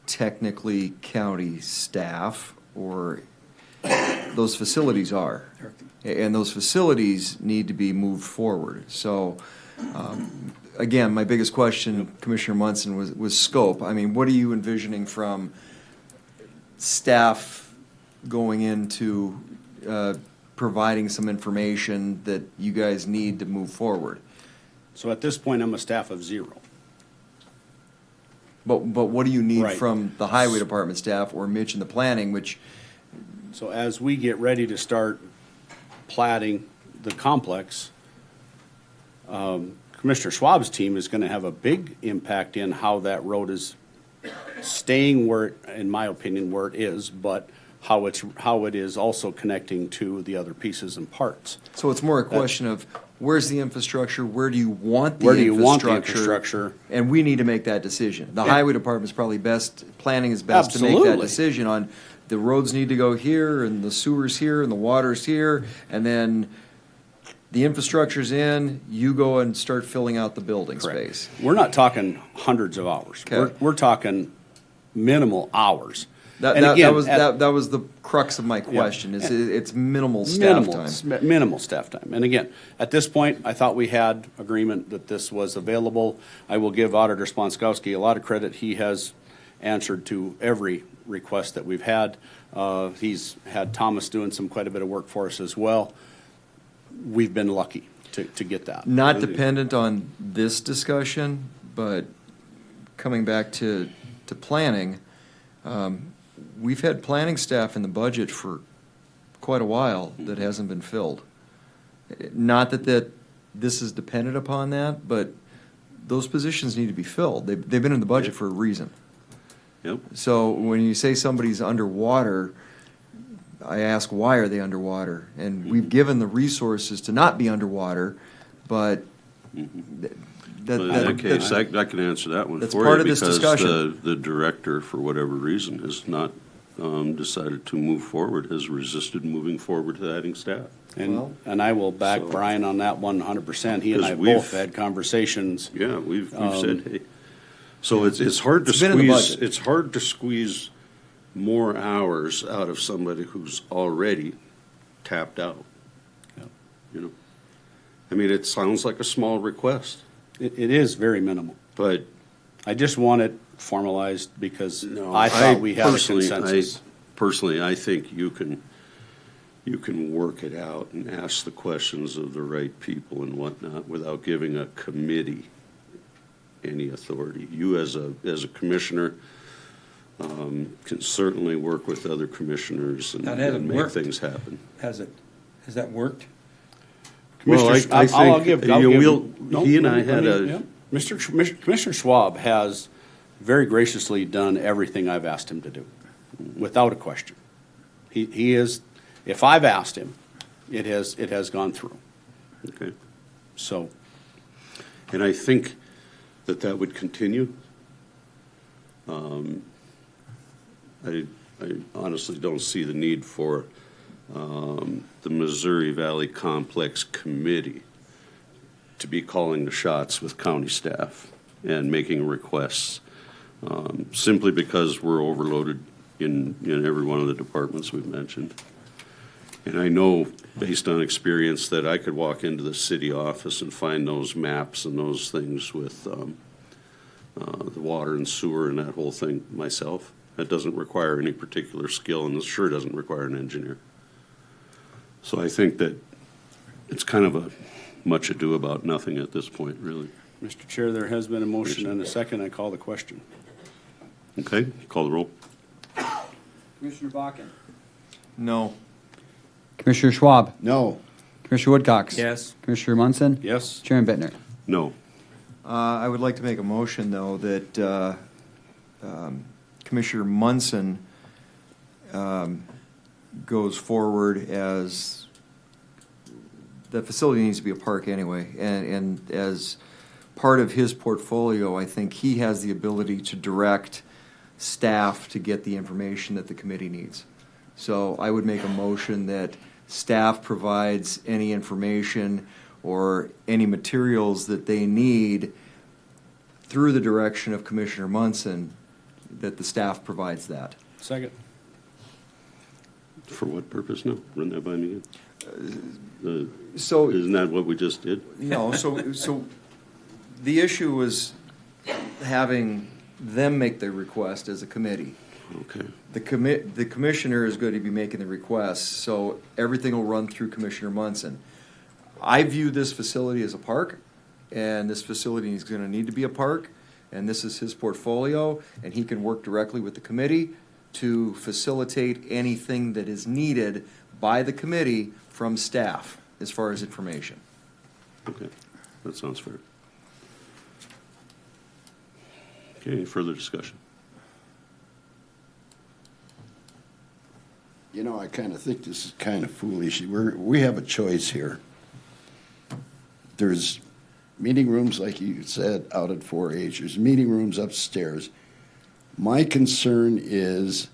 technically county staff, or those facilities are, and those facilities need to be moved forward. So, again, my biggest question, Commissioner Munson, was scope. I mean, what are you envisioning from staff going into providing some information that you guys need to move forward? So at this point, I'm a staff of 0. But what do you need Right. from the highway department staff or Mitch in the planning, which? So as we get ready to start platting the complex, Commissioner Schwab's team is going to have a big impact in how that road is staying where, in my opinion, where it is, but how it is also connecting to the other pieces and parts. So it's more a question of, where's the infrastructure, where do you want the Where do you want the infrastructure? infrastructure? And we need to make that decision. The Yeah. highway department's probably planning is best to make that Absolutely. decision on, the roads need to go here, and the sewer's here, and the water's here, and then the infrastructure's in, you go and start filling out the building space. We're not talking hundreds of hours. Okay. We're talking minimal hours. That was the crux of my question, is it's minimal staff time. Minimal staff time. And again, at this point, I thought we had agreement that this was available. I will give Auditor Sponskowski a lot of credit. He has answered to every request that we've had. He's had Thomas doing quite a bit of work for us as well. We've been lucky to get that. Not dependent on this discussion, but coming back to planning, we've had planning staff in the budget for quite a while that hasn't been filled. Not that this is dependent upon that, but those positions need to be filled. They've been in the budget for a reason. Yep. So when you say somebody's underwater, I ask, why are they underwater? And we've given the resources to not be underwater, but In that case, I can answer that one that's for part you, of this because discussion. the director, for whatever reason, has not decided to move forward, has resisted moving forward to adding staff. And I will back Brian on that 100%. He and I Because both had conversations. Yeah, we've said, hey. So it's hard to It's been in the squeeze, budget. it's hard to squeeze more hours out of somebody who's already tapped out. I mean, it sounds like a small request. It is very minimal. But I just want it formalized because I thought we had a consensus. Personally, I think you can work it out and ask the questions of the right people and whatnot without giving a committee any authority. You, as a commissioner, can certainly work with other commissioners and make things happen. Has that worked? Well, I think he and I had Commissioner Schwab has very graciously done everything I've asked him to do, without a question. He is, if I've asked him, it has gone through. Okay. So. And I think that would continue. I honestly don't see the need for the Missouri Valley Complex Committee to be calling the shots with county staff and making requests, simply because we're overloaded in every one of the departments we've mentioned. And I know, based on experience, that I could walk into the city office and find those maps and those things with the water and sewer and that whole thing myself. That doesn't require any particular skill, and it sure doesn't require an engineer. So I think that it's kind of a much ado about nothing at this point, really. Mr. Chair, there has been a motion and a second. I call the question. Okay, call the roll. Commissioner Bakken. No. Commissioner Schwab. No. Commissioner Woodcox. Yes. Commissioner Munson. Yes. Chairman Bittner. No. I would like to make a motion, though, that Commissioner Munson goes forward as, the facility needs to be a park anyway, and as part of his portfolio, I think he has the ability to direct staff to get the information that the committee needs. So I would make a motion that staff provides any information or any materials that they need through the direction of Commissioner Munson, that the staff provides that. Second. For what purpose now? Run that by me again. So isn't that what we just did? No, so the issue was having them make the request as a committee. Okay. The commissioner is going to be making the requests, so everything will run through Commissioner Munson. I view this facility as a park, and this facility is going to need to be a park, and this is his portfolio, and he can work directly with the committee to facilitate anything that is needed by the committee from staff as far as information. Okay, that sounds fair. Okay, any further discussion? You know, I kind of think this is kind of foolish. We have a choice here. There's meeting rooms, like you said, out at 4-H. There's meeting rooms upstairs. My concern is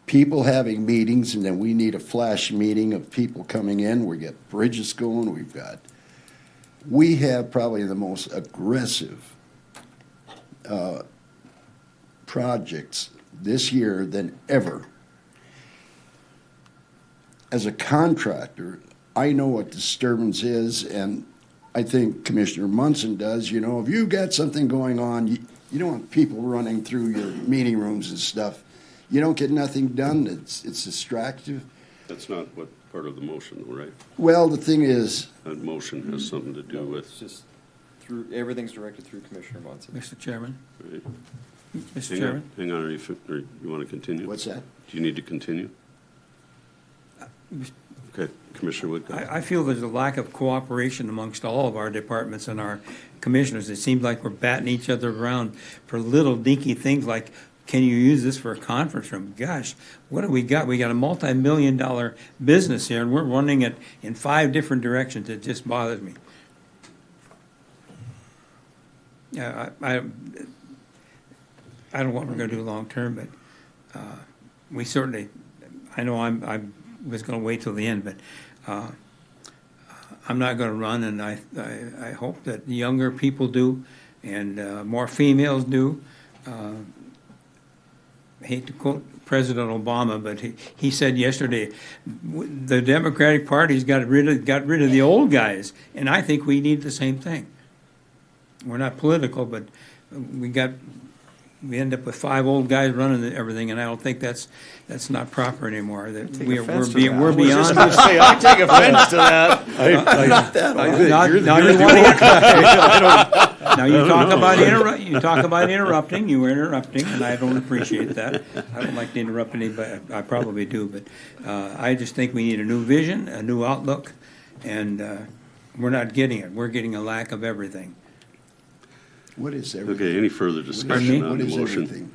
people having meetings, and then we need a flash meeting of people coming in. We get bridges going. We have probably the most aggressive projects this year than ever. As a contractor, I know what disturbance is, and I think Commissioner Munson does. You know, if you've got something going on, you don't want people running through your meeting rooms and stuff. You don't get nothing done. It's distractive. That's not what part of the motion, right? Well, the thing is, That motion has something to do with. It's just through, everything's directed through Commissioner Munson. Mr. Chairman. Right. Mr. Chairman. Hang on, or you want to continue? What's that? Do you need to continue? Okay, Commissioner Woodcock. I feel there's a lack of cooperation amongst all of our departments and our commissioners. It seems like we're batting each other around for little dinky things like, can you use this for a conference room? Gosh, what do we got? We got a multi-million-dollar business here, and we're running it in 5 different directions. It just bothers me. Yeah, I don't know what we're going to do long-term, but we certainly, I know I was going to wait till the end, but I'm not going to run, and I hope that younger people do, and more females do. I hate to quote President Obama, but he said yesterday, the Democratic Party's got rid of the old guys, and I think we need the same thing. We're not political, but we end up with 5 old guys running everything, and I don't think that's not proper anymore. That we're beyond. I take offense to that. Now you talk about interrupting. You were interrupting, and I don't appreciate that. I don't like to interrupt anybody. I probably do, but I just think we need a new vision, a new outlook, and we're not getting it. We're getting a lack of everything. what is everything? Okay, any further discussion on What the is motion? everything?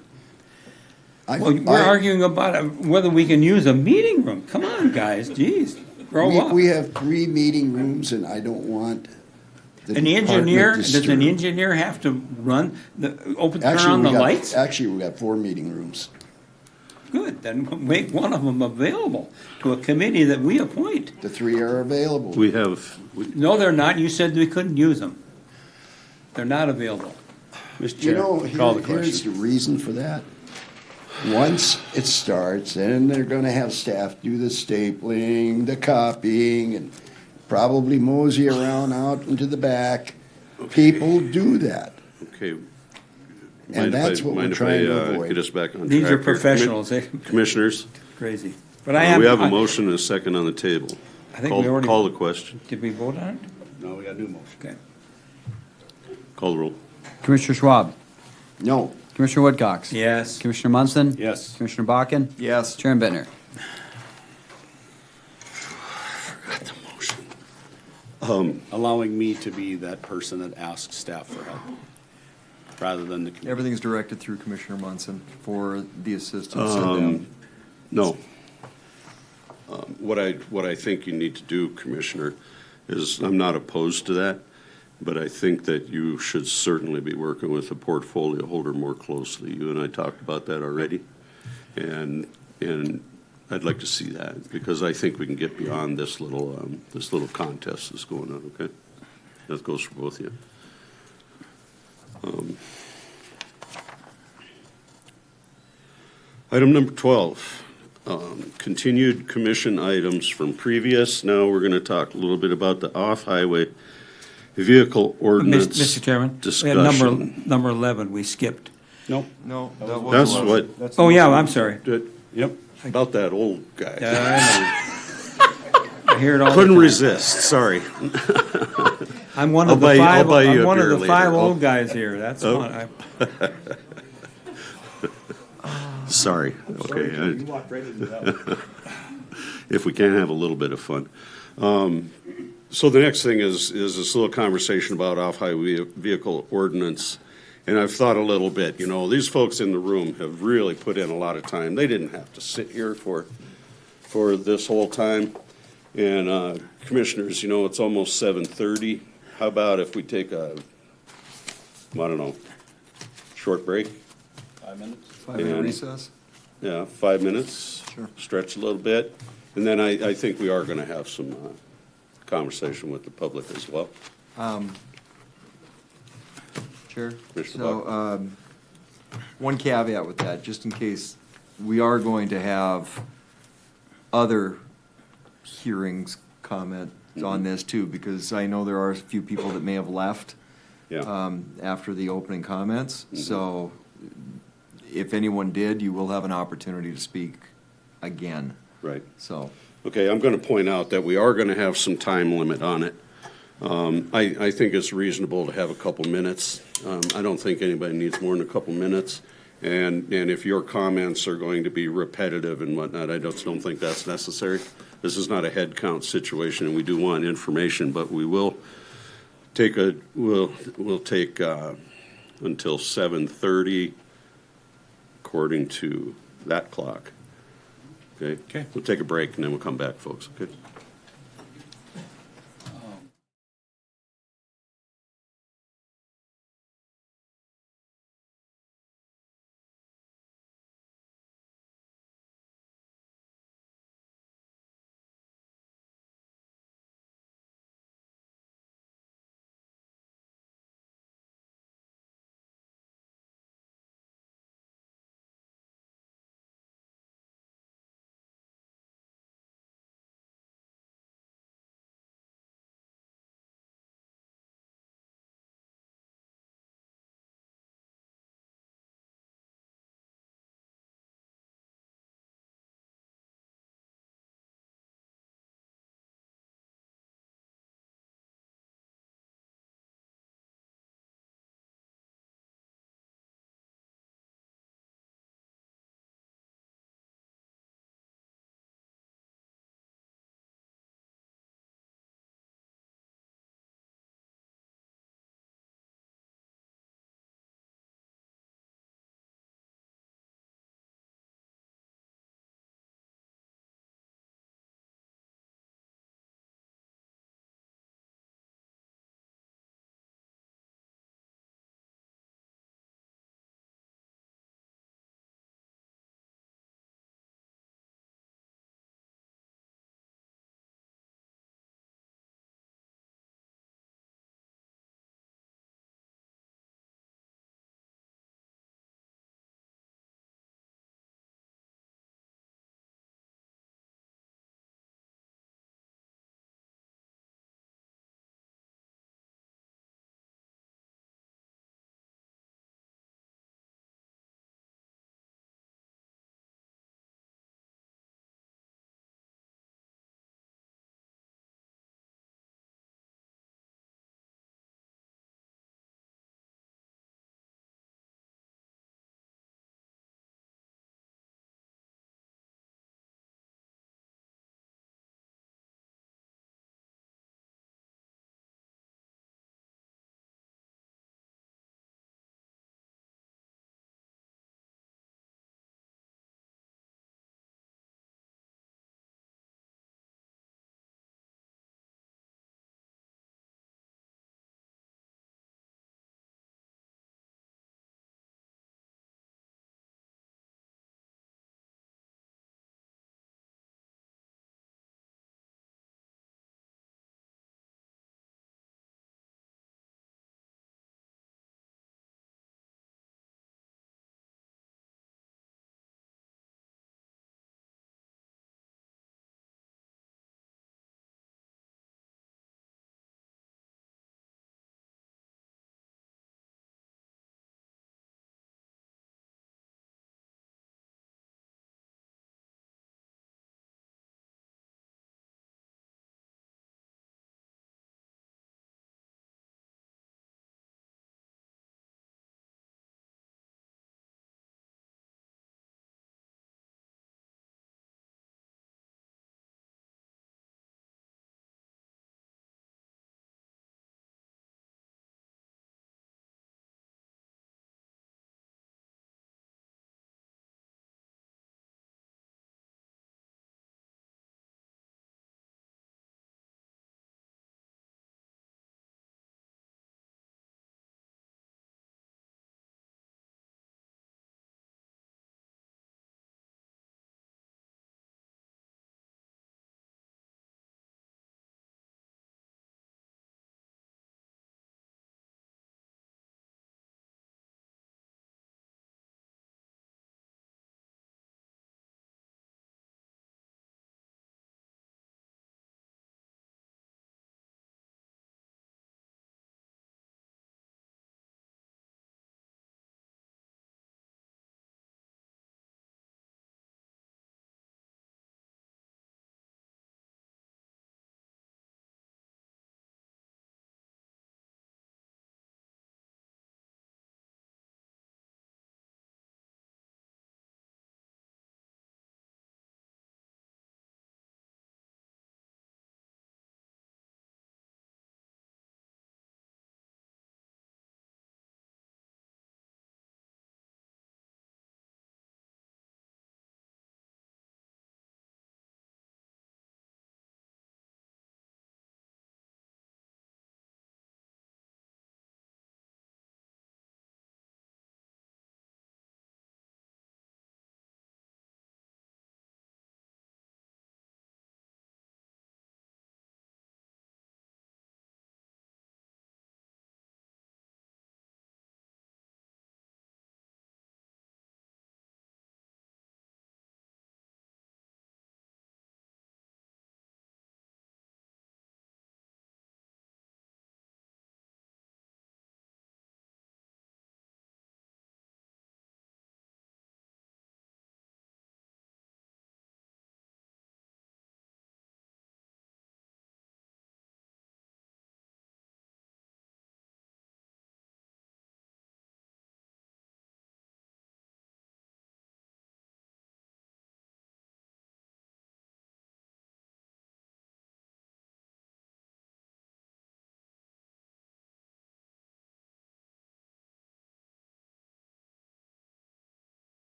Well, we're arguing about whether we can use a meeting room. Come on, guys, jeez, grow up. We have 3 meeting rooms, and I don't want the An engineer, department does an disturbed. engineer have to turn on the lights? Actually, we got 4 meeting rooms. Good, then make one of them available to a committee that we appoint. The 3 are available. We have, No, they're not. You said we couldn't use them. They're not available. Mr. You Chair, know, call the here's the question. reason for that. Once it starts, then they're gonna have staff do the stapling, the copying, and probably mosey around out into the back. People do that. Okay. And that's what we're trying to avoid. Get us back on track. These are here. professionals, eh? Commissioners, Crazy. But I we have a motion and a second on the table. I think we already. Call the question. Did we vote on it? No, we got a new motion. Okay. Call the roll. Commissioner Schwab. No. Commissioner Woodcox. Yes. Commissioner Munson. Yes. Commissioner Bakken. Yes. Chairman Bittner. Allowing me to be that person that asks staff for help, rather than the committee. Everything's directed through Commissioner Munson for the assistance of them. No. What I think you need to do, Commissioner, is, I'm not opposed to that, but I think that you should certainly be working with the portfolio holder more closely. You and I talked about that already, and I'd like to see that, because I think we can get beyond this little contest that's going on, okay? That goes for both of you. Item number 12, continued commission items from previous. Now we're going to talk a little bit about the off-highway vehicle ordinance Mr. Chairman, we discussion. had number 11, we skipped. No. No, That's what. Oh, yeah, I'm sorry. Yep, about that old guy. I hear it all the Couldn't time. resist, sorry. I'm one I'll of the buy you- I'll five, buy you I'm a one of beer the five later. old guys here, that's Oh. one. Sorry, okay. You walked right into that one. If we can have a little bit of fun. So the next thing is this little conversation about off-highway vehicle ordinance. And I've thought a little bit, you know, these folks in the room have really put in a lot of time. They didn't have to sit here for this whole time. And commissioners, you know, it's almost 7:30. How about if we take a, I don't know, short break? 5 minutes? 5-minute And- recess? Yeah, 5 minutes. Sure. Stretch a little bit. And then I think we are going to have some conversation with the public as well. Chair? Commissioner So, one caveat with that, just in case we are going to have other hearings, comment on this too, because I know there are a few people that may have left Yeah. after the opening comments. So if anyone did, you will have an opportunity to speak again. Right. So, Okay, I'm going to point out that we are going to have some time limit on it. I think it's reasonable to have a couple minutes. I don't think anybody needs more than a couple minutes. And if your comments are going to be repetitive and whatnot, I just don't think that's necessary. This is not a head count situation, and we do want information, but we will take we'll take until 7:30 according to that clock. Okay? Okay. We'll take a break and then we'll come back, folks, okay?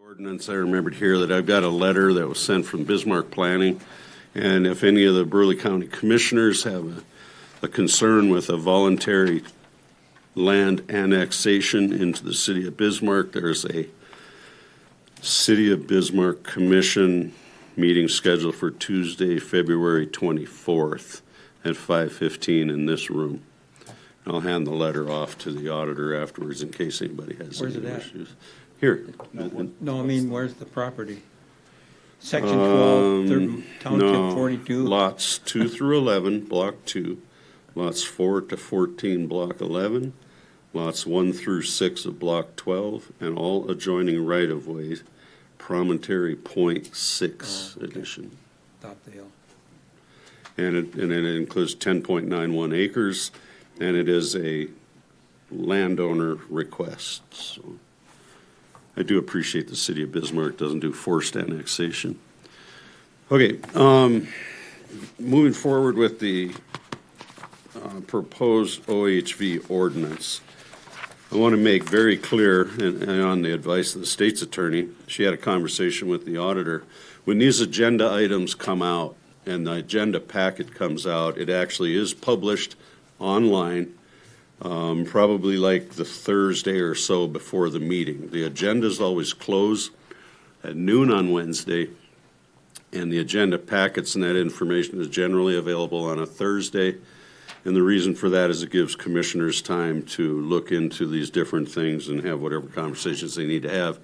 Ordinance, I remembered here that I've got a letter that was sent from Bismarck Planning, and if any of the Burleigh County Commissioners have a concern with a voluntary land annexation into the city of Bismarck, there's a City of Bismarck Commission meeting scheduled for Tuesday, February 24th at 5:15 in this room. I'll hand the letter off to the auditor afterwards in case anybody has Where's any it at? issues. Here. No, I mean, where's the property? Section 12, Township no, 42? Lots 2 through 11, Block 2. Lots 4 to 14, Block 11. Lots 1 through 6 of Block 12, and all adjoining right-of-ways, Promontory Point 6 edition. Top of the hill. And it includes 10.91 acres, and it is a landowner request. So I do appreciate the city of Bismarck doesn't do forced annexation. Okay, moving forward with the proposed OHV ordinance. I want to make very clear, and on the advice of the state's attorney, she had a conversation with the auditor. When these agenda items come out and the agenda packet comes out, it actually is published online, probably like the Thursday or so before the meeting. The agendas always close at noon on Wednesday, and the agenda packets and that information is generally available on a Thursday. And the reason for that is it gives commissioners time to look into these different things and have whatever conversations they need to have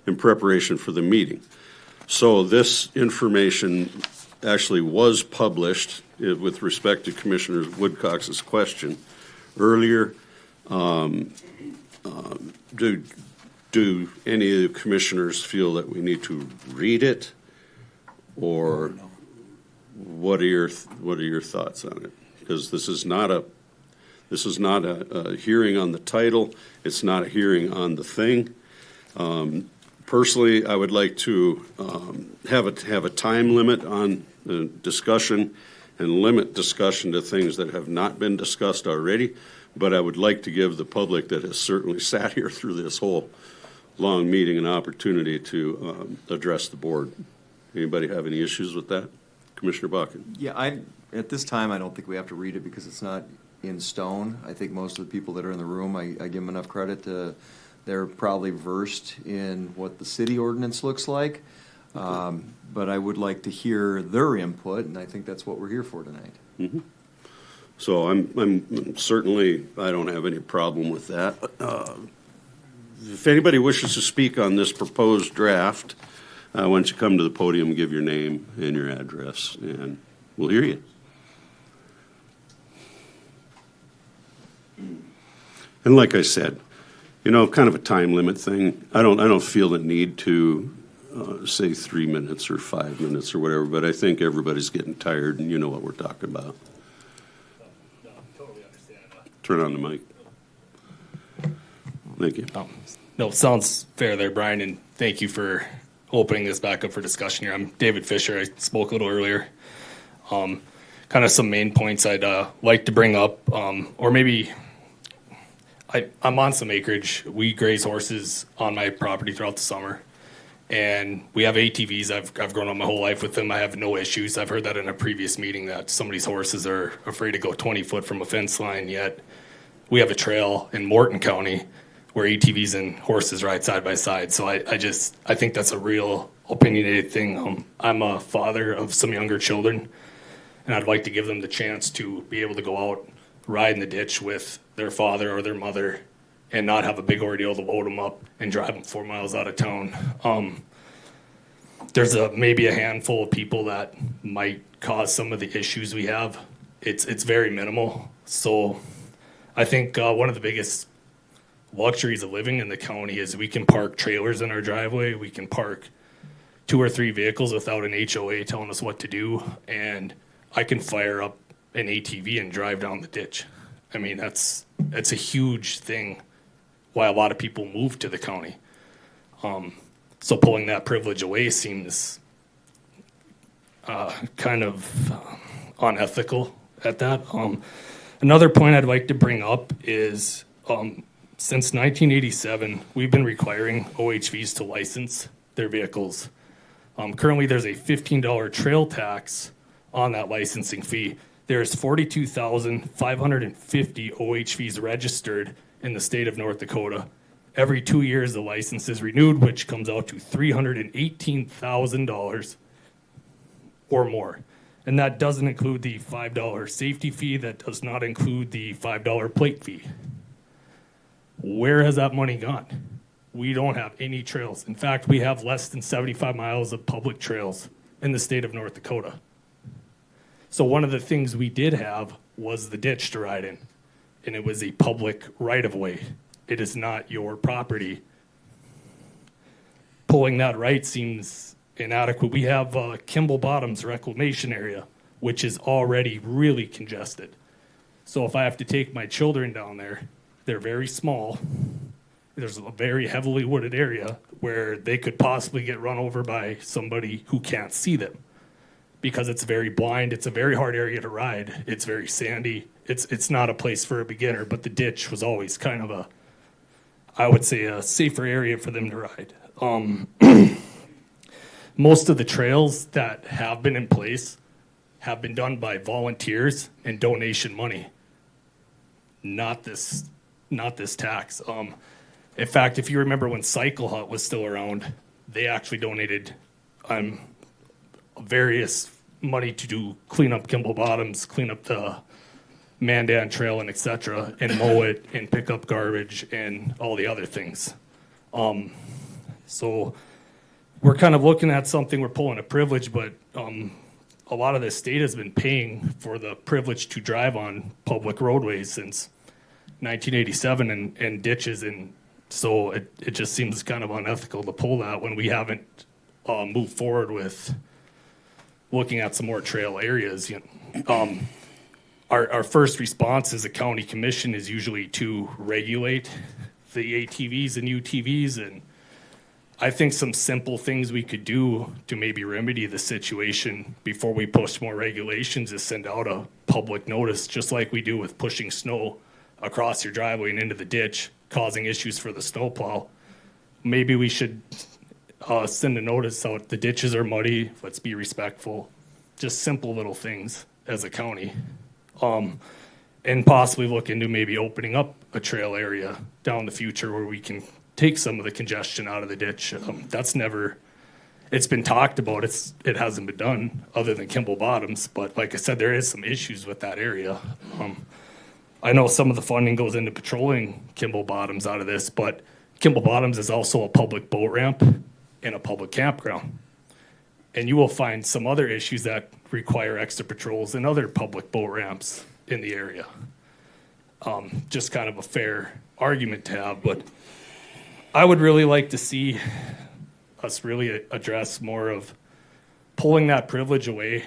in preparation for the meeting. So this information actually was published with respect to Commissioner Woodcox's question earlier. Do any of the commissioners feel that we need to read it, or what are your thoughts on it? Because this is not a hearing on the title. It's not a hearing on the thing. Personally, I would like to have a time limit on the discussion and limit discussion to things that have not been discussed already. But I would like to give the public that has certainly sat here through this whole long meeting an opportunity to address the board. Anybody have any issues with that? Commissioner Bakken? Yeah, at this time, I don't think we have to read it because it's not in stone. I think most of the people that are in the room, I give them enough credit to, they're probably versed in what the city ordinance looks like. But I would like to hear their input, and I think that's what we're here for tonight. Mm-hmm. So I'm certainly, I don't have any problem with that. If anybody wishes to speak on this proposed draft, why don't you come to the podium and give your name and your address, and we'll hear you. And like I said, kind of a time limit thing. I don't feel the need to say 3 minutes or 5 minutes or whatever, but I think everybody's getting tired, and you know what we're talking about. No, totally understand that. Turn on the mic. Thank you. No, sounds fair there, Brian, and thank you for opening this back up for discussion here. I'm David Fisher. I spoke a little earlier. Kind of some main points I'd like to bring up, or maybe I'm on some acreage. We graze horses on my property throughout the summer, and we have ATVs. I've grown up my whole life with them. I have no issues. I've heard that in a previous meeting that some of these horses are afraid to go 20 foot from a fence line, yet we have a trail in Morton County where ATVs and horses ride side by side. So I think that's a real opinionated thing. I'm a father of some younger children, and I'd like to give them the chance to be able to go out, ride in the ditch with their father or their mother, and not have a big ordeal to load them up and drive them 4 miles out of town. There's maybe a handful of people that might cause some of the issues we have. It's very minimal. So I think one of the biggest luxuries of living in the county is we can park trailers in our driveway. We can park 2 or 3 vehicles without an HOA telling us what to do, and I can fire up an ATV and drive down the ditch. I mean, that's a huge thing why a lot of people move to the county. So pulling that privilege away seems kind of unethical at that. Another point I'd like to bring up is since 1987, we've been requiring OHVs to license their vehicles. Currently, there's a $15 trail tax on that licensing fee. There's 42,550 OHVs registered in the state of North Dakota. Every 2 years, the license is renewed, which comes out to $318,000 or more. And that doesn't include the $5 safety fee. That does not include the $5 plate fee. Where has that money gone? We don't have any trails. In fact, we have less than 75 miles of public trails in the state of North Dakota. So one of the things we did have was the ditch to ride in, and it was a public right-of-way. It is not your property. Pulling that right seems inadequate. We have Kimball Bottoms reclamation area, which is already really congested. So if I have to take my children down there, they're very small. There's a very heavily wooded area where they could possibly get run over by somebody who can't see them because it's very blind. It's a very hard area to ride. It's very sandy. It's not a place for a beginner, but the ditch was always kind of I would say a safer area for them to ride. Most of the trails that have been in place have been done by volunteers and donation money, not this tax. In fact, if you remember when Cycle Hut was still around, they actually donated various money to do clean up Kimball Bottoms, clean up the Mandan Trail, and etc., and mow it and pick up garbage and all the other things. So we're kind of looking at something, we're pulling a privilege, but a lot of the state has been paying for the privilege to drive on public roadways since 1987 and ditches, and so it just seems kind of unethical to pull that when we haven't moved forward with looking at some more trail areas. Our first response as a county commission is usually to regulate the ATVs and UTVs, and I think some simple things we could do to maybe remedy the situation before we push more regulations is send out a public notice, just like we do with pushing snow across your driveway and into the ditch, causing issues for the snowplow. Maybe we should send a notice out, the ditches are muddy, let's be respectful. Just simple little things as a county. And possibly look into maybe opening up a trail area down the future where we can take some of the congestion out of the ditch. It's been talked about, it hasn't been done other than Kimball Bottoms, but like I said, there is some issues with that area. I know some of the funding goes into patrolling Kimball Bottoms out of this, but Kimball Bottoms is also a public boat ramp and a public campground. And you will find some other issues that require extra patrols and other public boat ramps in the area. Just kind of a fair argument to have, but I would really like to see us really address more of pulling that privilege away.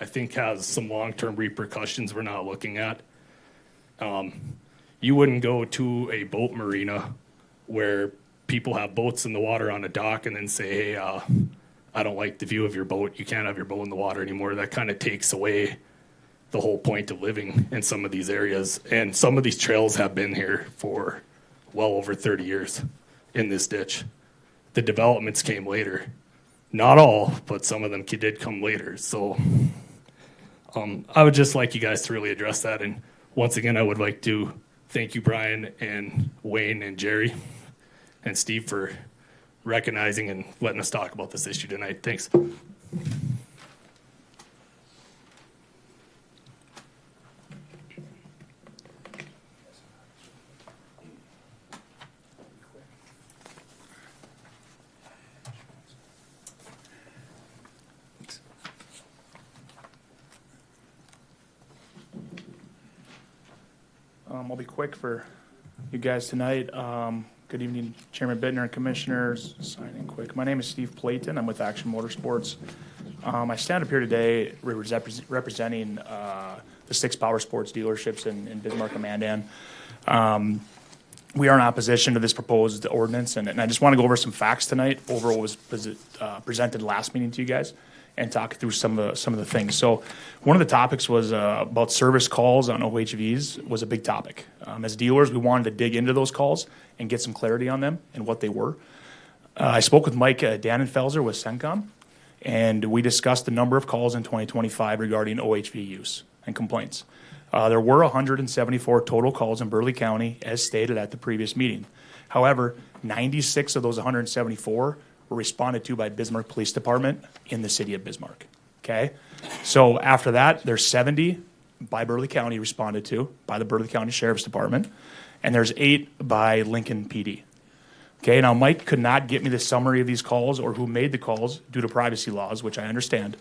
I think has some long-term repercussions we're not looking at. You wouldn't go to a boat marina where people have boats in the water on a dock and then say, hey, I don't like the view of your boat. You can't have your boat in the water anymore. That kind of takes away the whole point of living in some of these areas. And some of these trails have been here for well over 30 years in this ditch. The developments came later. Not all, but some of them did come later. So I would just like you guys to really address that. And once again, I would like to thank you, Brian and Wayne and Jerry and Steve, for recognizing and letting us talk about this issue tonight. Thanks. I'll be quick for you guys tonight. Good evening, Chairman Bittner and Commissioners. Signing quick. My name is Steve Playton. I'm with Action Motorsports. I stand up here today representing the 6 power sports dealerships in Bismarck and Mandan. We are in opposition to this proposed ordinance, and I just want to go over some facts tonight over what was presented last meeting to you guys, and talk through some of the things. So one of the topics was about service calls on OHVs was a big topic. As dealers, we wanted to dig into those calls and get some clarity on them and what they were. I spoke with Mike Dannenfelser with CENTCOM, and we discussed the number of calls in 2025 regarding OHV use and complaints. There were 174 total calls in Burleigh County, as stated at the previous meeting. However, 96 of those 174 were responded to by Bismarck Police Department in the city of Bismarck. Okay? So after that, there's 70 by Burleigh County responded to by the Burleigh County Sheriff's Department, and there's 8 by Lincoln PD. Okay, now Mike could not get me the summary of these calls or who made the calls due to privacy laws, which I understand,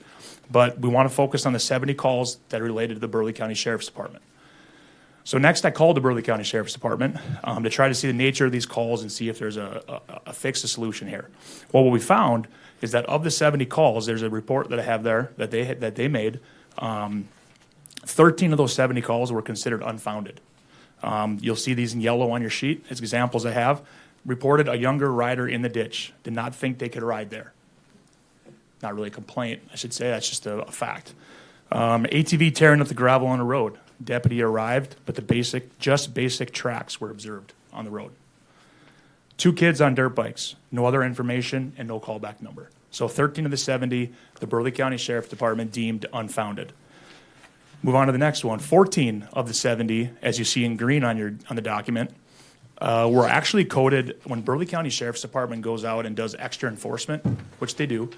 but we want to focus on the 70 calls that are related to the Burleigh County Sheriff's Department. So next I called the Burleigh County Sheriff's Department to try to see the nature of these calls and see if there's a fix, a solution here. Well, what we found is that of the 70 calls, there's a report that I have there that they made. 13 of those 70 calls were considered unfounded. You'll see these in yellow on your sheet as examples I have. Reported a younger rider in the ditch, did not think they could ride there. Not really a complaint, I should say, that's just a fact. ATV tearing up the gravel on the road. Deputy arrived, but the basic tracks were observed on the road. 2 kids on dirt bikes, no other information and no callback number. So 13 of the 70, the Burleigh County Sheriff's Department deemed unfounded. Move on to the next one. 14 of the 70, as you see in green on the document, were actually coded when Burleigh County Sheriff's Department goes out and does extra enforcement, which they do.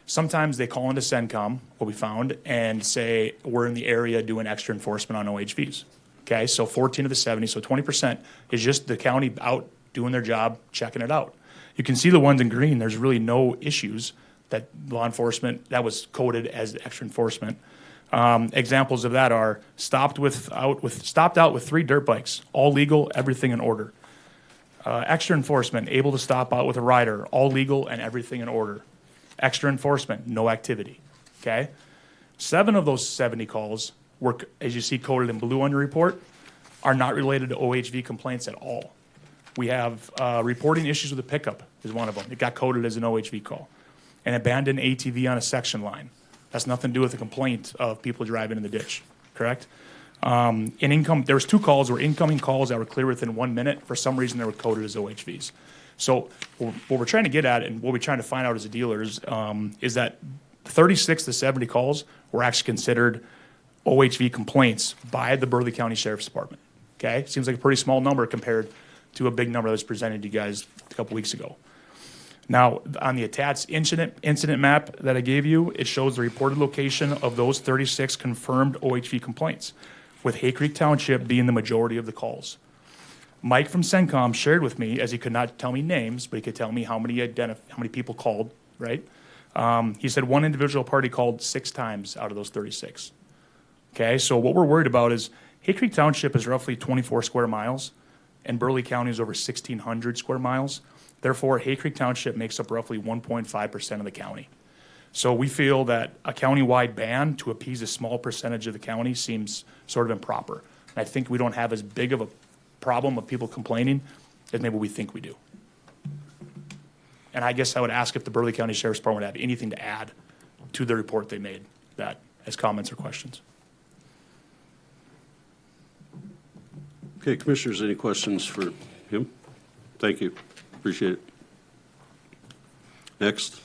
Sometimes they call into CENTCOM, what we found, and say, we're in the area doing extra enforcement on OHVs. Okay, so 14 of the 70, so 20% is just the county out doing their job, checking it out. You can see the ones in green, there's really no issues that law enforcement, that was coded as extra enforcement. Examples of that are stopped out with 3 dirt bikes, all legal, everything in order. Extra enforcement, able to stop out with a rider, all legal and everything in order. Extra enforcement, no activity. Okay? 7 of those 70 calls were, as you see coded in blue on your report, are not related to OHV complaints at all. We have reporting issues with a pickup is one of them. It got coded as an OHV call. An abandoned ATV on a section line. That's nothing to do with the complaint of people driving in the ditch, correct? There was 2 calls where incoming calls that were clear within 1 minute. For some reason, they were coded as OHVs. So what we're trying to get at and what we're trying to find out as a dealers is that 36 to 70 calls were actually considered OHV complaints by the Burleigh County Sheriff's Department. Okay? Seems like a pretty small number compared to a big number that was presented to you guys a couple weeks ago. Now, on the attached incident map that I gave you, it shows the reported location of those 36 confirmed OHV complaints, with Hay Creek Township being the majority of the calls. Mike from CENTCOM shared with me, as he could not tell me names, but he could tell me how many people called, right? He said one individual party called 6 times out of those 36. Okay, so what we're worried about is Hay Creek Township is roughly 24 square miles, and Burleigh County is over 1,600 square miles. Therefore, Hay Creek Township makes up roughly 1.5% of the county. So we feel that a county-wide ban to appease a small percentage of the county seems sort of improper. And I think we don't have as big of a problem of people complaining as maybe we think we do. And I guess I would ask if the Burleigh County Sheriff's Department would have anything to add to the report they made, that as comments or questions. Okay, Commissioners, any questions for him? Thank you. Appreciate it. Next.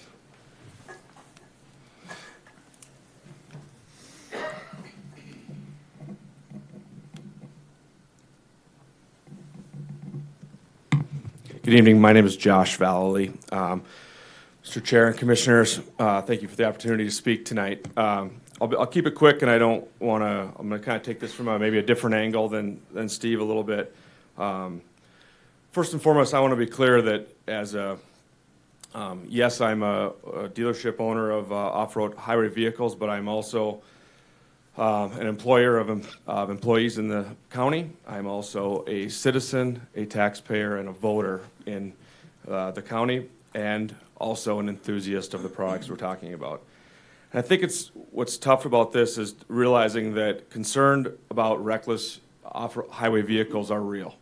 Good evening. My name is Josh Vallely. Mr. Chair and Commissioners, thank you for the opportunity to speak tonight. I'll keep it quick, and I don't want to. I'm going to kind of take this from maybe a different angle than Steve a little bit. First and foremost, I want to be clear that as yes, I'm a dealership owner of off-road highway vehicles, but I'm also an employer of employees in the county. I'm also a citizen, a taxpayer, and a voter in the county, and also an enthusiast of the products we're talking about. And I think what's tough about this is realizing that concerned about reckless off-highway vehicles are real.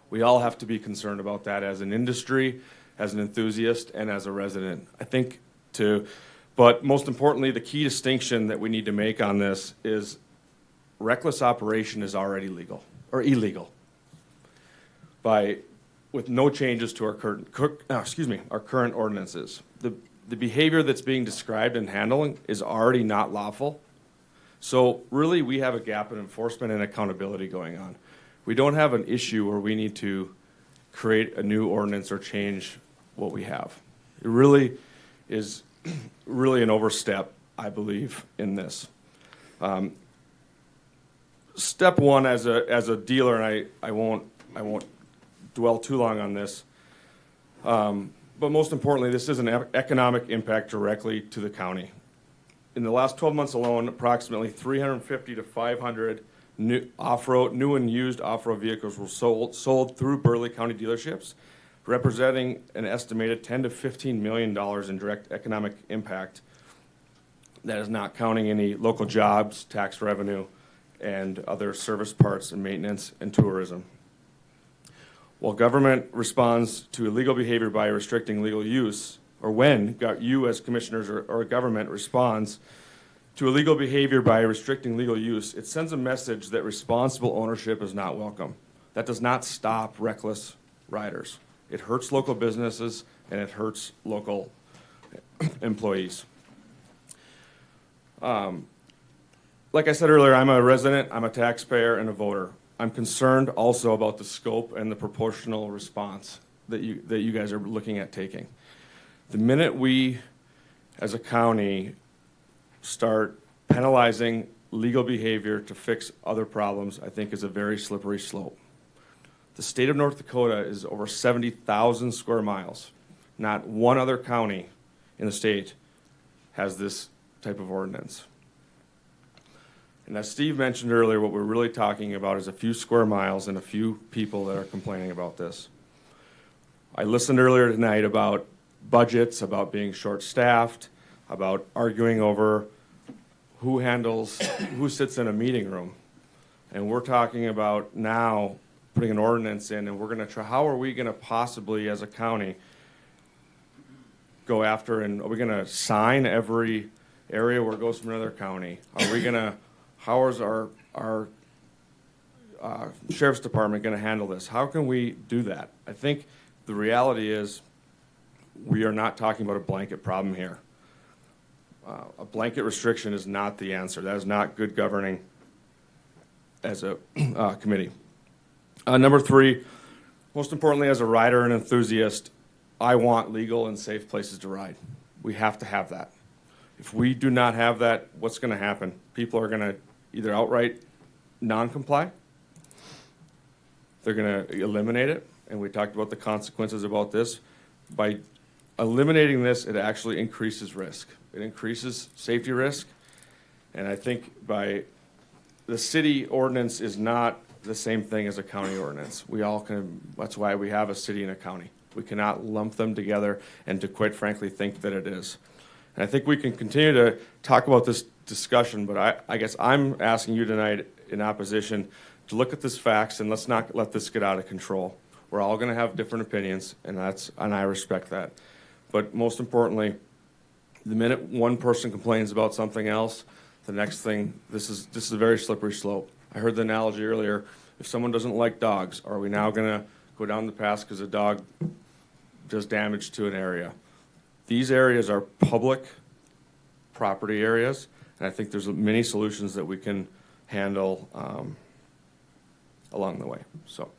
We all have to be concerned about that as an industry, as an enthusiast, and as a resident. But most importantly, the key distinction that we need to make on this is reckless operation is already legal or illegal. By with no changes to our current ordinances. The behavior that's being described and handling is already not lawful. So really, we have a gap in enforcement and accountability going on. We don't have an issue where we need to create a new ordinance or change what we have. It really is really an overstep, I believe, in this. Step one as a dealer, and I won't dwell too long on this, but most importantly, this is an economic impact directly to the county. In the last 12 months alone, approximately 350 to 500 new and used off-road vehicles were sold through Burleigh County dealerships, representing an estimated $10 to $15 million in direct economic impact. That is not counting any local jobs, tax revenue, and other service parts and maintenance and tourism. While government responds to illegal behavior by restricting legal use, or when you as commissioners or government responds to illegal behavior by restricting legal use, it sends a message that responsible ownership is not welcome. That does not stop reckless riders. It hurts local businesses and it hurts local employees. Like I said earlier, I'm a resident, I'm a taxpayer, and a voter. I'm concerned also about the scope and the proportional response that you guys are looking at taking. The minute we, as a county, start penalizing legal behavior to fix other problems, I think is a very slippery slope. The state of North Dakota is over 70,000 square miles. Not one other county in the state has this type of ordinance. And as Steve mentioned earlier, what we're really talking about is a few square miles and a few people that are complaining about this. I listened earlier tonight about budgets, about being short-staffed, about arguing over who sits in a meeting room. And we're talking about now putting an ordinance in, and we're going to try, how are we going to possibly, as a county, go after, and are we going to sign every area where it goes from another county? Are we going to, how is our sheriff's department going to handle this? How can we do that? I think the reality is we are not talking about a blanket problem here. A blanket restriction is not the answer. That is not good governing as a committee. Number three, most importantly, as a rider and enthusiast, I want legal and safe places to ride. We have to have that. If we do not have that, what's going to happen? People are going to either outright non-comply, they're going to eliminate it, and we talked about the consequences about this. By eliminating this, it actually increases risk. It increases safety risk, and I think by the city ordinance is not the same thing as a county ordinance. We all can, that's why we have a city and a county. We cannot lump them together and to quite frankly think that it is. And I think we can continue to talk about this discussion, but I guess I'm asking you tonight in opposition to look at this facts and let's not let this get out of control. We're all going to have different opinions, and I respect that. But most importantly, the minute one person complains about something else, the next thing, this is a very slippery slope. I heard the analogy earlier, if someone doesn't like dogs, are we now going to go down the path because a dog does damage to an area? These areas are public property areas, and I think there's many solutions that we can handle along the way. So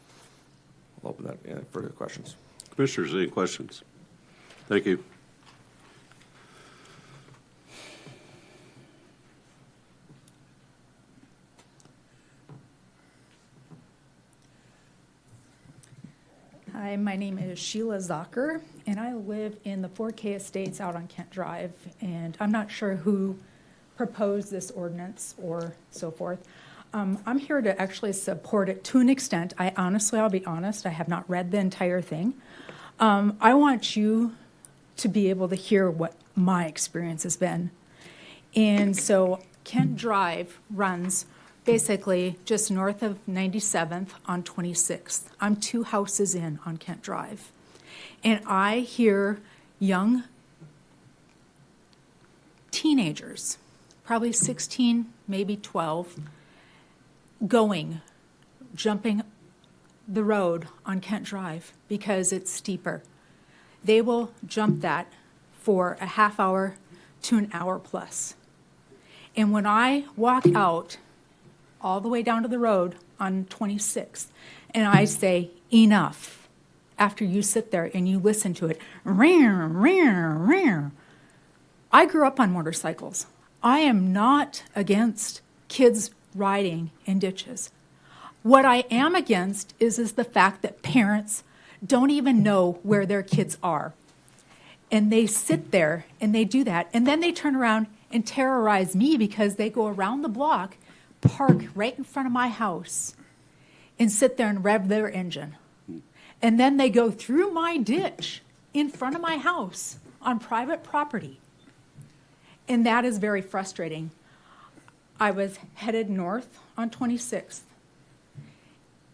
I'll open that in further questions. Commissioners, any questions? Thank you. Hi, my name is Sheila Zocker, and I live in the 4K Estates out on Kent Drive, and I'm not sure who proposed this ordinance or so forth. I'm here to actually support it to an extent. I'll be honest, I have not read the entire thing. I want you to be able to hear what my experience has been. And so Kent Drive runs basically just north of 97th on 26th. I'm 2 houses in on Kent Drive. And I hear young teenagers, probably 16, maybe 12, jumping the road on Kent Drive because it's steeper. They will jump that for a half hour to an hour plus. And when I walk out all the way down to the road on 26th, and I say, enough, after you sit there and you listen to it, ring, ring, ring. I grew up on motorcycles. I am not against kids riding in ditches. What I am against is the fact that parents don't even know where their kids are. And they sit there and they do that, and then they turn around and terrorize me because they go around the block, park right in front of my house, and sit there and rev their engine. And then they go through my ditch in front of my house on private property. And that is very frustrating. I was headed north on 26th,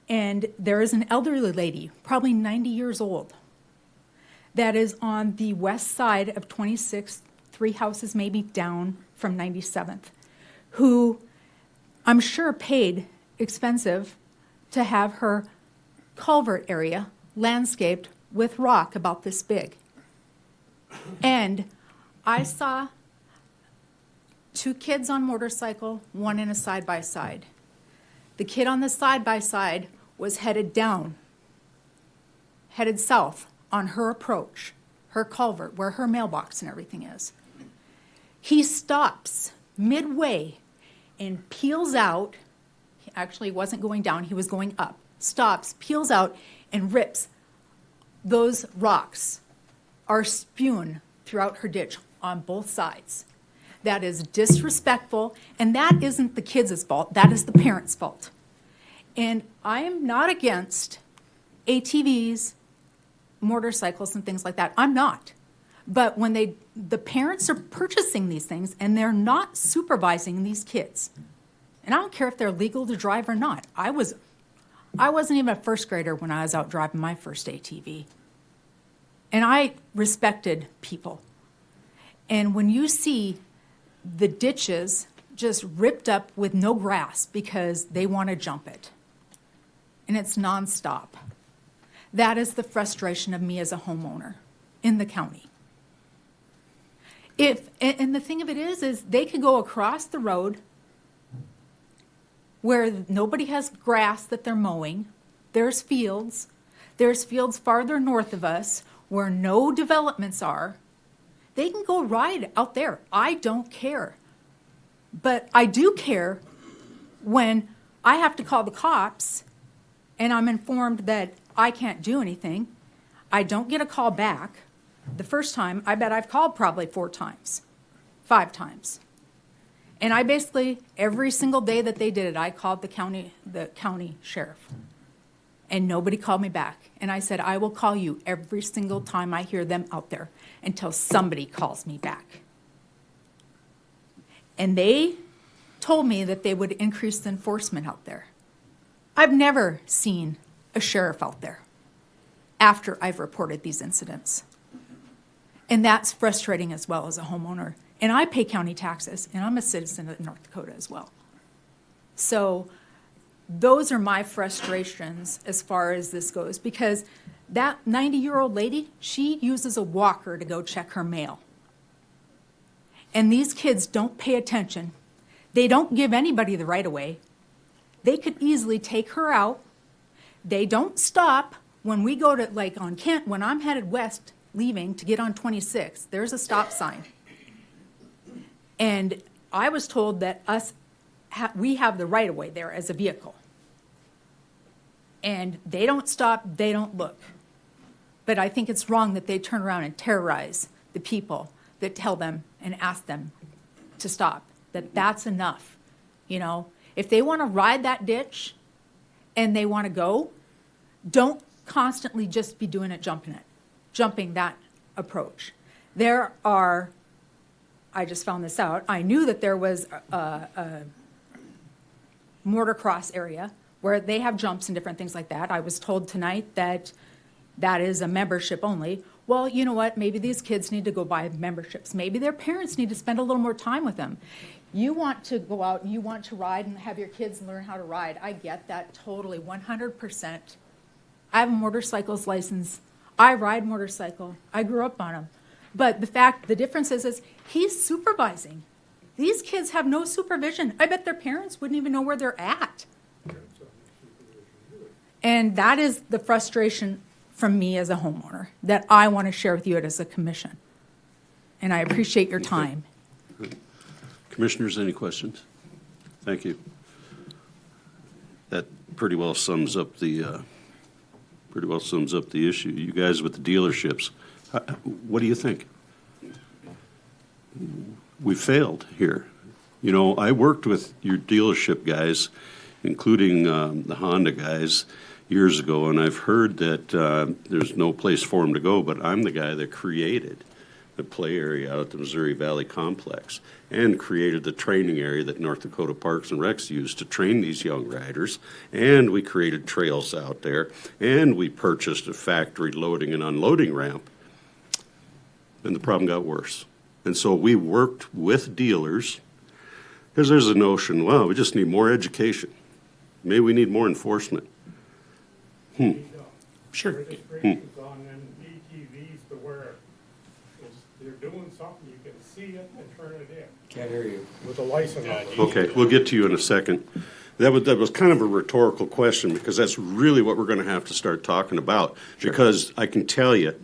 and there is an elderly lady, probably 90 years old, that is on the west side of 26th, 3 houses maybe down from 97th, who I'm sure paid expensive to have her culvert area landscaped with rock about this big. And I saw 2 kids on motorcycle, 1 in a side-by-side. The kid on the side-by-side was headed down, headed south on her approach, her culvert, where her mailbox and everything is. He stops midway and peels out. Actually, he wasn't going down, he was going up. Stops, peels out, and rips. Those rocks are spewing throughout her ditch on both sides. That is disrespectful, and that isn't the kids' fault, that is the parents' fault. And I am not against ATVs, motorcycles, and things like that. I'm not. But when the parents are purchasing these things and they're not supervising these kids, and I don't care if they're legal to drive or not. I wasn't even a first grader when I was out driving my first ATV. And I respected people. And when you see the ditches just ripped up with no grass because they want to jump it, and it's nonstop, that is the frustration of me as a homeowner in the county. And the thing of it is they could go across the road where nobody has grass that they're mowing. There's fields. There's fields farther north of us where no developments are. They can go ride out there. I don't care. But I do care when I have to call the cops and I'm informed that I can't do anything. I don't get a call back. The first time, I bet I've called probably 4 times, 5 times. And I basically, every single day that they did it, I called the county sheriff. And nobody called me back. And I said, I will call you every single time I hear them out there until somebody calls me back. And they told me that they would increase the enforcement out there. I've never seen a sheriff out there after I've reported these incidents. And that's frustrating as well as a homeowner. And I pay county taxes, and I'm a citizen of North Dakota as well. So those are my frustrations as far as this goes, because that 90-year-old lady, she uses a walker to go check her mail. And these kids don't pay attention. They don't give anybody the right of way. They could easily take her out. They don't stop. When we go to, like on Kent, when I'm headed west leaving to get on 26, there's a stop sign. And I was told that we have the right of way there as a vehicle. And they don't stop, they don't look. But I think it's wrong that they turn around and terrorize the people that tell them and ask them to stop, that that's enough. You know, if they want to ride that ditch and they want to go, don't constantly just be doing it, jumping that approach. There are, I just found this out, I knew that there was a motocross area where they have jumps and different things like that. I was told tonight that that is a membership only. Well, you know what? Maybe these kids need to go buy memberships. Maybe their parents need to spend a little more time with them. You want to go out and you want to ride and have your kids learn how to ride. I get that totally, 100%. I have a motorcycles license. I ride motorcycle. I grew up on them. But the difference is he's supervising. These kids have no supervision. I bet their parents wouldn't even know where they're at. And that is the frustration from me as a homeowner that I want to share with you as a commission. And I appreciate your time. Commissioners, any questions? Thank you. That pretty well sums up the issue. You guys with the dealerships, what do you think? We failed here. You know, I worked with your dealership guys, including the Honda guys, years ago, and I've heard that there's no place for them to go, but I'm the guy that created the play area out at the Missouri Valley Complex and created the training area that North Dakota Parks and Recs used to train these young riders, and we created trails out there, and we purchased a factory loading and unloading ramp, and the problem got worse. And so we worked with dealers, because there's a notion, well, we just need more education. Maybe we need more enforcement. Sure. Restrictions on them ATVs to where they're doing something, you can see it and turn it in. Can't hear you. With a license. Okay, we'll get to you in a second. That was kind of a rhetorical question, because that's really what we're going to have to start talking about. Sure. Because I can tell you,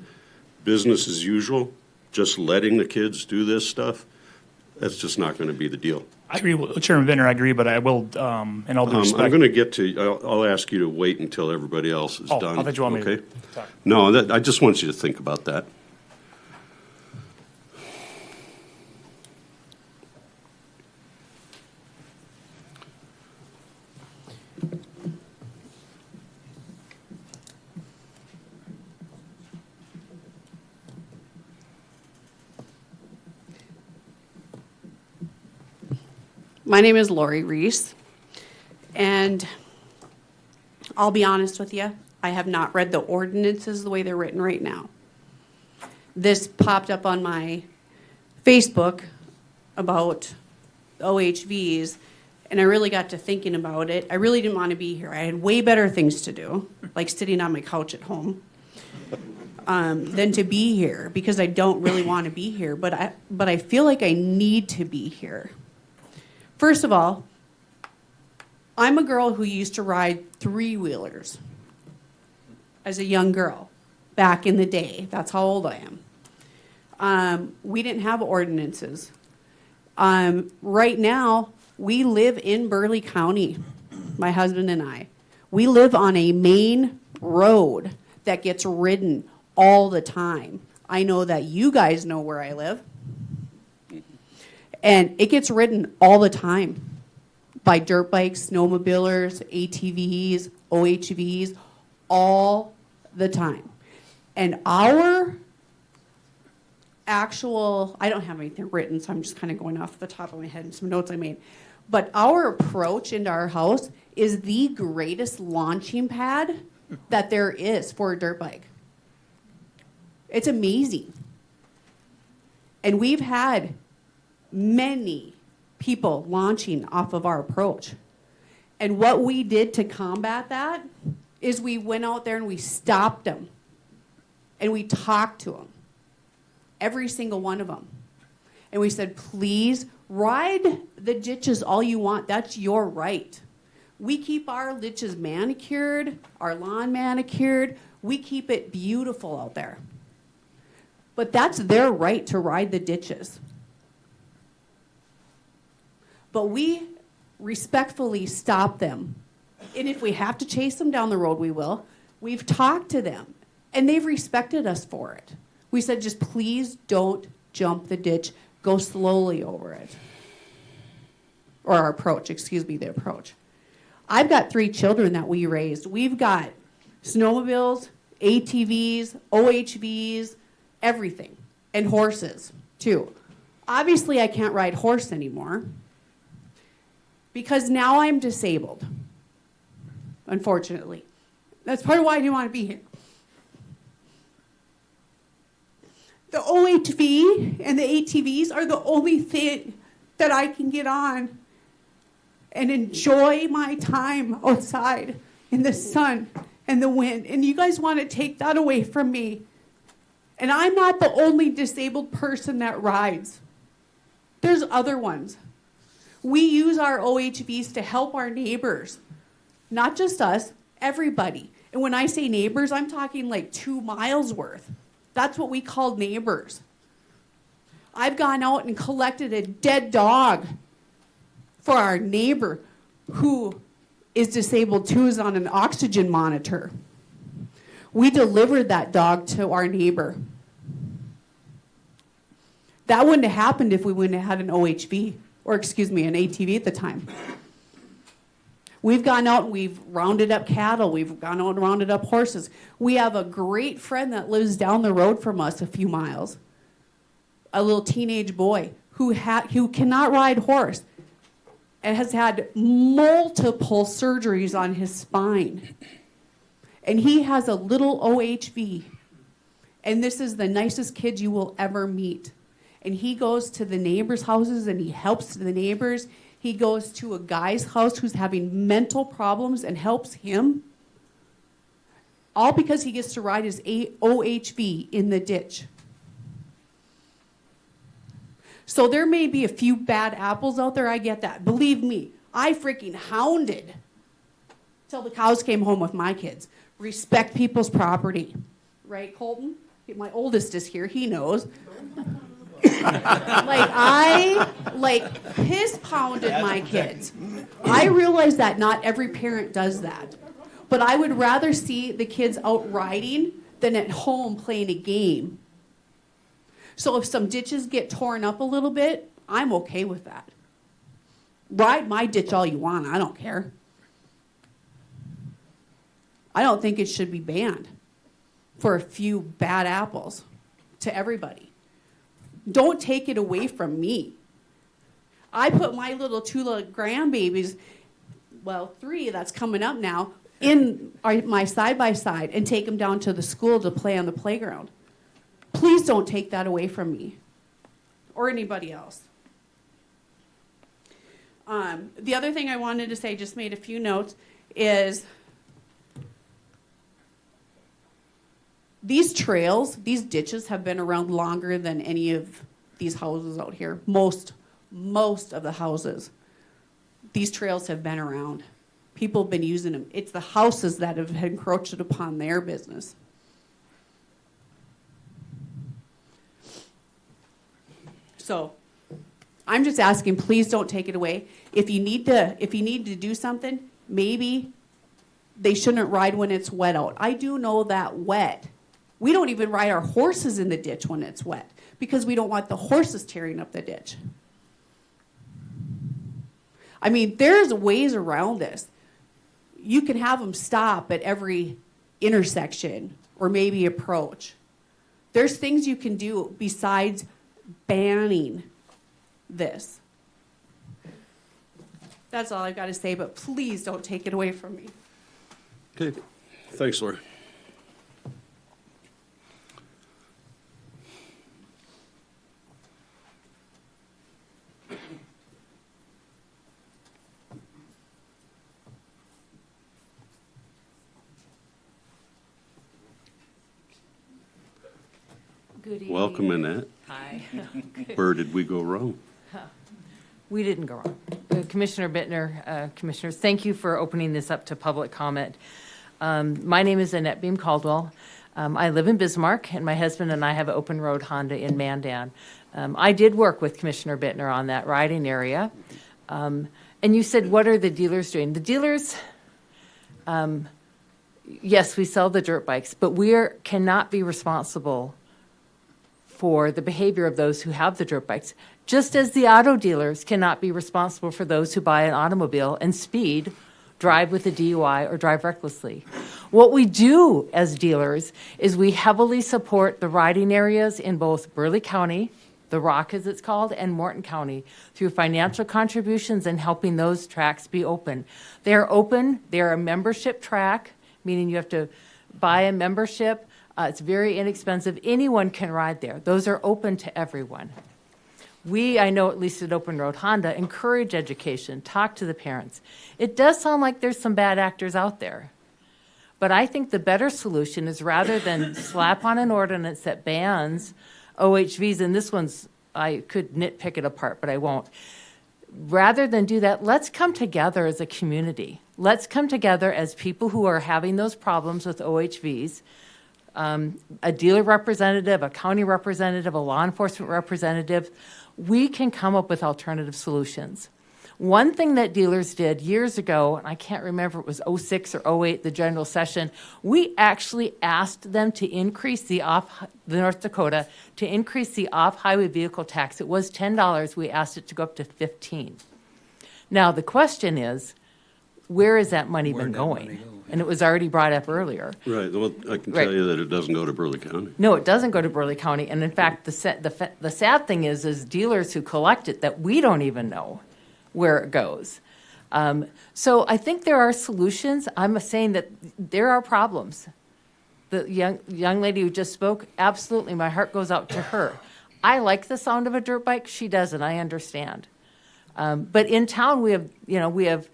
business as usual, just letting the kids do this stuff, that's just not going to be the deal. I agree with Chairman Vintner. I agree, but I will, in all due respect. I'm going to get to, I'll ask you to wait until everybody else is done. I thought you wanted me okay? to talk. No, I just want you to think about that. My name is Lori Reese, and I'll be honest with you, I have not read the ordinances the way they're written right now. This popped up on my Facebook about OHVs, and I really got to thinking about it. I really didn't want to be here. I had way better things to do, like sitting on my couch at home, than to be here, because I don't really want to be here, but I feel like I need to be here. First of all, I'm a girl who used to ride three-wheelers as a young girl back in the day. That's how old I am. We didn't have ordinances. Right now, we live in Burleigh County, my husband and I. We live on a main road that gets ridden all the time. I know that you guys know where I live. And it gets ridden all the time by dirt bikes, snowmobilers, ATVs, OHVs, all the time. And our actual, I don't have anything written, so I'm just kind of going off the top of my head and some notes I made. But our approach into our house is the greatest launching pad that there is for a dirt bike. It's amazing. And we've had many people launching off of our approach. And what we did to combat that is we went out there and we stopped them. And we talked to them. Every single one of them. And we said, please ride the ditches all you want. That's your right. We keep our ditches manicured, our lawn manicured. We keep it beautiful out there. But that's their right to ride the ditches. But we respectfully stop them. And if we have to chase them down the road, we will. We've talked to them, and they've respected us for it. We said, just please don't jump the ditch. Go slowly over it. Or our approach, the approach. I've got 3 children that we raised. We've got snowmobiles, ATVs, OHVs, everything. And horses, too. Obviously, I can't ride horse anymore, because now I'm disabled, unfortunately. That's part of why I didn't want to be here. The OHV and the ATVs are the only thing that I can get on and enjoy my time outside in the sun and the wind, and you guys want to take that away from me. And I'm not the only disabled person that rides. There's other ones. We use our OHVs to help our neighbors. Not just us, everybody. And when I say neighbors, I'm talking like 2 miles worth. That's what we call neighbors. I've gone out and collected a dead dog for our neighbor who is disabled too, is on an oxygen monitor. We delivered that dog to our neighbor. That wouldn't have happened if we wouldn't have had an OHV, or excuse me, an ATV at the time. We've gone out and we've rounded up cattle. We've gone out and rounded up horses. We have a great friend that lives down the road from us a few miles. A little teenage boy who cannot ride horse and has had multiple surgeries on his spine. And he has a little OHV. And this is the nicest kid you will ever meet. And he goes to the neighbors' houses and he helps the neighbors. He goes to a guy's house who's having mental problems and helps him. All because he gets to ride his OHV in the ditch. So there may be a few bad apples out there, I get that. Believe me, I freaking hounded till the cows came home with my kids. Respect people's property. Right, Colton? My oldest is here, he knows. I piss pounded my kids. I realize that not every parent does that. But I would rather see the kids out riding than at home playing a game. So if some ditches get torn up a little bit, I'm okay with that. Ride my ditch all you want, I don't care. I don't think it should be banned for a few bad apples to everybody. Don't take it away from me. I put my little 2 little grandbabies, well, 3 that's coming up now, in my side-by-side and take them down to the school to play on the playground. Please don't take that away from me or anybody else. The other thing I wanted to say, just made a few notes, is these trails, these ditches have been around longer than any of these houses out here. Most of the houses. These trails have been around. People have been using them. It's the houses that have encroached upon their business. So I'm just asking, please don't take it away. If you need to do something, maybe they shouldn't ride when it's wet out. I do know that wet. We don't even ride our horses in the ditch when it's wet because we don't want the horses tearing up the ditch. I mean, there's ways around this. You can have them stop at every intersection or maybe approach. There's things you can do besides banning this. That's all I've got to say, but please don't take it away from me. Okay, thanks, Lori. Good evening. Welcome, Annette. Hi. Where did we go wrong? We didn't go wrong. Commissioner Bittner, Commissioners, thank you for opening this up to public comment. My name is Annette Beam Caldwell. I live in Bismarck, and my husband and I have an open road Honda in Mandan. I did work with Commissioner Bittner on that riding area. And you said, what are the dealers doing? The dealers, yes, we sell the dirt bikes, but we cannot be responsible for the behavior of those who have the dirt bikes, just as the auto dealers cannot be responsible for those who buy an automobile and speed, drive with a DUI, or drive recklessly. What we do as dealers is we heavily support the riding areas in both Burleigh County, the Rock as it's called, and Morton County through financial contributions and helping those tracks be open. They are open. They are a membership track, meaning you have to buy a membership. It's very inexpensive. Anyone can ride there. Those are open to everyone. We, I know at least at Open Road Honda, encourage education, talk to the parents. It does sound like there's some bad actors out there, But I think the better solution is rather than slap on an ordinance that bans OHVs, and this one's, I could nitpick it apart, but I won't. Rather than do that, let's come together as a community. Let's come together as people who are having those problems with OHVs, a dealer representative, a county representative, a law enforcement representative. We can come up with alternative solutions. One thing that dealers did years ago, and I can't remember, it was 06 or 08, the general session, we actually asked them to increase the North Dakota, to increase the off-highway vehicle tax. It was $10. We asked it to go up to $15. Now, the question is, where has that money been going? And it was already brought up earlier. Right, well, I can Right. tell you that it doesn't go to Burleigh County. No, it doesn't go to Burleigh County. And in fact, the sad thing is dealers who collect it that we don't even know where it goes. So I think there are solutions. I'm saying that there are problems. The young lady who just spoke, absolutely, my heart goes out to her. I like the sound of a dirt bike. She doesn't. I understand. But in town, we have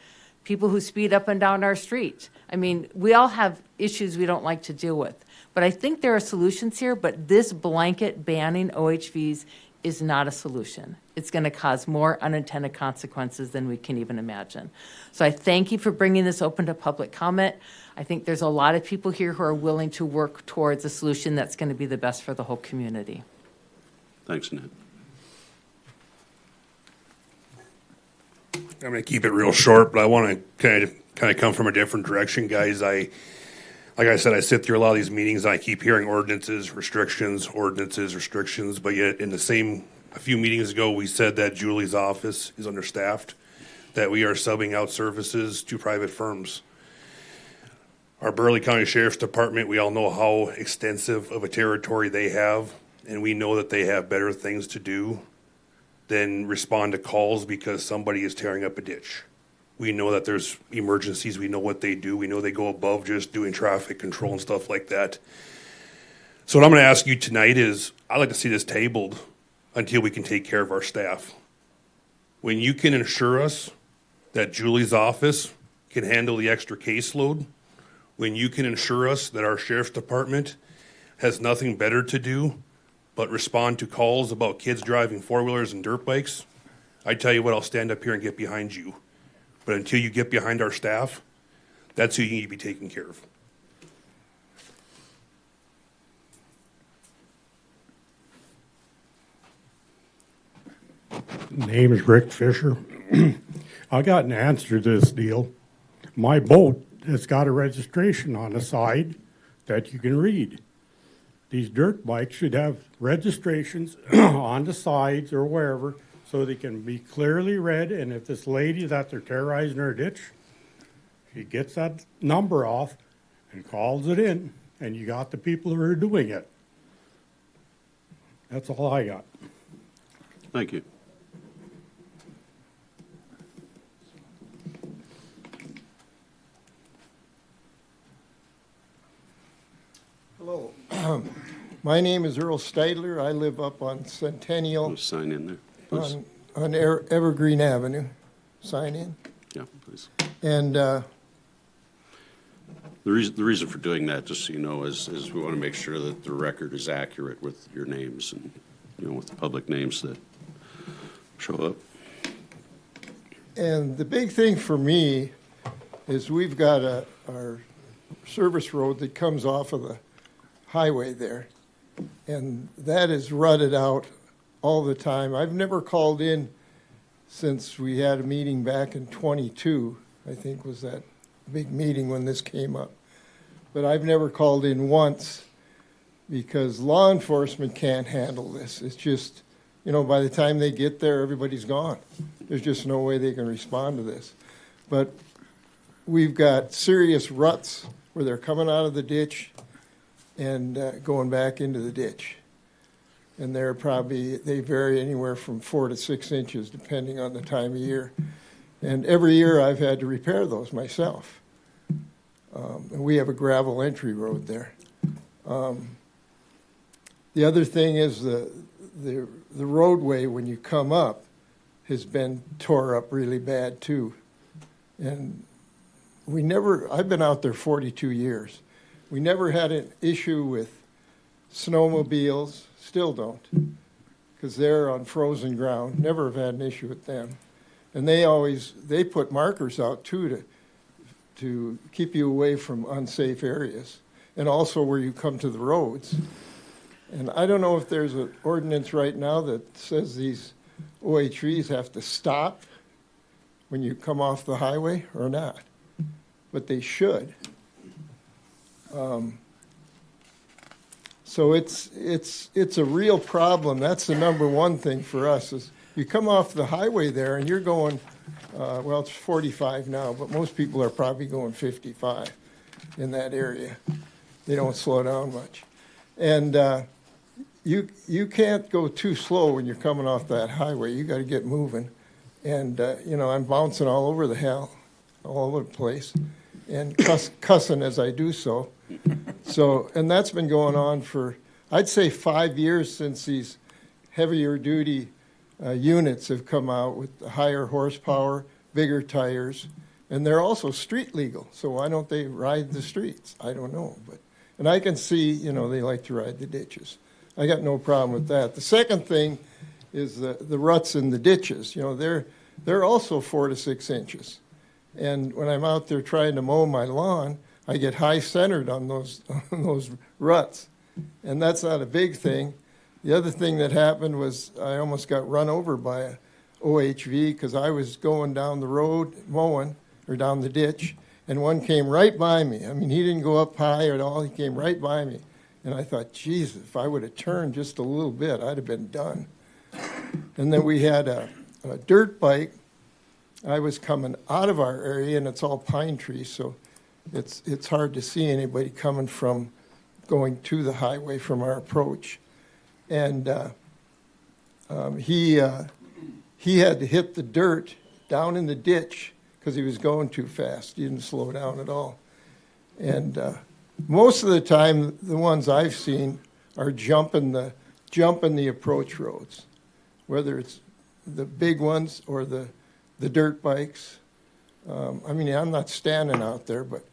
people who speed up and down our street. I mean, we all have issues we don't like to deal with. But I think there are solutions here, but this blanket banning OHVs is not a solution. It's going to cause more unintended consequences than we can even imagine. So I thank you for bringing this open to public comment. I think there's a lot of people here who are willing to work towards a solution that's going to be the best for the whole community. Thanks, Ned. I'm going to keep it real short, but I want to kind of come from a different direction, guys. Like I said, I sit through a lot of these meetings, and I keep hearing ordinances, restrictions, but yet in the same, a few meetings ago, we said that Julie's office is understaffed, that we are subbing out services to private firms. Our Burleigh County Sheriff's Department, we all know how extensive of a territory they have, and we know that they have better things to do than respond to calls because somebody is tearing up a ditch. We know that there's emergencies. We know what they do. We know they go above just doing traffic control and stuff like that. So what I'm going to ask you tonight is, I'd like to see this tabled until we can take care of our staff. When you can assure us that Julie's office can handle the extra caseload, when you can assure us that our sheriff's department has nothing better to do but respond to calls about kids driving four-wheelers and dirt bikes, I tell you what, I'll stand up here and get behind you. But until you get behind our staff, that's who you need to be taking care of. Name is Rick Fisher. I got an answer to this deal. My boat has got a registration on the side that you can read. These dirt bikes should have registrations on the sides or wherever so they can be clearly read, and if this lady that they're terrorizing her ditch, she gets that number off and calls it in, and you got the people who are doing it. That's all I got. Thank you. Hello. My name is Earl Steidler. I live up on Centennial. Sign in there, please. On Evergreen Avenue. Sign in. Yeah, please. And The reason for doing that, just so you know, is we want to make sure that the record is accurate with your names and, with the public names that show up. And the big thing for me is we've got our service road that comes off of the highway there, and that is rutted out all the time. I've never called in since we had a meeting back in 22, I think was that big meeting when this came up. But I've never called in once because law enforcement can't handle this. It's just, by the time they get there, everybody's gone. There's just no way they can respond to this. But we've got serious ruts where they're coming out of the ditch and going back into the ditch. And they vary anywhere from 4 to 6 inches depending on the time of year. And every year I've had to repair those myself. And we have a gravel entry road there. The other thing is the roadway when you come up has been tore up really bad too. And I've been out there 42 years. We never had an issue with snowmobiles, still don't, because they're on frozen ground. Never have had an issue with them. And they put markers out too to keep you away from unsafe areas, and also where you come to the roads. And I don't know if there's an ordinance right now that says these OHVs have to stop when you come off the highway or not, but they should. So it's a real problem. That's the number one thing for us is you come off the highway there and you're going, well, it's 45 now, but most people are probably going 55 in that area. They don't slow down much. And you can't go too slow when you're coming off that highway. You got to get moving. And, I'm bouncing all over all over the place, and cussing as I do so. And that's been going on for, I'd say, 5 years since these heavier duty units have come out with the higher horsepower, bigger tires, and they're also street legal. So why don't they ride the streets? I don't know. And I can see, they like to ride the ditches. I got no problem with that. The second thing is the ruts in the ditches. They're also 4 to 6 inches. And when I'm out there trying to mow my lawn, I get high centered on those ruts. And that's not a big thing. The other thing that happened was I almost got run over by a OHV because I was going down the road mowing, or down the ditch, and one came right by me. I mean, he didn't go up high at all. He came right by me. And I thought, geez, if I would have turned just a little bit, I'd have been done. And then we had a dirt bike. I was coming out of our area, and it's all pine trees, so it's hard to see anybody coming from going to the highway from our approach. And he had to hit the dirt down in the ditch because he was going too fast. He didn't slow down at all. And most of the time, the ones I've seen are jumping the approach roads, whether it's the big ones or the dirt bikes. I'm not standing out there, but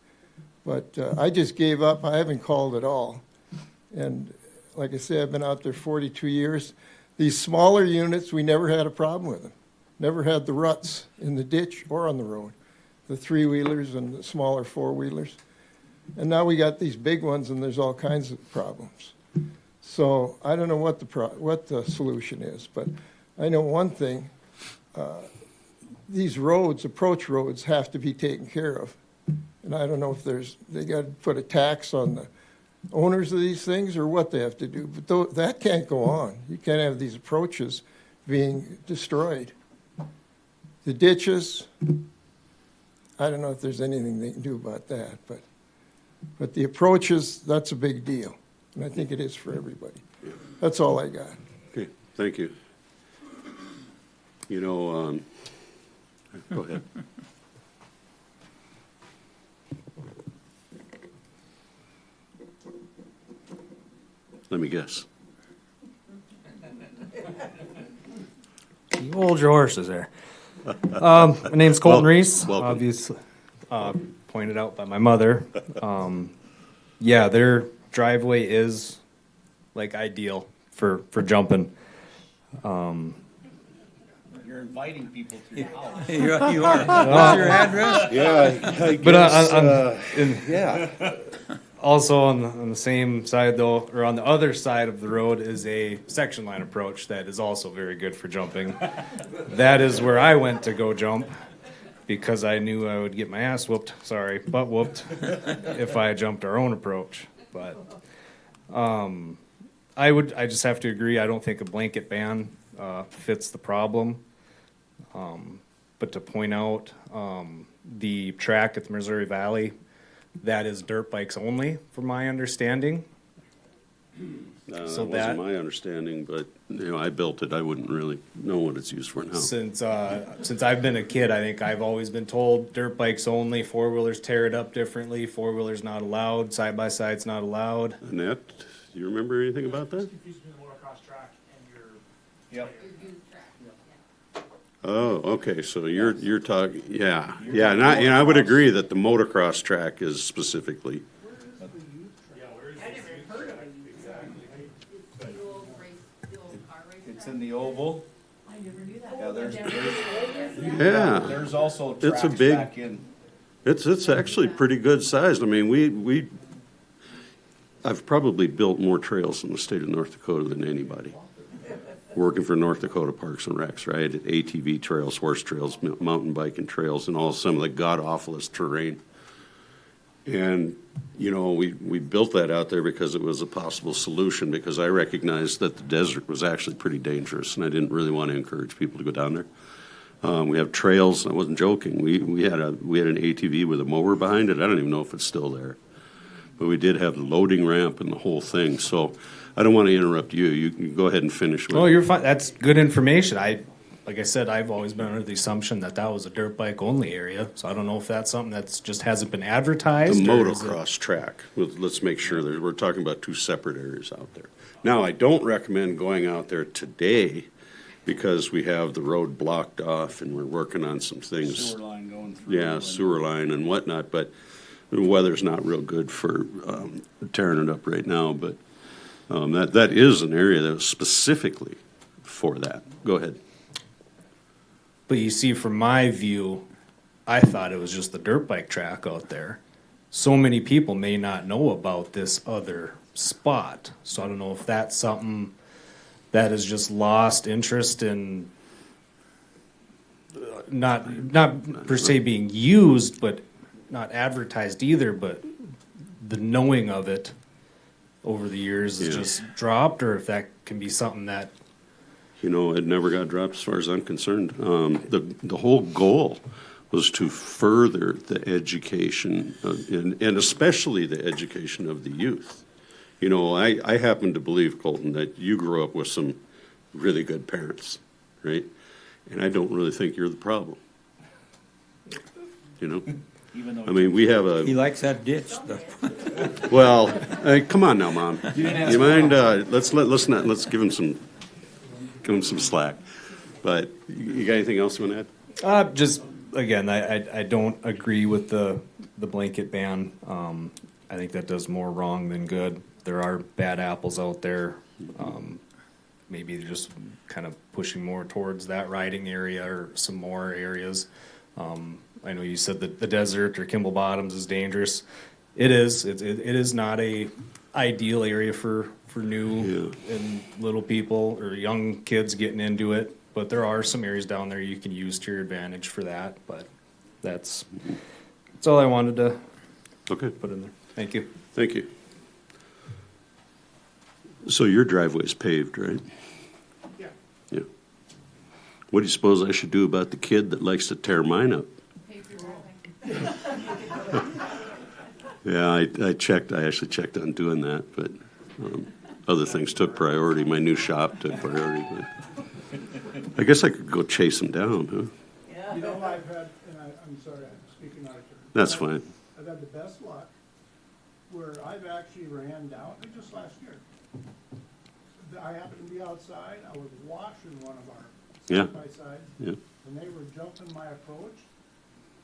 I just gave up. I haven't called at all. And like I said, I've been out there 42 years. These smaller units, we never had a problem with them. Never had the ruts in the ditch or on the road, the 3-wheelers and the smaller 4-wheelers. And now we got these big ones, and there's all kinds of problems. So I don't know what the solution is, but I know one thing. These roads, approach roads, have to be taken care of. And I don't know if they got to put a tax on the owners of these things or what they have to do. But that can't go on. You can't have these approaches being destroyed. The ditches, I don't know if there's anything they can do about that. But the approaches, that's a big deal. And I think it is for everybody. That's all I got. Okay, thank you. Go ahead. Let me guess. You hold your horses there. My name's Colton Reese. Welcome. Obviously, pointed out by my mother. Their driveway is like ideal for jumping. You're inviting people to your house. You are. What's your address? Yeah, But also on the same side, though, or on the other side of the road, is a section line approach that is also very good for jumping. That is where I went to go jump because I knew I would get my ass whooped, butt whooped, if I jumped our own approach. But I just have to agree, I don't think a blanket ban fits the problem. But to point out, the track at the Missouri Valley, that is dirt bikes only, from my understanding. That wasn't my understanding, but I built it. I wouldn't really know what it's used for now. Since I've been a kid, I think I've always been told dirt bikes only. 4-wheelers tear it up differently. 4-wheelers not allowed. Side by sides not allowed. Annette, do you remember anything about that? Yep. Oh, okay, so you're talking, yeah, yeah, and I would agree that the motocross track is specifically. It's in the oval. Yeah, Yeah. There's also It's a tracks big, back in. it's actually pretty good sized. I mean, I've probably built more trails in the state of North Dakota than anybody. Working for North Dakota Parks and Recs, right? ATV trails, horse trails, mountain biking trails, and all some of the god-awfulest terrain. And, you know, we built that out there because it was a possible solution, because I recognized that the desert was actually pretty dangerous, and I didn't really want to encourage people to go down there. We have trails. I wasn't joking. We had an ATV with a mower behind it. I don't even know if it's still there, but we did have the loading ramp and the whole thing. So I don't want to interrupt you. You can go ahead and finish. Oh, you're fine. That's good information. Like I said, I've always been under the assumption that was a dirt bike only area. So I don't know if that's something that's just hasn't been advertised. The motocross track. Let's make sure that we're talking about two separate areas out there. Now, I don't recommend going out there today, because we have the road blocked off and we're working on some things. Sewer line going through. Yeah, sewer line and whatnot, but the weather's not real good for tearing it up right now, but that is an area that was specifically for that. Go ahead. But you see, from my view, I thought it was just the dirt bike track out there. So many people may not know about this other spot. So I don't know if that's something that is just lost interest in, not per se being used, but not advertised either, but the knowing of it over the years is just dropped, or if that can be something that. You know, it never got dropped as far as I'm concerned. The whole goal was to further the education, and especially the education of the youth. You know, I happen to believe, Colton, that you grew up with some really good parents, right? And I don't really think you're the problem. You know? I mean, we have a... He likes that ditch, though. Well, come on now, Mom. You mind, let's give him some slack. But you got anything else you want to add? Just, again, I don't agree with the blanket ban. I think that does more wrong than good. There are bad apples out there. Maybe they're just kind of pushing more towards that riding area or some more areas. I know you said that the desert or Kimball Bottoms is dangerous. It is. It is not a ideal area for new and little people or young kids getting into it. But there are some areas down there you can use to your advantage for that. But that's all I wanted to put in there. Thank you. Thank you. So your driveway's paved, right? Yeah. Yeah. What do you suppose I should do about the kid that likes to tear mine up? Yeah, I checked. I actually checked on doing that, but other things took priority. My new shop took priority. But I guess I could go chase him down, huh? You know, I've had, and I'm sorry, I'm speaking out of turn. That's fine. I've had the best luck where I've actually ran down, just last year. I happened to be outside, I was washing one of our side-by-sides, and they were jumping my approach.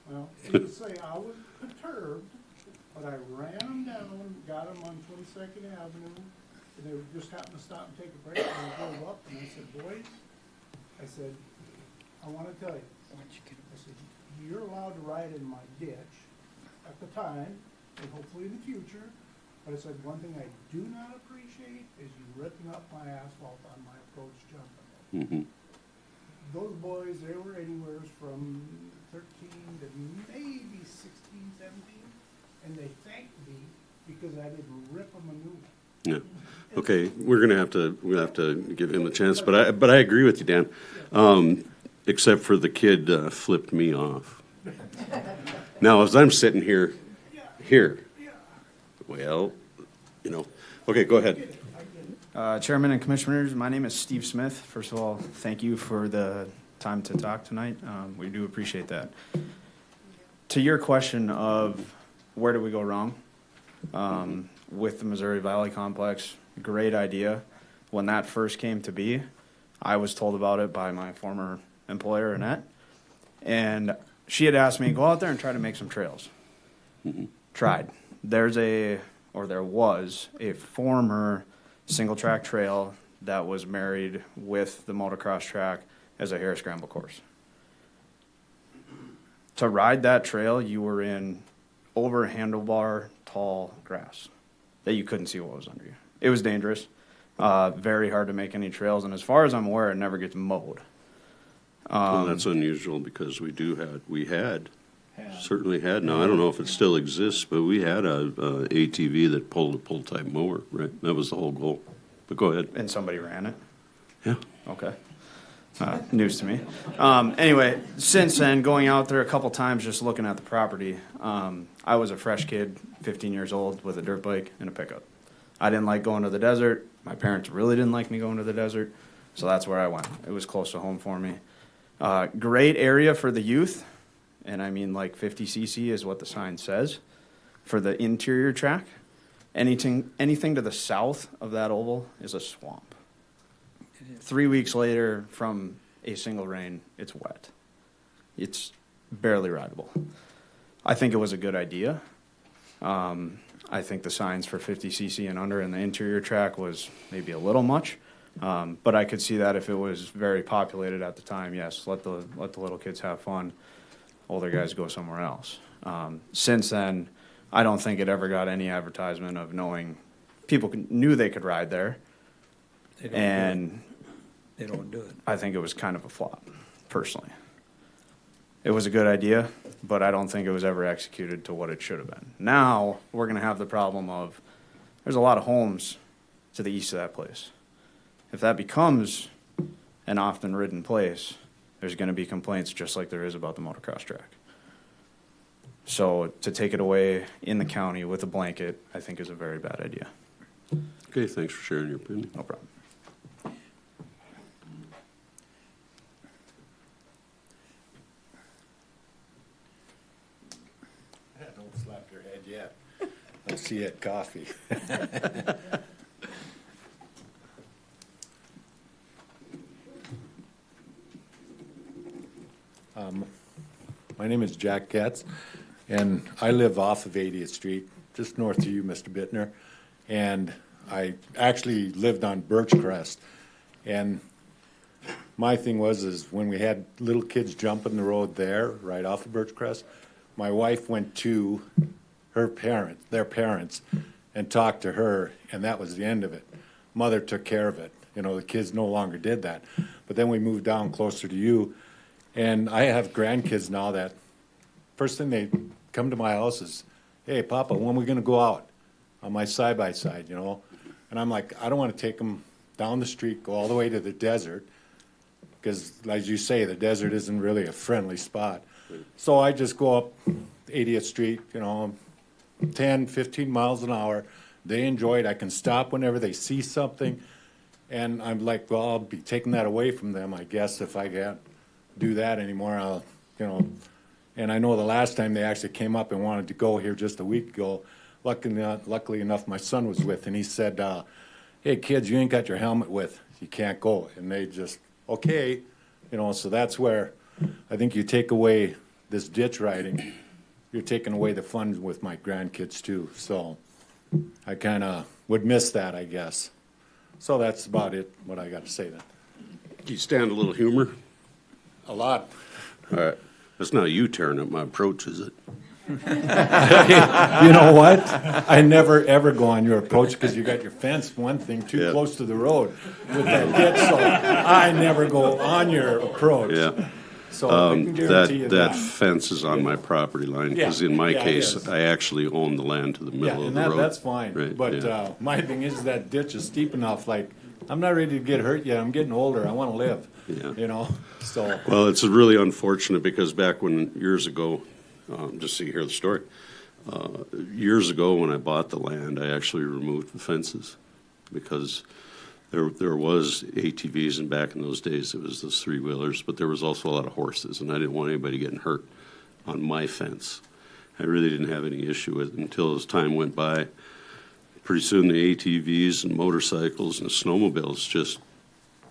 Well, needless to say, I was perturbed, but I ran them down, got them on 22nd Avenue, and they just happened to stop and take a break, and I drove up, and I said, boys, I said, I want to tell you, I said, you're allowed to ride in my ditch at the time, and hopefully in the future, but I said, one thing I do not appreciate is you ripping up my asphalt on my approach jumping. Those boys, they were anywhere from 13 to maybe 16, 17, and they thanked me because I didn't rip them a new one. Yeah. Okay, we're gonna have to give him a chance, but I agree with you, Dan. Except for the kid flipped me off. Now, as I'm sitting here, well, you know, okay, go ahead. Chairman and Commissioners, my name is Steve Smith. First of all, thank you for the time to talk tonight. We do appreciate that. To your question of where do we go wrong with the Missouri Valley Complex, great idea. When that first came to be, I was told about it by my former employer, Annette, and she had asked me to go out there and try to make some trails. Tried. There was a former single track trail that was married with the motocross track as a hare scramble course. To ride that trail, you were in over handlebar tall grass that you couldn't see what was under you. It was dangerous, very hard to make any trails, and as far as I'm aware, it never gets mowed. Well, that's unusual because certainly had. Now, I don't know if it still exists, but we had a ATV that pulled a pull-type mower, right? That was the whole goal. But go ahead. And somebody ran it? Yeah. Okay. News to me. Anyway, since then, going out there a couple times just looking at the property, I was a fresh kid, 15 years old, with a dirt bike and a pickup. I didn't like going to the desert. My parents really didn't like me going to the desert, so that's where I went. It was close to home for me. Great area for the youth, and I mean like 50 cc is what the sign says for the interior track. Anything to the south of that oval is a swamp. 3 weeks later, from a single rain, it's wet. It's barely rideable. I think it was a good idea. I think the signs for 50 cc and under in the interior track was maybe a little much, but I could see that if it was very populated at the time. Yes, let the little kids have fun. Older guys go somewhere else. Since then, I don't think it ever got any advertisement of knowing people knew they could ride there, and They don't do it. I think it was kind of a flop, personally. It was a good idea, but I don't think it was ever executed to what it should have been. Now, we're going to have the problem of there's a lot of homes to the east of that place. If that becomes an often ridden place, there's going to be complaints just like there is about the motocross track. So to take it away in the county with a blanket, I think is a very bad idea. Okay, thanks for sharing your opinion. No problem. Don't slap your head yet. I'll see you at coffee. My name is Jack Getz, and I live off of 80th Street, just north of you, Mr. Bittner. And I actually lived on Birchcrest. And my thing is when we had little kids jumping the road there, right off of Birchcrest, my wife went to their parents, and talked to her, and that was the end of it. Mother took care of it. You know, the kids no longer did that. But then we moved down closer to you, and I have grandkids now that first thing they come to my house is, hey, Papa, when are we going to go out on my side-by-side, you know? And I'm like, I don't want to take them down the street, go all the way to the desert, because as you say, the desert isn't really a friendly spot. So I just go up 80th Street, you know, 10, 15 miles an hour. They enjoy it. I can stop whenever they see something. And I'm like, well, I'll be taking that away from them, I guess, if I can't do that anymore. I'll, you know, and I know the last time they actually came up and wanted to go here just a week ago, luckily enough, my son was with, and he said, hey, kids, you ain't got your helmet with. You can't go. And they just, okay, you know, so that's where I think you take away this ditch riding, you're taking away the fun with my grandkids too. So I kind of would miss that, I guess. So that's about it, what I got to say then. Do you stand a little humor? A lot. All right. That's not you tearing up my approach, is it? You know what? I never ever go on your approach because you got your fence, one thing, too close to the road with that ditch, so I never go on your approach. Yeah. So I can guarantee you that fence is on my property line, because in my case, I actually own the land to the middle of the road. That's fine. Right, But my thing is that ditch is steep enough, like, I'm not ready to get hurt yet. I'm getting older. I want to live, you know, so. Well, it's really unfortunate because back when, years ago, just so you hear the story, years ago when I bought the land, I actually removed the fences because there was ATVs, and back in those days it was those three-wheelers, but there was also a lot of horses, and I didn't want anybody getting hurt on my fence. I really didn't have any issue with it until as time went by. Pretty soon the ATVs and motorcycles and snowmobiles just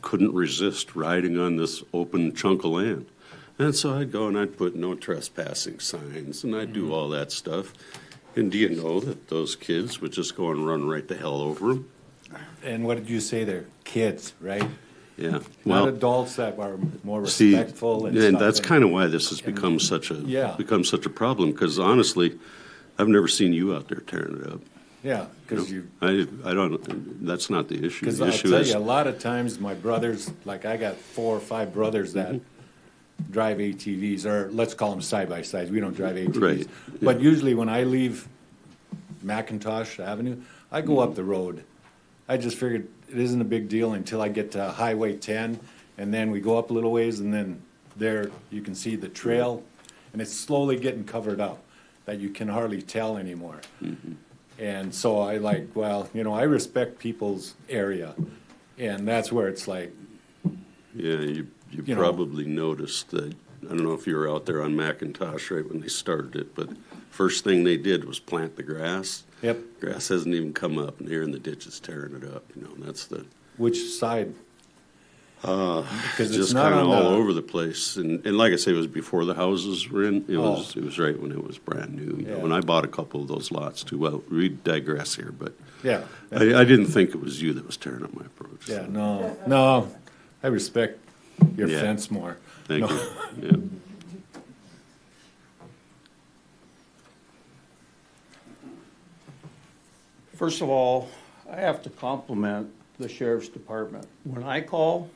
couldn't resist riding on this open chunk of land. And so I'd go and I'd put no trespassing signs and I'd do all that stuff. And do you know that those kids would just go and run right the hell over them? And what did you say there? Kids, right? Yeah. Not Well, adults that are more see, respectful and and stuff. that's kind of why this has become such a problem. Because honestly, I've never seen you out there tearing it up. Yeah, because I don't. That's not the issue. Because The I'll issue tell is you, a lot of times my brothers, like I got 4 or 5 brothers that drive ATVs, or let's call them side-by-sides. We don't drive ATVs. Right, But usually when I leave McIntosh Avenue, I go up the road. I just figured it isn't a big deal until I get to Highway 10, and then we go up a little ways, and then there you can see the trail, and it's slowly getting covered up, that you can hardly tell anymore. And so I I respect people's area, and that's where it's like. Yeah, you You know. probably noticed that. I don't know if you were out there on McIntosh right when they started it, but first thing they did was plant the grass. Yep. Grass hasn't even come up, and they're in the ditches tearing it up. That's the. Which side? Because it's just not kind of on all the- over the place, and like I say, it was before the houses were in. It was right when it was brand new. Yeah. When I bought a couple of those lots too. Well, we digress here, but Yeah. I didn't think it was you that was tearing up my approach. Yeah, no, I respect your Yeah. fence more. Thank No. you. Yeah. First of all, I have to compliment the sheriff's department. When I call,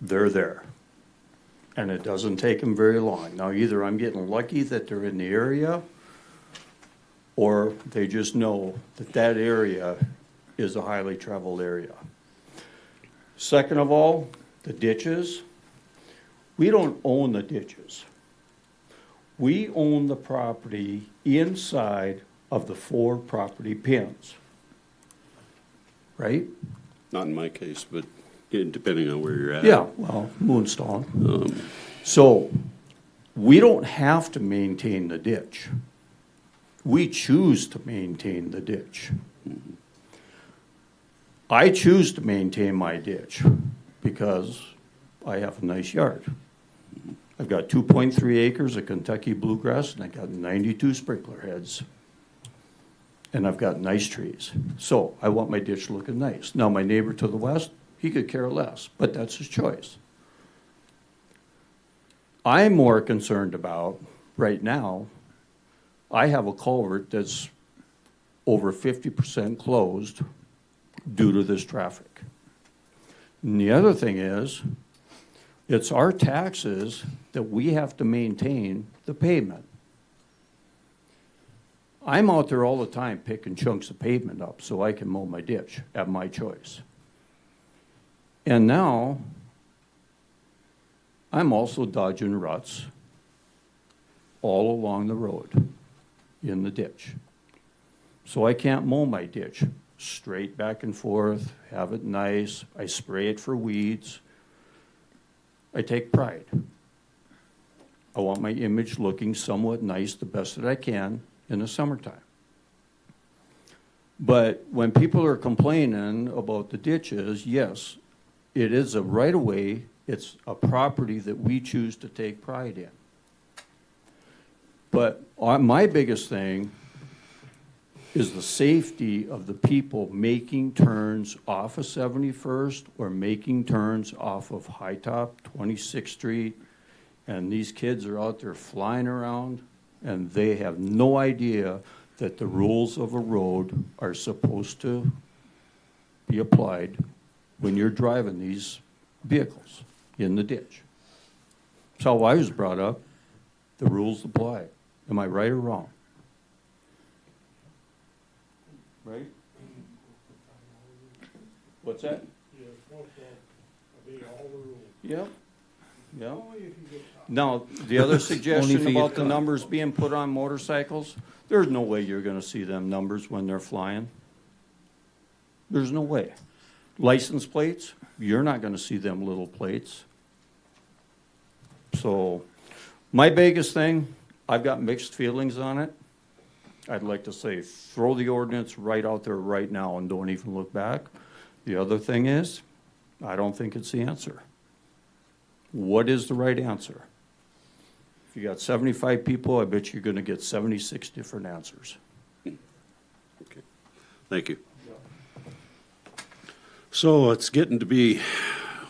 they're there. And it doesn't take them very long. Now, either I'm getting lucky that they're in the area, or they just know that that area is a highly traveled area. Second of all, the ditches. We don't own the ditches. We own the property inside of the 4 property pins. Right? Not in my case, but depending on where you're at. Yeah, well, Moonstone. So, we don't have to maintain the ditch. We choose to maintain the ditch. I choose to maintain my ditch because I have a nice yard. I've got 2.3 acres of Kentucky bluegrass, and I got 92 sprinkler heads. And I've got nice trees. So I want my ditch looking nice. Now, my neighbor to the west, he could care less, but that's his choice. I'm more concerned about, right now, I have a culvert that's over 50% closed due to this traffic. And the other thing is, it's our taxes that we have to maintain the pavement. I'm out there all the time picking chunks of pavement up so I can mow my ditch at my choice. And now, I'm also dodging ruts all along the road in the ditch. So I can't mow my ditch straight back and forth, have it nice. I spray it for weeds. I take pride. I want my image looking somewhat nice, the best that I can in the summertime. But when people are complaining about the ditches, yes, it is a right-of-way. It's a property that we choose to take pride in. But my biggest thing is the safety of the people making turns off of 71st or making turns off of High Top, 26th Street, and these kids are out there flying around, and they have no idea that the rules of a road are supposed to be applied when you're driving these vehicles in the ditch. That's how I was brought up. The rules apply. Am I right or wrong? Right? What's that? Yep. Yep. Now, the other suggestion about the numbers being put on motorcycles, there's no way you're gonna see them numbers when they're flying. There's no way. License plates, you're not gonna see them little plates. So, my biggest thing, I've got mixed feelings on it. I'd like to say, throw the ordinance right out there right now and don't even look back. The other thing is, I don't think it's the answer. What is the right answer? If you got 75 people, I bet you're going to get 76 different answers. Okay, thank you. So it's getting to be,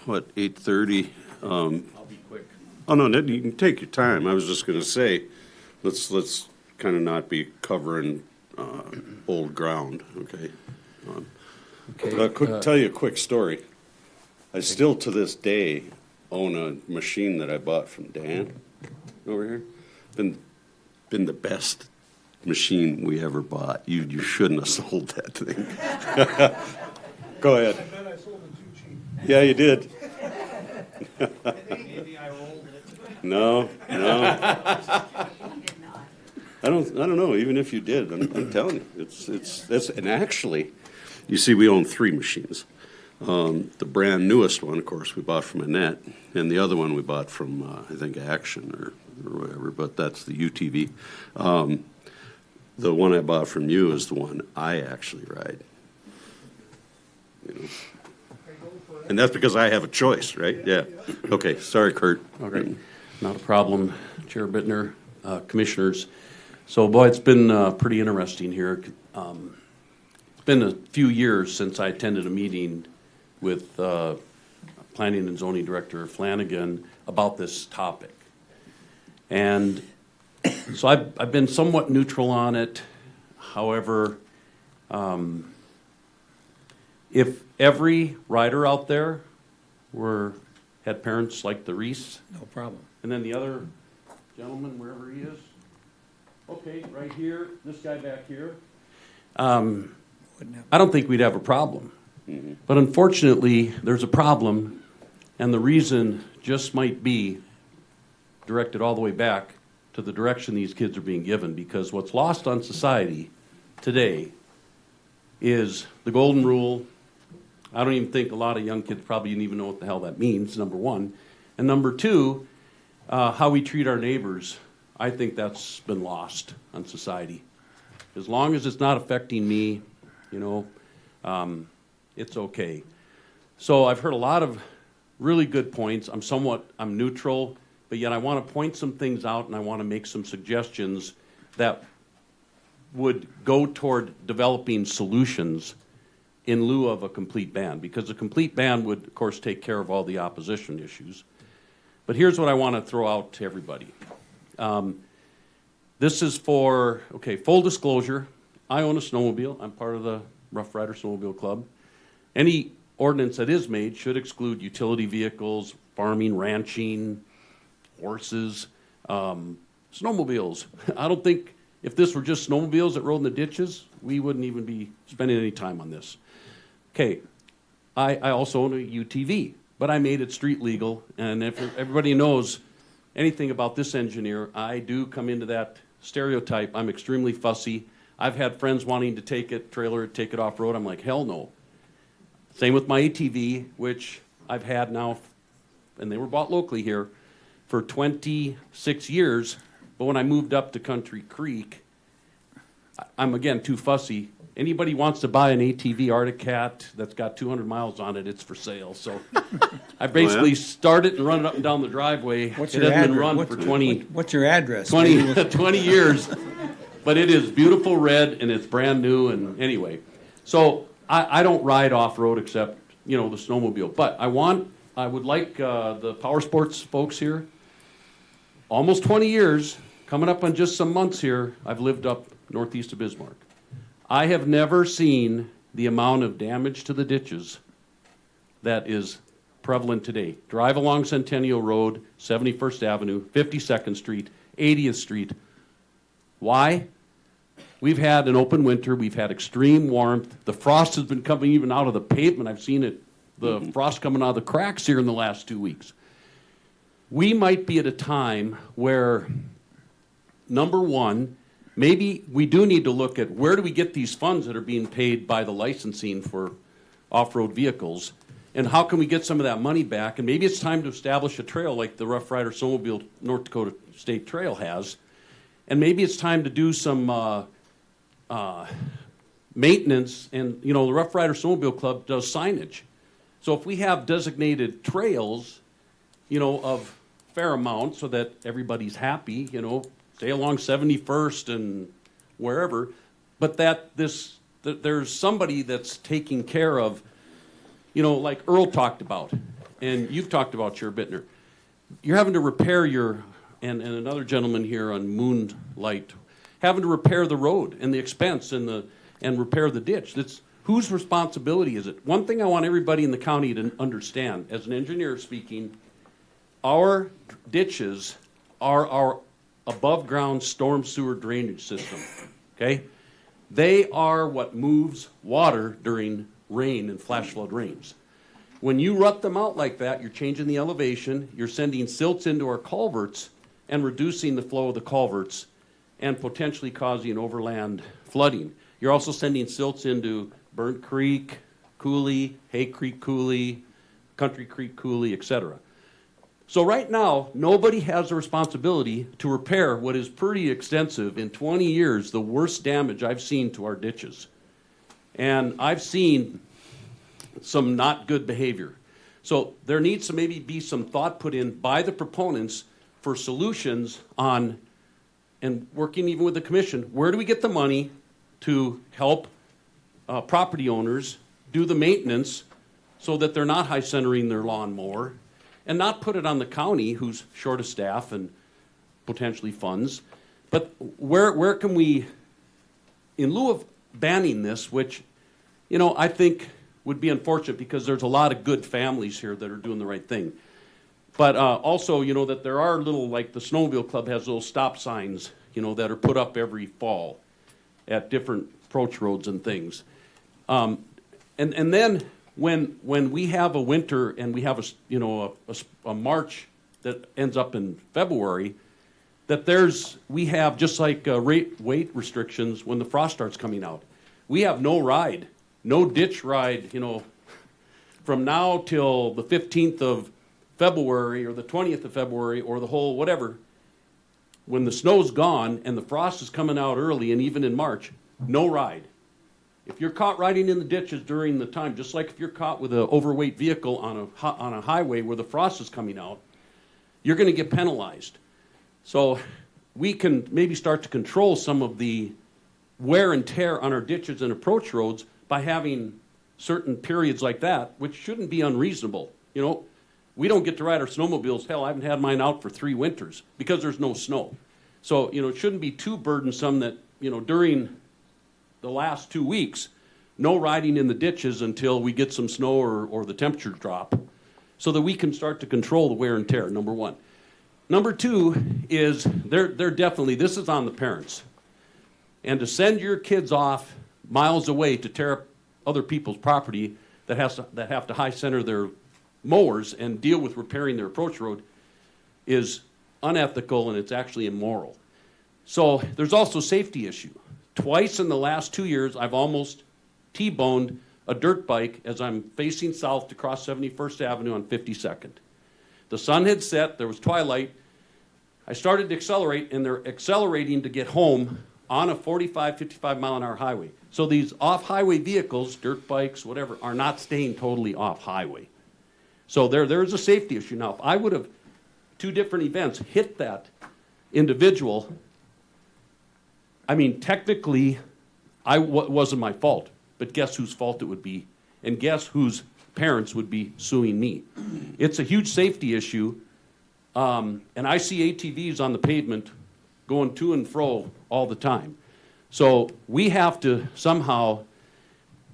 what, 8:30? I'll be quick. Oh, no, you can take your time. I was just going to say, let's kind of not be covering old ground, okay? Tell you a quick story. I still, to this day, own a machine that I bought from Dan over here. Been the best machine we ever bought. You shouldn't have sold that thing. Go ahead. I bet I sold it too cheap. Yeah, you did. Maybe I rolled it. No. I don't know. Even if you did, I'm telling you, that's and actually, you see, we own 3 machines. The brand newest one, of course, we bought from Annette, and the other one we bought from I think Action or whatever. But that's the UTV. The one I bought from you is the one I actually ride. You know. And that's because I have a choice, right? Yeah. Okay. Sorry, Kurt. Okay. Not a problem, Chair Bittner, commissioners. So, boy, it's been pretty interesting here. It's been a few years since I attended a meeting with Planning and Zoning Director Flanagan about this topic. And so I've been somewhat neutral on it. However, if every rider out there had parents like the Reese, No problem. and then the other gentleman, wherever he is, okay, right here, this guy back here, I don't think we'd have a problem. Mm-hmm. But unfortunately, there's a problem, and the reason just might be directed all the way back to the direction these kids are being given, because what's lost on society today is the golden rule. I don't even think a lot of young kids probably even know what the hell that means, number one. And number two, how we treat our neighbors. I think that's been lost on society. As long as it's not affecting me, it's okay. So I've heard a lot of really good points. I'm neutral, but yet I want to point some things out and I want to make some suggestions that would go toward developing solutions in lieu of a complete ban, because a complete ban would, of course, take care of all the opposition issues. But here's what I want to throw out to everybody. This is for, full disclosure, I own a snowmobile. I'm part of the Rough Rider Snowmobile Club. Any ordinance that is made should exclude utility vehicles, farming, ranching, horses, snowmobiles. I don't think if this were just snowmobiles that rode in the ditches, we wouldn't even be spending any time on this. Okay, I also own a UTV, but I made it street legal, and if everybody knows anything about this engineer, I do come into that stereotype. I'm extremely fussy. I've had friends wanting to take it off-road. I'm like, hell no. Same with my ATV, which I've had now, and they were bought locally here, for 26 years. But when I moved up to Country Creek, I'm, again, too fussy. Anybody wants to buy an ATV Arctic Cat that's got 200 miles on it, it's for sale. So I basically start it and run it up and down the driveway. What's it your hasn't been address? run for 20. What's your address? 20 years. But it is beautiful red, and it's brand new, and anyway. So I don't ride off-road except, the snowmobile. But I would like the power sports folks here, almost 20 years, coming up on just some months here, I've lived up northeast of Bismarck. I have never seen the amount of damage to the ditches that is prevalent today. Drive along Centennial Road, 71st Avenue, 52nd Street, 80th Street. Why? We've had an open winter. We've had extreme warmth. The frost has been coming even out of the pavement. I've seen it, the frost coming out of the cracks here in the last 2 weeks. We might be at a time where, number one, maybe we do need to look at where do we get these funds that are being paid by the licensing for off-road vehicles, and how can we get some of that money back? And maybe it's time to establish a trail like the Rough Rider Snowmobile North Dakota State Trail has. And maybe it's time to do some maintenance. And, the Rough Rider Snowmobile Club does signage. So if we have designated trails, of fair amount so that everybody's happy, stay along 71st and wherever, but that there's somebody that's taking care of, like Earl talked about, and you've talked about, Chair Bittner. You're having to repair and another gentleman here on Moonlight, having to repair the road and the expense and repair the ditch. Whose responsibility is it? One thing I want everybody in the county to understand, as an engineer speaking, our ditches are our above-ground storm sewer drainage system, okay? They are what moves water during rain and flash flood rains. When you rut them out like that, you're changing the elevation, you're sending silts into our culverts and reducing the flow of the culverts and potentially causing overland flooding. You're also sending silts into Burnt Creek, Coulee, Hay Creek Coulee, Country Creek Coulee, etc. So right now, nobody has a responsibility to repair what is pretty extensive, in 20 years, the worst damage I've seen to our ditches. And I've seen some not good behavior. So there needs to maybe be some thought put in by the proponents for solutions on, and working even with the commission, where do we get the money to help property owners do the maintenance so that they're not high centering their lawnmower, and not put it on the county, who's short of staff and potentially funds. But where can we, in lieu of banning this, which, I think would be unfortunate because there's a lot of good families here that are doing the right thing. But also, that there are little, like the Snowmobile Club has little stop signs, that are put up every fall at different approach roads and things. And then when we have a winter and we have a March that ends up in February, that we have just like weight restrictions when the frost starts coming out. We have no ditch ride, from now till the 15th of February or the 20th of February or the whole whatever. When the snow's gone and the frost is coming out early and even in March, no ride. If you're caught riding in the ditches during the time, just like if you're caught with an overweight vehicle on a highway where the frost is coming out, you're going to get penalized. So we can maybe start to control some of the wear and tear on our ditches and approach roads by having certain periods like that, which shouldn't be unreasonable. We don't get to ride our snowmobiles. Hell, I haven't had mine out for 3 winters because there's no snow. So, it shouldn't be too burdensome that, during the last 2 weeks, no riding in the ditches until we get some snow or the temperature drop, so that we can start to control the wear and tear, number one. Number two is they're definitely, this is on the parents. And to send your kids off miles away to tear up other people's property that have to high center their mowers and deal with repairing their approach road is unethical, and it's actually immoral. So there's also a safety issue. Twice in the last 2 years, I've almost T-boned a dirt bike as I'm facing south to cross 71st Avenue on 52nd. The sun had set, there was twilight. I started to accelerate, and they're accelerating to get home on a 45, 55 mile an hour highway. So these off-highway vehicles, dirt bikes, whatever, are not staying totally off-highway. So there's a safety issue. Now, if I would have, 2 different events, hit that individual, technically, wasn't my fault. But guess whose fault it would be? And guess whose parents would be suing me? It's a huge safety issue. And I see ATVs on the pavement going to and fro all the time. So we have to somehow,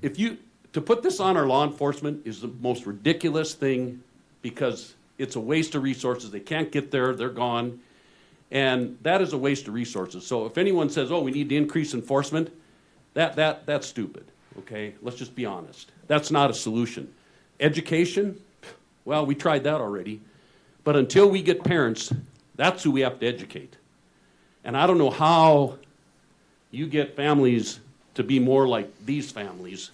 to put this on our law enforcement is the most ridiculous thing, because it's a waste of resources. They can't get there, they're gone. And that is a waste of resources. So if anyone says, we need to increase enforcement, that's stupid, okay? Let's just be honest. That's not a solution. Education, well, we tried that already. But until we get parents, that's who we have to educate. And I don't know how you get families to be more like these families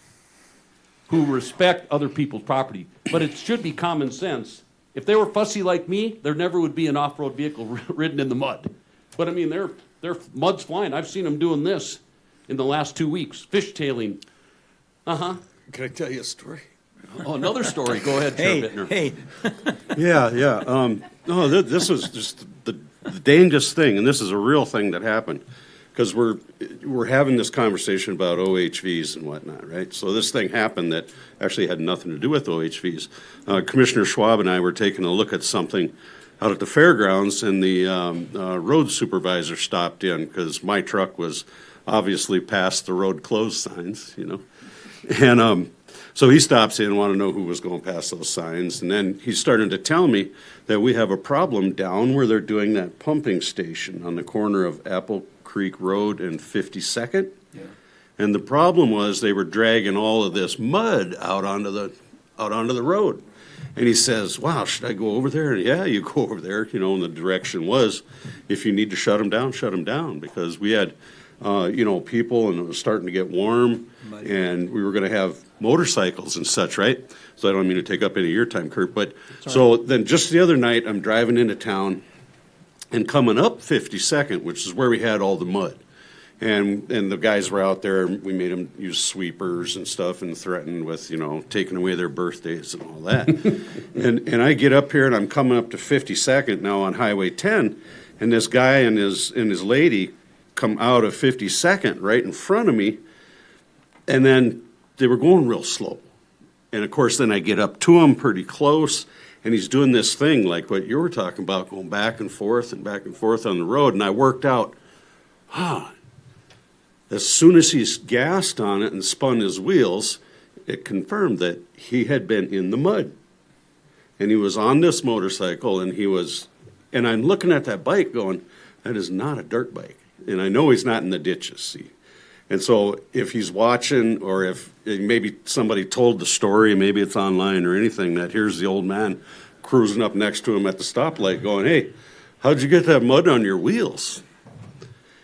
who respect other people's property. But it should be common sense. If they were fussy like me, there never would be an off-road vehicle ridden in the mud. But they're mud's flying. I've seen them doing this in the last 2 weeks, fishtailing. Can I tell you a story? Oh, another story. Go ahead, Chair Bittner. Hey, Yeah. No, this was just the dangest thing, and this is a real thing that happened, because we're having this conversation about OHVs and whatnot, right? So this thing happened that actually had nothing to do with OHVs. Commissioner Schwab and I were taking a look at something out at the fairgrounds, and the road supervisor stopped in because my truck was obviously past the road closed signs, and so he stops in, want to know who was going past those signs, and then he's starting to tell me that we have a problem down where they're doing that pumping station on the corner of Apple Creek Road and 52nd. Yeah. And the problem was they were dragging all of this mud out onto the road. And he says, "Wow, should I go over there?" And yeah, you go over there, and the direction was, if you need to shut them down, because we had people, and it was starting to get warm, and we were going to have motorcycles and such, right? So I don't mean to take up any of your time, Kurt, but so then just the other night, I'm driving into town and coming up 52nd, which is where we had all the mud. And the guys were out there, and we made them use sweepers and stuff and threatened with, taking away their birthdays and all that. and I get up here, and I'm coming up to 52nd now on Highway 10, and this guy and his lady come out of 52nd right in front of me, and then they were going real slow. And of course, then I get up to him pretty close, and he's doing this thing like what you were talking about, going back and forth on the road. And I worked out, as soon as he's gassed on it and spun his wheels, it confirmed that he had been in the mud. And he was on this motorcycle, and I'm looking at that bike going, that is not a dirt bike. And I know he's not in the ditches, see. And so if he's watching, or if maybe somebody told the story, maybe it's online or anything, that here's the old man cruising up next to him at the stoplight going, "Hey, how'd you get that mud on your wheels?"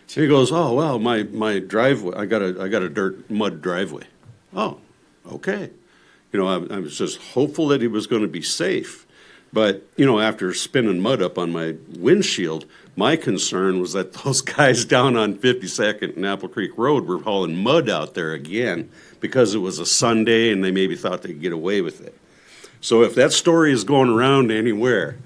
He goes, "Oh, well, my driveway, I got a dirt mud driveway." Oh, okay. I was just hopeful that he was going to be safe. But, after spinning mud up on my windshield, my concern was that those guys down on 52nd and Apple Creek Road were hauling mud out there again because it was a Sunday and they maybe thought they'd get away with it. So if that story is going around anywhere,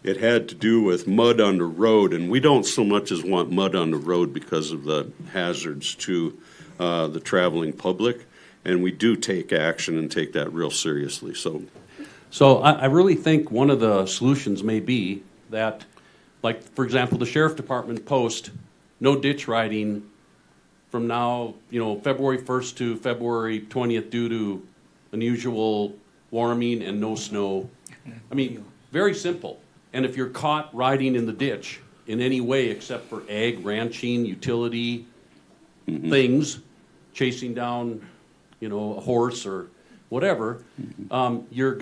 it had to do with mud on the road, and we don't so much as want mud on the road because of the hazards to the traveling public, and we do take action and take that real seriously. So I really think one of the solutions may be that, like, for example, the sheriff department post no ditch riding from now, February 1st to February 20th due to unusual warming and no snow. I mean, very simple. And if you're caught riding in the ditch in any way except for ag, ranching, utility things, chasing down, a horse or whatever, you're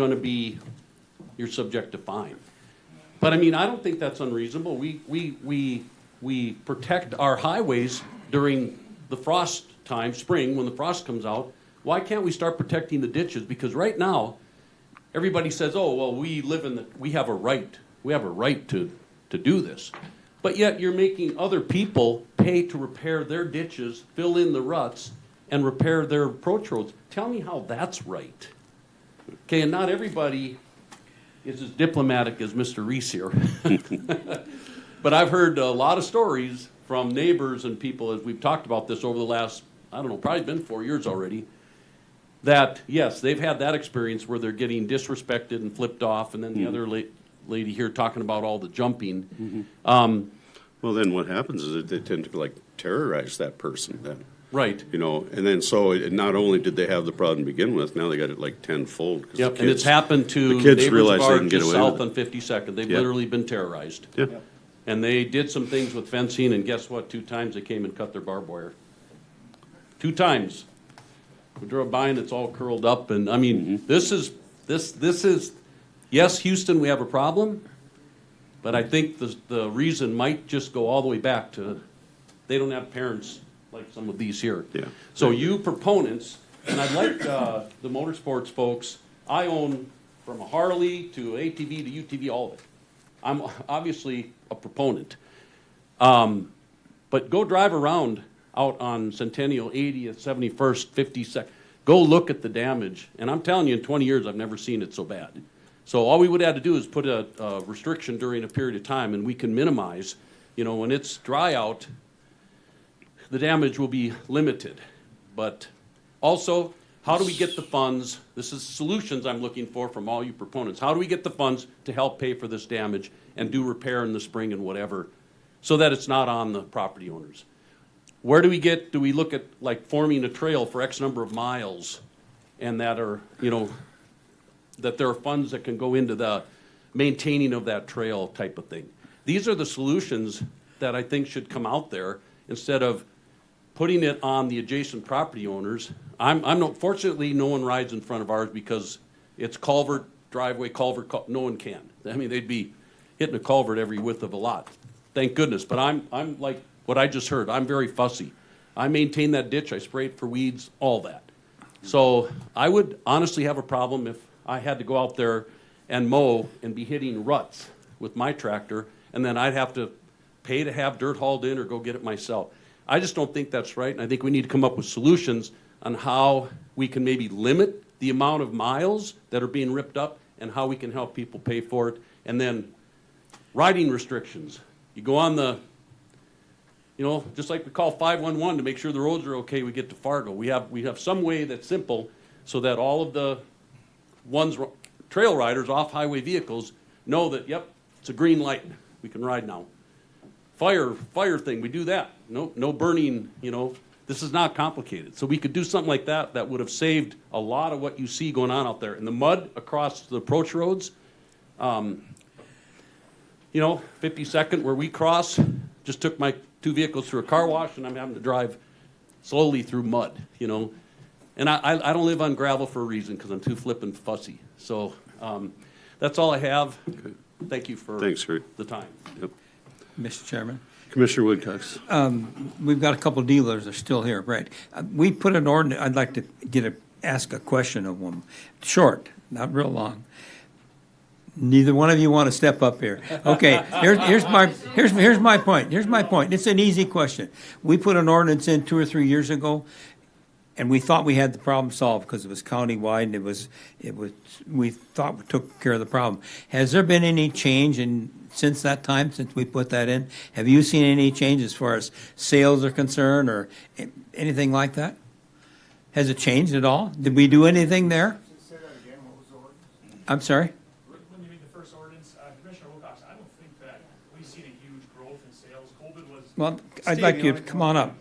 subject to fine. But I mean, I don't think that's unreasonable. We protect our highways during the frost time, spring, when the frost comes out. Why can't we start protecting the ditches? Because right now, everybody says, "Oh, well, we have a right. We have a right to do this." But yet you're making other people pay to repair their ditches, fill in the ruts, and repair their approach roads. Tell me how that's right. Okay, and not everybody is as diplomatic as Mr. Reese here. But I've heard a lot of stories from neighbors and people, as we've talked about this over the last, probably been 4 years already, that, yes, they've had that experience where they're getting disrespected and flipped off, and then the other lady here talking about all the jumping. Well, then what happens is that they tend to, terrorize that person then. Right. And then so not only did they have the problem to begin with, now they got it tenfold. Yep, and it's happened to the kids neighbors realize of they ours can get just away south with on 52nd. They've Yep. literally been terrorized. Yep. And they did some things with fencing, and guess what? 2 times they came and cut their barbed wire. 2 times. We drove by and it's all curled up, and I mean, this is, yes, Houston, we have a problem, but I think the reason might just go all the way back to, they don't have parents like some of these here. Yeah. So you proponents, and I'd like the motorsports folks, I own from a Harley to ATV to UTV, all of it. I'm obviously a proponent. But go drive around out on Centennial, 80th, 71st, 52nd. Go look at the damage, and I'm telling you, in 20 years, I've never seen it so bad. So all we would have to do is put a restriction during a period of time, and we can minimize, when it's dry out, the damage will be limited. But also, how do we get the funds? This is solutions I'm looking for from all you proponents. How do we get the funds to help pay for this damage and do repair in the spring and whatever, so that it's not on the property owners? Where do we look at like forming a trail for X number of miles, and that are, that there are funds that can go into the maintaining of that trail type of thing. These are the solutions that I think should come out there instead of putting it on the adjacent property owners. Fortunately, no one rides in front of ours because it's culvert, driveway, culvert, no one can. I mean, they'd be hitting a culvert every width of a lot. Thank goodness. But I'm like what I just heard. I'm very fussy. I maintain that ditch. I spray it for weeds, all that. So I would honestly have a problem if I had to go out there and mow and be hitting ruts with my tractor, and then I'd have to pay to have dirt hauled in or go get it myself. I just don't think that's right, and I think we need to come up with solutions on how we can maybe limit the amount of miles that are being ripped up and how we can help people pay for it. And then riding restrictions. You go on the, just like we call 511 to make sure the roads are okay, we get to Fargo. We have some way that's simple so that all of the trail riders, off-highway vehicles, know that, yep, it's a green light. We can ride now. Fire thing, we do that. No burning, This is not complicated. So we could do something like that that would have saved a lot of what you see going on out there. And the mud across the approach roads, 52nd where we cross, just took my 2 vehicles through a car wash, and I'm having to drive slowly through mud, And I don't live on gravel for a reason because I'm too flippin' fussy. So that's all I have. Okay. Thank you for the time. Yep. Mr. Chairman. Commissioner Woodcox. We've got a couple dealers that are still here, right? We put an ordinance, I'd like to ask a question of them. Short, not real long. Neither one of you want to step up here. Okay, here's my point. Here's my point. It's an easy question. We put an ordinance in 2 or 3 years ago, and we thought we had the problem solved because it was countywide, and we thought we took care of the problem. Has there been any change since that time, since we put that in? Have you seen any change as far as sales are concerned or anything like that? Has it changed at all? Did we do anything there? Say that again. What was the ordinance? I'm sorry? When you mean the first ordinance, Commissioner Wilcox, I don't think that we've seen a huge growth in sales. COVID was. Well, I'd like you to come on up.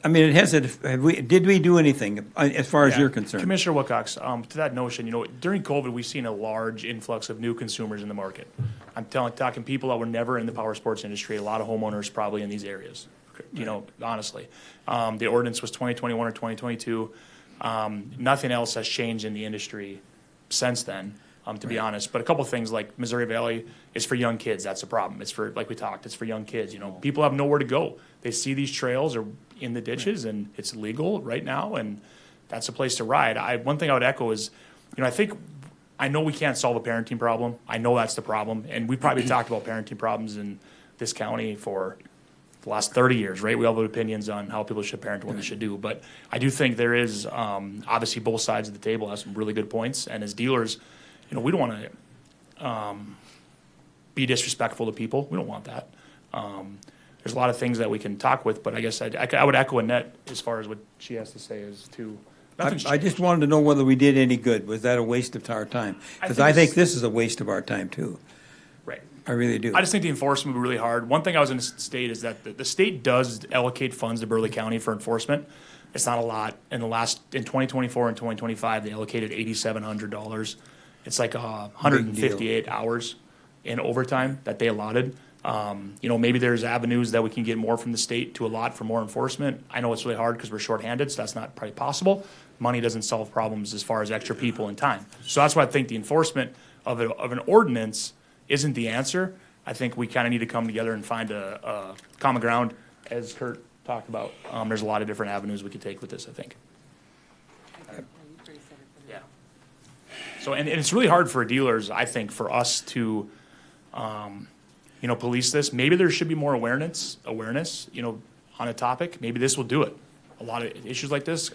I mean, did we do anything as far as you're concerned? Commissioner Wilcox, to that notion, during COVID, we've seen a large influx of new consumers in the market. I'm talking people that were never in the power sports industry, a lot of homeowners probably in these areas, honestly. The ordinance was 2021 or 2022. Nothing else has changed in the industry since then, to be honest. But a couple of things like Missouri Valley is for young kids. That's the problem. It's for, like we talked, it's for young kids. People have nowhere to go. They see these trails or in the ditches, and it's legal right now, and that's a place to ride. One thing I would echo is, I know we can't solve a parenting problem. I know that's the problem, and we probably talked about parenting problems in this county for the last 30 years, right? We all have opinions on how people should parent and what they should do, but I do think there is obviously both sides of the table have some really good points, and as dealers, we don't want to be disrespectful to people. We don't want that. There's a lot of things that we can talk with, but I guess I would echo Annette as far as what she has to say is to. I just wanted to know whether we did any good. Was that a waste of our time? Because I think this is a waste of our time too. Right. I really do. I just think the enforcement would be really hard. One thing I was going to state is that the state does allocate funds to Burleigh County for enforcement. It's not a lot. In 2024 and 2025, they allocated $8,700. It's like 158 hours in overtime that they allotted. Maybe there's avenues that we can get more from the state to allot for more enforcement. I know it's really hard because we're shorthanded, so that's not probably possible. Money doesn't solve problems as far as extra people and time. So that's why I think the enforcement of an ordinance isn't the answer. I think we kind of need to come together and find a common ground, as Kurt talked about. There's a lot of different avenues we could take with this, I think. Yeah. So, and it's really hard for dealers, I think, for us to police this. Maybe there should be more awareness, on a topic. Maybe this will do it. a lot of issues like this.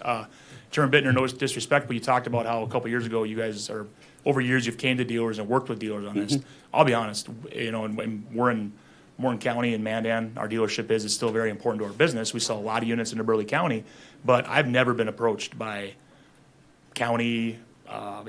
Chairman Bittner, no disrespect, but you talked about how a couple years ago you guys are, over years, you've came to dealers and worked with dealers on this. I'll be honest, and we're in Morton County and Mandan, our dealership is still very important to our business. We sell a lot of units into Burleigh County, but I've never been approached by county,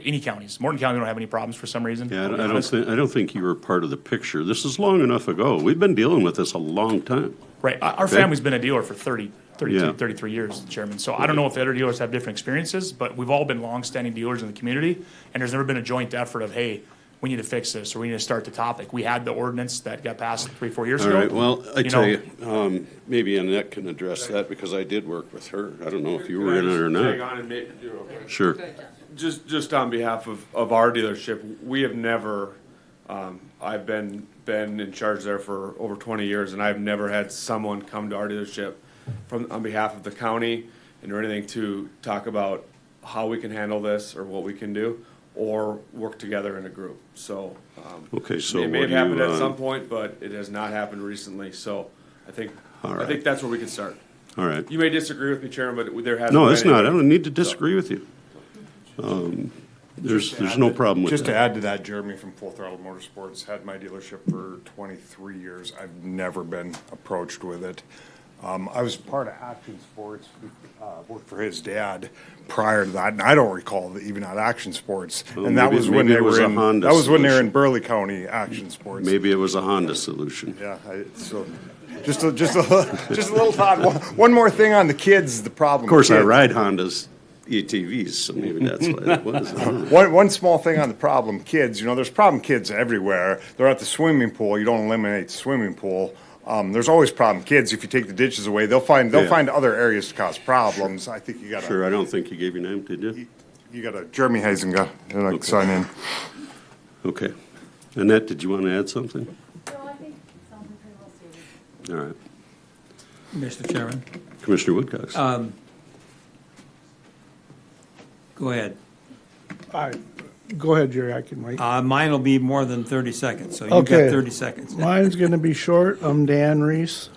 any counties. Morton County don't have any problems for some reason. Yeah, I'll be I honest. don't think you were part of the picture. This is long enough ago. We've been dealing with this a long time. Right, our Okay. family's been a dealer for 32, Yeah. 33 years, Chairman. So I don't know if the other dealers have different experiences, but we've all been longstanding dealers in the community, and there's never been a joint effort of, hey, we need to fix this, or we need to start the topic. We had the ordinance that got passed 3-4 years All ago. right, well, I You tell know, you, maybe Annette can address that because I did work with her. I don't know if you were in it or Tag not. on and make, do it real quick. Sure. Just on behalf of our dealership, we have never, I've been in charge there for over 20 years, and I've never had someone come to our dealership on behalf of the county and or anything to talk about how we can handle this or what we can do, or work together in a group. So, Okay, so it may what have do happened you, at some point, but it has not happened recently, so I think, All I right. think that's where we can start. All right. You may disagree with me, Chairman, but there has. No, been it's not. I anything. don't need to So- disagree with you. There's no problem with Just to that. add to that, Jeremy from Full Throttle Motorsports, had my dealership for 23 years. I've never been approached with it. I was part of Action Sports, worked for his dad prior to that, and I don't recall even at Action Sports. Well, And that maybe- was when maybe they it was were a in, Honda that was when they were in solution. Burleigh County, Action Sports. Maybe it was a Honda solution. Yeah, so, just a little thought. One more thing on the kids, the problem. Of course, I kids. ride Hondas ATVs, so maybe that's why that was. I don't know. One small thing on the problem kids, there's problem kids everywhere. They're at the swimming pool. You don't eliminate the swimming pool. There's always problem kids. If you take the ditches away, they'll find other areas to cause problems. I think you got Sure, I don't think you gave your name, did you? You got a Jeremy Hazenga, sign in. Okay. Annette, did you want to add something? All right. Mr. Chairman. Commissioner Woodcox. Go ahead. Go ahead, Jerry, I can wait. Mine will be more than 30 seconds, so you've Okay. got 30 seconds. Mine's gonna be short. I'm Dan Reese.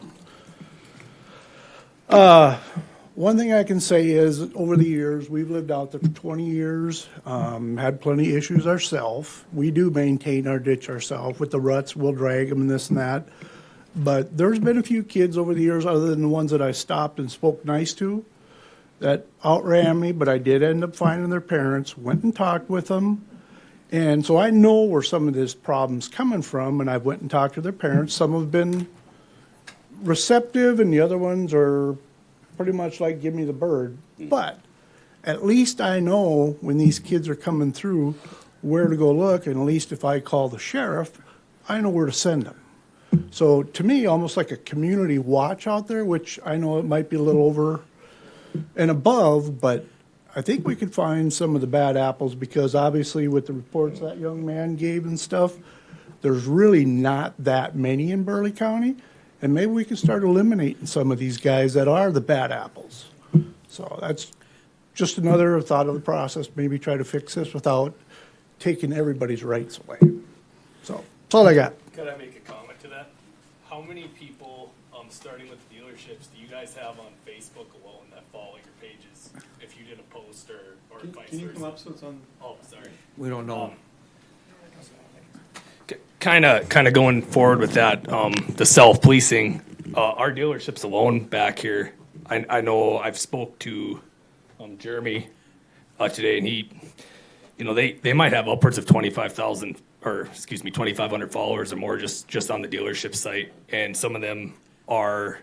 One thing I can say is, over the years, we've lived out there for 20 years, had plenty of issues ourselves. We do maintain our ditch ourselves. With the ruts, we'll drag them and this and that. But there's been a few kids over the years, other than the ones that I stopped and spoke nice to, that outran me, but I did end up finding their parents, went and talked with them. And so I know where some of this problem's coming from, and I went and talked to their parents. Some have been receptive, and the other ones are pretty much like, give me the bird. But at least I know when these kids are coming through where to go look, and at least if I call the sheriff, I know where to send them. So to me, almost like a community watch out there, which I know it might be a little over and above, but I think we could find some of the bad apples, because obviously with the reports that young man gave and stuff, there's really not that many in Burleigh County, and maybe we could start eliminating some of these guys that are the bad apples. So that's just another thought of the process, maybe try to fix this without taking everybody's rights away. So that's all I got. Could I make a comment to that? How many people, starting with dealerships, do you guys have on Facebook alone that follow your pages? If you did a post or vice versa? Can you come up so it's on? Oh, sorry. We don't know. Kind of going forward with that, the self-policing, our dealerships alone back here, I know I've spoke to Jeremy today, and he, they might have upwards of 2,500 followers or more just on the dealership site, and some of them are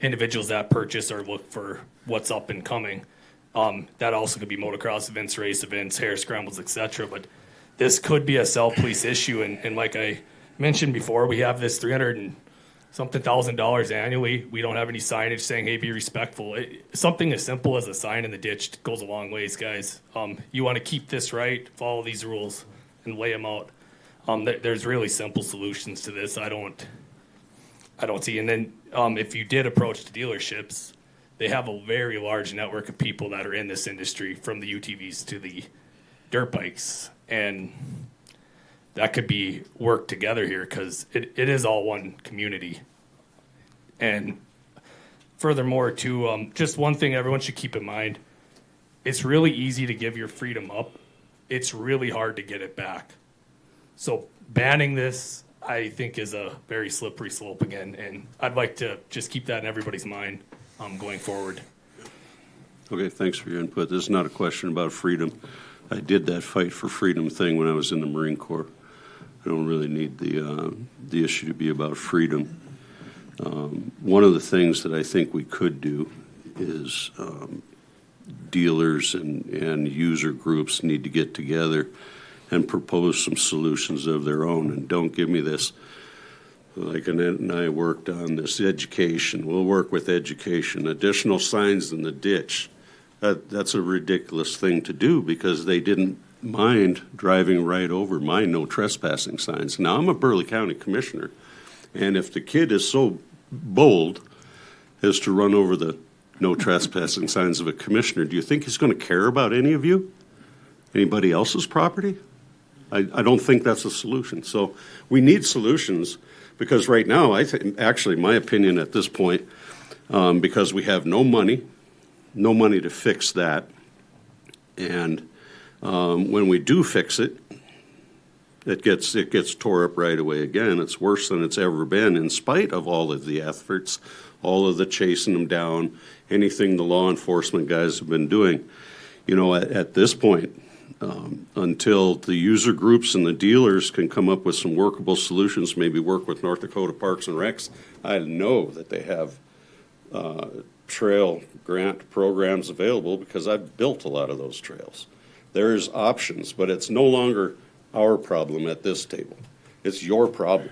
individuals that purchase or look for what's up and coming. That also could be motocross events, race events, hare scrambles, etc. But this could be a self-police issue, and like I mentioned before, we have this $300 and something thousand annually. We don't have any signage saying, "Hey, be respectful." Something as simple as a sign in the ditch goes a long ways, guys. You want to keep this right, follow these rules, and lay them out. There's really simple solutions to this. I don't see. And then if you did approach the dealerships, they have a very large network of people that are in this industry, from the UTVs to the dirt bikes, and that could be worked together here, because it is all one community. And furthermore, too, just one thing everyone should keep in mind: it's really easy to give your freedom up. It's really hard to get it back. So banning this, I think, is a very slippery slope again, and I'd like to just keep that in everybody's mind going forward. Okay, thanks for your input. This is not a question about freedom. I did that fight for freedom thing when I was in the Marine Corps. I don't really need the issue to be about freedom. One of the things that I think we could do is dealers and user groups need to get together and propose some solutions of their own. And don't give me this, like Annette and I worked on this, education. We'll work with education. Additional signs in the ditch. That's a ridiculous thing to do because they didn't mind driving right over my no trespassing signs. Now, I'm a Burleigh County Commissioner, and if the kid is so bold as to run over the no trespassing signs of a commissioner, do you think he's going to care about any of you? Anybody else's property? I don't think that's a solution. So we need solutions because right now, I think, actually, my opinion at this point, because we have no money to fix that, and when we do fix it, it gets tore up right away again. It's worse than it's ever been, in spite of all of the efforts, all of the chasing them down, anything the law enforcement guys have been doing. You know, at this point, until the user groups and the dealers can come up with some workable solutions, maybe work with North Dakota Parks and Recs. I know that they have trail grant programs available because I've built a lot of those trails. There's options, but it's no longer our problem at this table. It's your problem.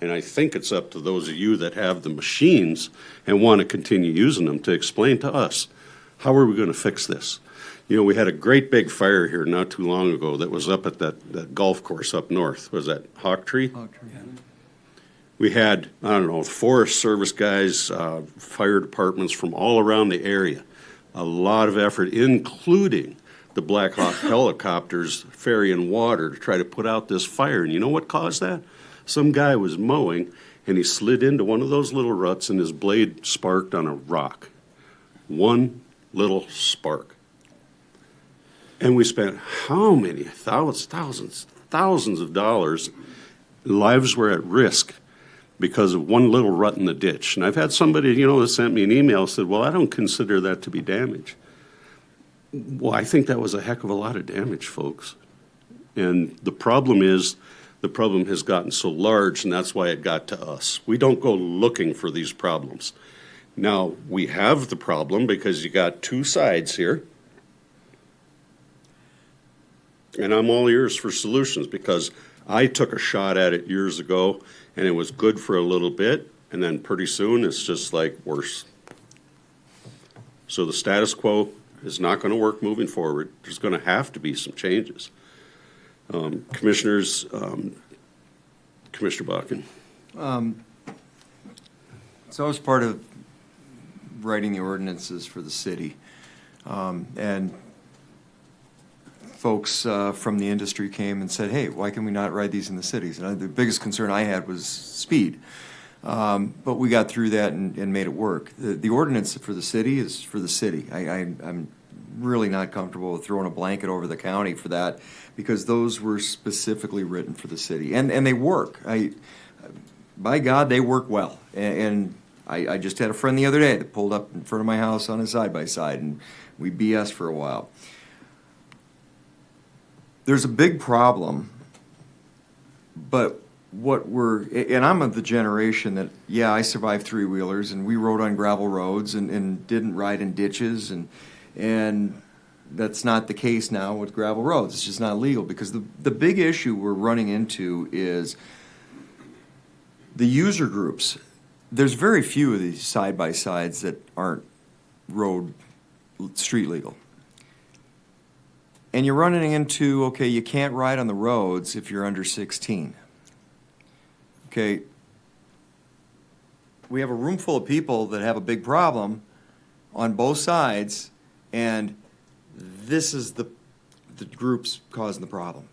And I think it's up to those of you that have the machines and want to continue using them to explain to us, how are we going to fix this? You know, we had a great big fire here not too long ago that was up at that golf course up north. Was that Hawk Tree? Hawk Tree, yeah. We had, I don't know, Forest Service guys, fire departments from all around the area. A lot of effort, including the Black Hawk helicopters ferrying water to try to put out this fire. And you know what caused that? Some guy was mowing, and he slid into one of those little ruts, and his blade sparked on a rock. One little spark. And we spent how many thousands of dollars. Lives were at risk because of one little rut in the ditch. And I've had somebody, that sent me an email, said, well, I don't consider that to be damage. Well, I think that was a heck of a lot of damage, folks. And the problem has gotten so large, and that's why it got to us. We don't go looking for these problems. Now, we have the problem because you got two sides here. And I'm all ears for solutions because I took a shot at it years ago, and it was good for a little bit, and then pretty soon it's just like worse. So the status quo is not going to work moving forward. There's going to have to be some changes. Commissioners, Commissioner Bakken. So I was part of writing the ordinances for the city, and folks from the industry came and said, hey, why can we not ride these in the cities? And the biggest concern I had was speed. But we got through that and made it work. The ordinance for the city is for the city. I'm really not comfortable with throwing a blanket over the county for that because those were specifically written for the city. And they work. By God, they work well. And I just had a friend the other day that pulled up in front of my house on a side-by-side, and we BS for a while. There's a big problem, but and I'm of the generation that, yeah, I survived three-wheelers, and we rode on gravel roads and didn't ride in ditches, and that's not the case now with gravel roads. It's just not legal because the big issue we're running into is the user groups. There's very few of these side-by-sides that aren't street legal. And you're running into, okay, you can't ride on the roads if you're under 16. Okay, we have a room full of people that have a big problem on both sides, and this is the groups causing the problem.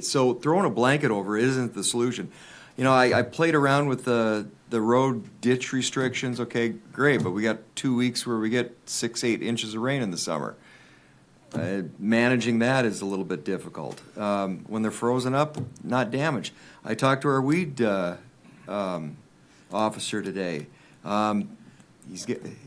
So throwing a blanket over it isn't the solution. You know, I played around with the road ditch restrictions. Okay, great, but we got 2 weeks where we get 6, 8 inches of rain in the summer. Managing that is a little bit difficult. When they're frozen up, not damaged. I talked to our weed officer today.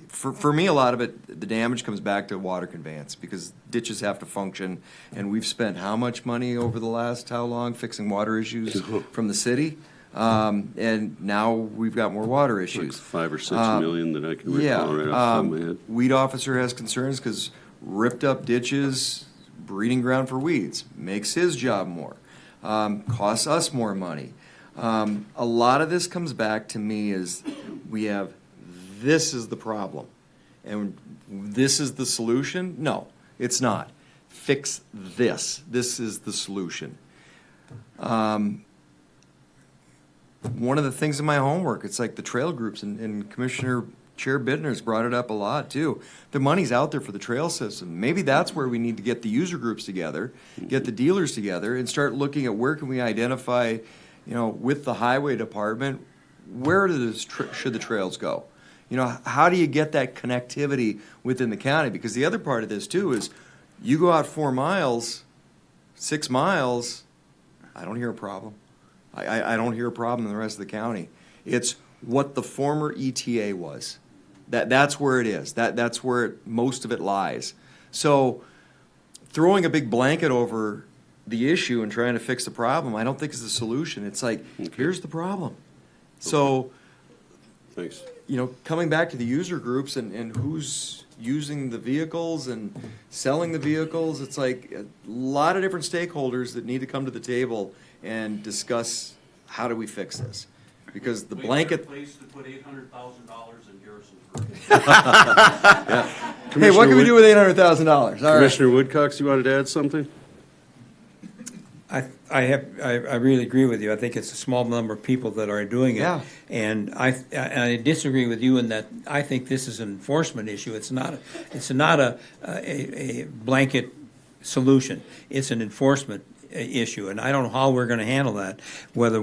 For me, a lot of it, the damage comes back to water conveyance because ditches have to function, and we've spent how much money over the last how long fixing water issues from the city, and now we've got more water issues. Like 5 or 6 million that I can recall right off the top of my head. Weed officer has concerns because ripped up ditches, breeding ground for weeds, makes his job more, costs us more money. A lot of this comes back to me is we have this is the problem, and this is the solution. No, it's not. Fix this. This is the solution. One of the things in my homework, it's like the trail groups, and Commissioner Chair Bittner's brought it up a lot too. The money's out there for the trail system. Maybe that's where we need to get the user groups together, get the dealers together, and start looking at where can we identify, with the highway department, where should the trails go? How do you get that connectivity within the county? Because the other part of this too is you go out 4 miles, 6 miles, I don't hear a problem. I don't hear a problem in the rest of the county. It's what the former ETA was. That's where it is. That's where most of it lies. So throwing a big blanket over the issue and trying to fix the problem, I don't think is the solution. It's like, here's the problem. So, thanks. Coming back to the user groups and who's using the vehicles and selling the vehicles, it's like a lot of different stakeholders that need to come to the table and discuss how do we fix this. Because the blanket. Place to put $800,000 in Harrisonburg. Yeah. Hey, what can we do with $800,000? Commissioner Woodcox, you wanted to add something? I really agree with you. I think it's a small number of people that are doing it. Yeah. And I disagree with you in that I think this is an enforcement issue. It's not a blanket solution. It's an enforcement issue, and I don't know how we're going to handle that. Whether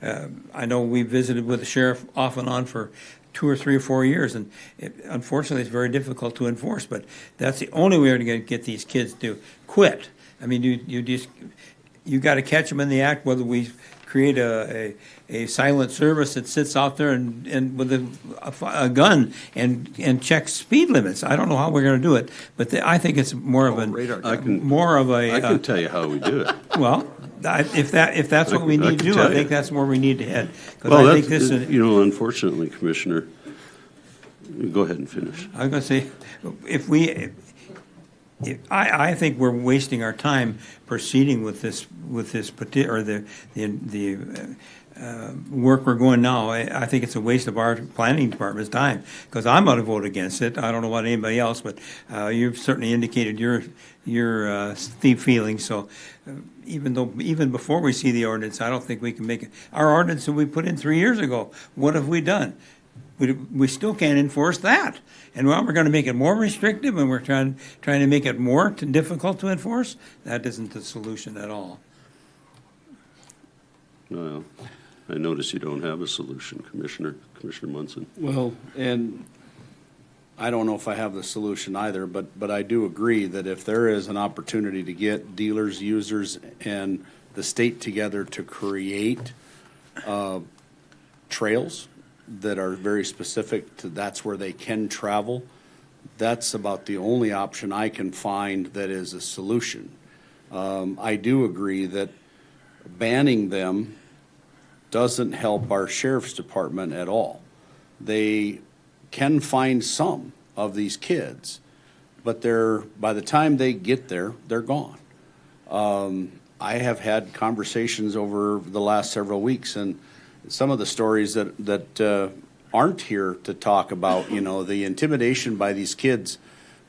I know we visited with the sheriff off and on for 2 or 3 or 4 years, and unfortunately, it's very difficult to enforce. But that's the only way we're going to get these kids to quit. I mean, you got to catch them in the act. Whether we create a silent service that sits out there and with a gun and checks speed limits. I don't know how we're going to do it, but I think it's more of a I can tell you how we do it. Well, if that's what we need to do, I think that's where we need to head. Well, I think this unfortunately, Commissioner, go ahead and finish. I was going to say, I think we're wasting our time proceeding with this or the work we're going now. I think it's a waste of our planning department's time because I'm going to vote against it. I don't know about anybody else, but you've certainly indicated your feelings. So even before we see the ordinance, I don't think we can make it. Our ordinance that we put in 3 years ago, what have we done? We still can't enforce that. And we're going to make it more restrictive, and we're trying to make it more difficult to enforce. That isn't the solution at all. Well, I notice you don't have a solution, Commissioner Munson. Well, and I don't know if I have the solution either, but I do agree that if there is an opportunity to get dealers, users, and the state together to create trails that are very specific to that's where they can travel, that's about the only option I can find that is a solution. I do agree that banning them doesn't help our sheriff's department at all. They can find some of these kids, but by the time they get there, they're gone. I have had conversations over the last several weeks, and some of the stories that aren't here to talk about, the intimidation by these kids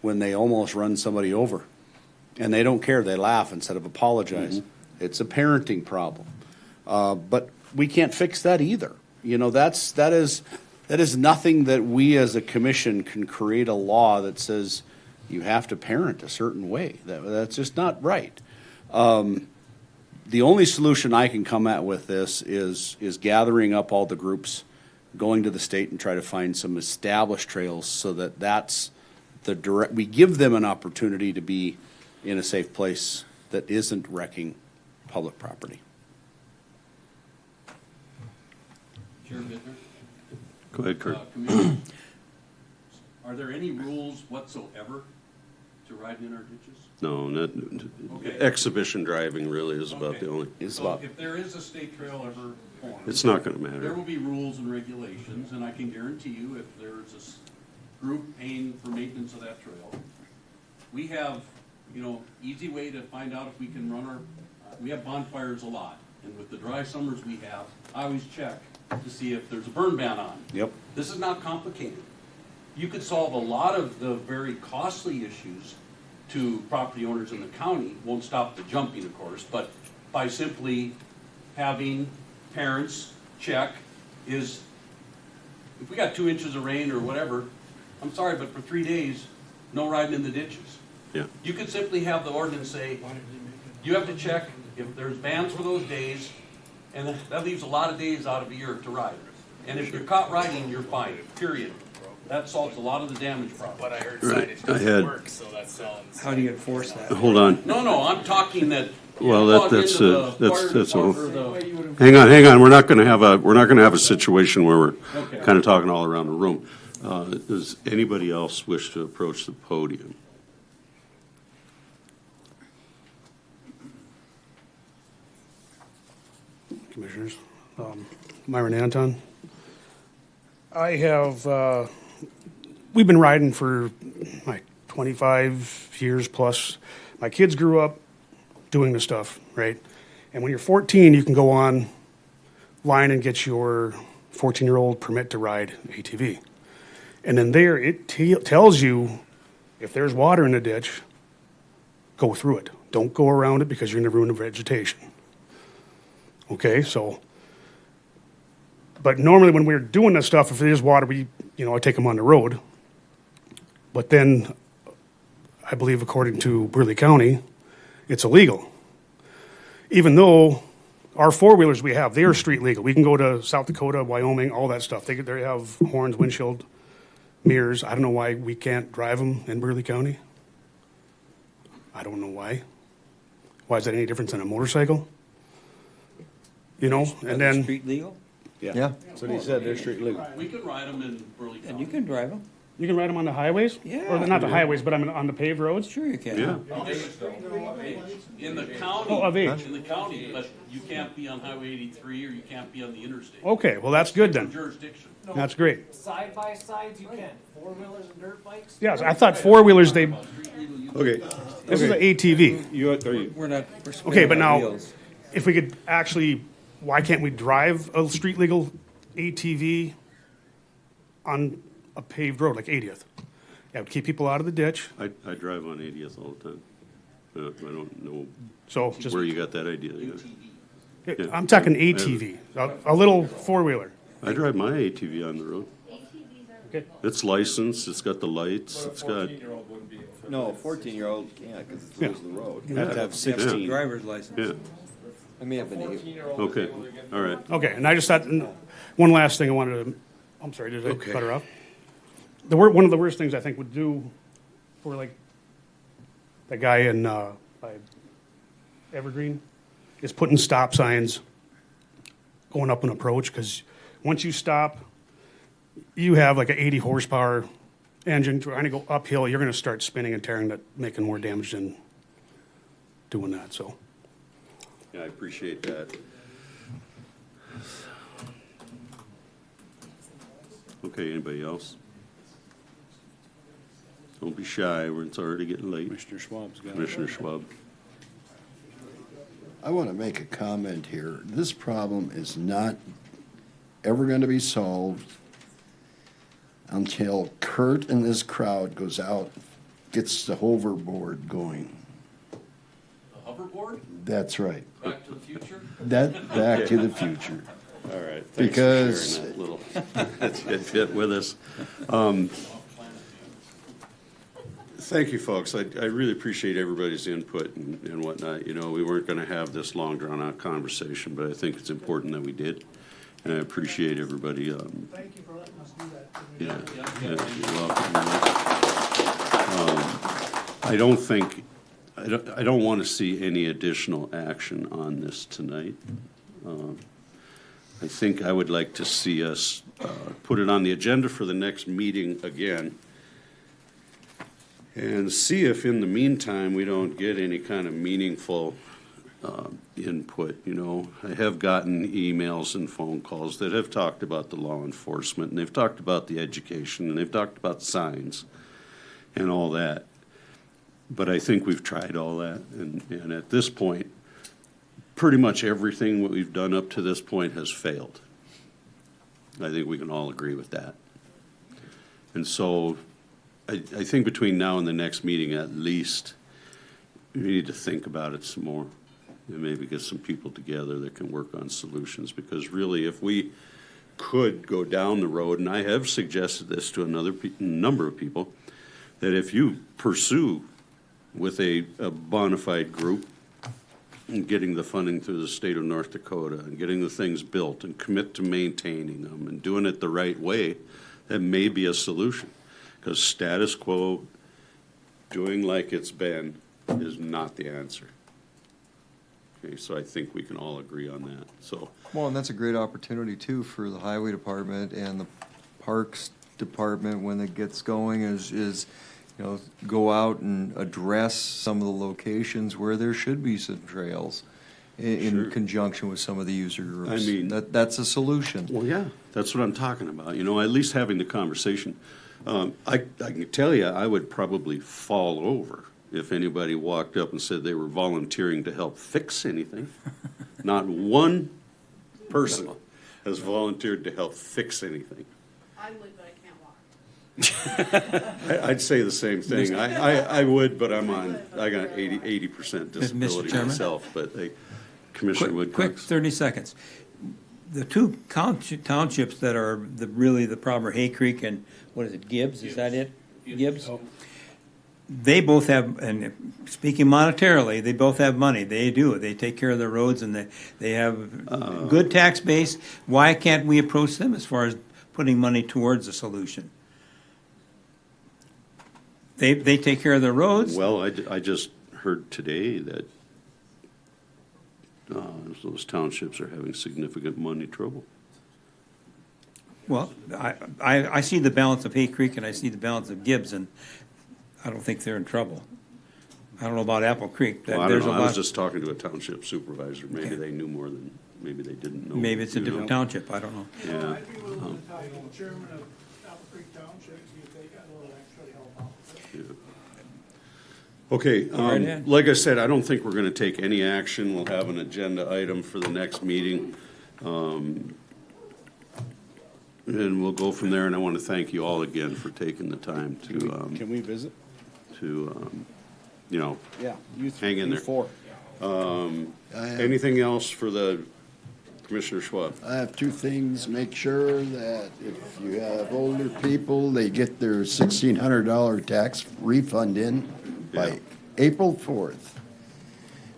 when they almost run somebody over. And they don't care. They laugh instead of apologize. Mm-hmm. It's a parenting problem. But we can't fix that either. That is nothing that we as a commission can create a law that says you have to parent a certain way. That's just not right. The only solution I can come at with this is gathering up all the groups, going to the state and try to find some established trails so that that's the direct, we give them an opportunity to be in a safe place that isn't wrecking public property. Chair Bittner? Go ahead, Kurt. Commissioner, are there any rules whatsoever to riding in our ditches? No, not, Okay. exhibition driving really is about the only, So if there is a state trail ever formed. it's not gonna There matter. will be rules and regulations, and I can guarantee you, if there's a group paying for maintenance of that trail, we have, easy way to find out if we can run our, we have bonfires a lot, and with the dry summers we have, I always check to see if there's a burn ban on. Yep. This is not complicated. You could solve a lot of the very costly issues to property owners in the county, won't stop the jumping, of course, but by simply having parents check if we got 2 inches of rain or whatever, I'm sorry, but for 3 days, no riding in the ditches. Yeah. You could simply have the ordinance say, you have to check if there's bans for those days, and that leaves a lot of days out of a year to ride. And if you're caught riding, you're fined, period. That solves a lot of the damage problem. But I heard Right. signage doesn't work, so that sounds. How do you enforce that? Hold on. No, I'm talking that. Well, plug that's into the fire that's all. department or Hang on. We're not gonna have a situation where we're kind of talking all around the room. Does anybody else wish to approach the podium? Commissioners, Myron Anton. I have, we've been riding for like 25 years plus. My kids grew up doing this stuff, right? And when you're 14, you can go online and get your 14-year-old permit to ride ATV. And then there, it tells you if there's water in the ditch, go through it. Don't go around it because you're going to ruin the vegetation. Okay, so, but normally when we're doing this stuff, if there's water, I take them on the road. But then, I believe according to Burleigh County, it's illegal. Even though our four-wheelers we have, they're street legal. We can go to South Dakota, Wyoming, all that stuff. They have horns, windshield, mirrors. I don't know why we can't drive them in Burleigh County. I don't know why. Why is that any different than a motorcycle? And then. Street legal? Yeah. That's what he said, they're street legal. We can ride them in Burleigh County. And you can drive them. You can ride them on the highways? Yeah. Or not the highways, but on the paved roads? Sure you can. Yeah. In the county. Oh, of age. In the county, but you can't be on Highway 83 or you can't be on the interstate. Okay, well, that's good then. Jurisdiction. That's great. Side by sides, you can. Four-wheelers and dirt bikes? Yes, I thought four-wheelers, Okay. this is an ATV. We're not. we're Okay, but spinning now, our wheels. if we could actually, why can't we drive a street legal ATV on a paved road like 80th? That would keep people out of the ditch. I drive on 80th all the time. I don't know So just, where you got that idea. Yeah. I'm talking ATV, a little four-wheeler. I drive my ATV on the road. Okay. It's licensed, it's got the lights, it's got, No, a 14-year-old can't because it's Yeah. rules of the road. You have to have 16. Driver's license. yeah, I may have been 8. okay, all right. Okay, and I just thought, one last thing I wanted to, I'm sorry, did I Okay. cut her off? One of the worst things I think would do for like that guy in by Evergreen is putting stop signs going up an approach, because once you stop, you have like an 80 horsepower engine trying to go uphill, you're going to start spinning and tearing, that making more damage than doing that, so. Yeah, I appreciate that. Okay, anybody else? Don't be shy, it's already getting late. Commissioner Schwab's got it. Commissioner Schwab. I want to make a comment here. This problem is not ever going to be solved until Kurt and this crowd goes out, gets the hoverboard going. The hoverboard? That's right. Back to the future? Back to the future. All right. Thanks Because- for sharing that little, that fit with us. Thank you, folks. I really appreciate everybody's input and whatnot. You know, we weren't going to have this long, drawn-out conversation, but I think it's important that we did. And I appreciate everybody. Thank you for letting us do that. Yeah, you're welcome. I don't think, I don't want to see any additional action on this tonight. I think I would like to see us put it on the agenda for the next meeting again and see if in the meantime we don't get any kind of meaningful input. You know, I have gotten emails and phone calls that have talked about the law enforcement, and they've talked about the education, and they've talked about signs and all that. But I think we've tried all that, and at this point, pretty much everything what we've done up to this point has failed. I think we can all agree with that. And so I think between now and the next meeting, at least, we need to think about it some more and maybe get some people together that can work on solutions. Because really, if we could go down the road, and I have suggested this to another number of people, that if you pursue with a bona fide group and getting the funding through the state of North Dakota and getting the things built and commit to maintaining them and doing it the right way, that may be a solution. Because status quo, doing like it's been, is not the answer. Okay, so I think we can all agree on that. So, Well, and that's a great opportunity too for the highway department and the parks department when it gets going is, you know, go out and address some of the locations where there should be some trails in conjunction with some of the user groups. I mean, that's a solution. Well, yeah, that's what I'm talking about. You know, at least having the conversation. I can tell you, I would probably fall over if anybody walked up and said they were volunteering to help fix anything. Not one person has volunteered to help fix anything. I would, but I can't walk. I'd say the same thing. I would, but I got 80% disability Chairman? myself. But Commissioner Woodcock. Quick 30 seconds. The two townships that are really the problem are Hay Creek and, what is it, Gibbs? Is that it? Gibbs? They both have, and speaking monetarily, they both have money. They do. They take care of their roads and they have good tax base. Why can't we approach them as far as putting money towards a solution? They take care of their roads. Well, I just heard today that those townships are having significant money trouble. Well, I see the balance of Hay Creek and I see the balance of Gibbs, and I don't think they're in trouble. I don't know about Apple Creek. Well, I don't know. I was just talking to a township supervisor. Maybe they knew more than, maybe they didn't know. Maybe it's a different township. I don't know. Yeah. I'd be willing to talk to the chairman of Apple Creek Township, see if they got a little extra help out with it. Okay, Right ahead. like I said, I don't think we're gonna take any action. We'll have an agenda item for the next meeting. And we'll go from there, and I want to thank you all again for taking the time to, Can we visit? you know, Yeah. hang in there. four. Anything else for the Commissioner Schwab? I have two things. Make sure that if you have older people, they get their $1,600 tax refund in by April 4th.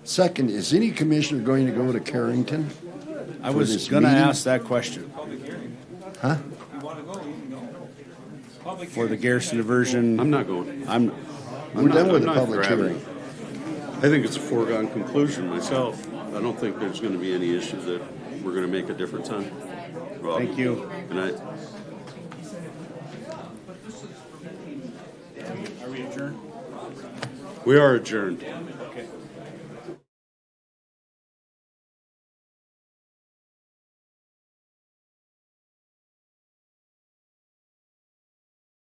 Second, is any commissioner going to go to Carrington? I for was this gonna meeting? ask that question. Huh? For the Garrison diversion. I'm not going. We're done with I'm the not public grabbing hearing. it. I think it's a foregone conclusion myself. I don't think there's gonna be any issues that we're gonna make a difference on. Rob? Thank you. Good night. Are we adjourned? We are adjourned.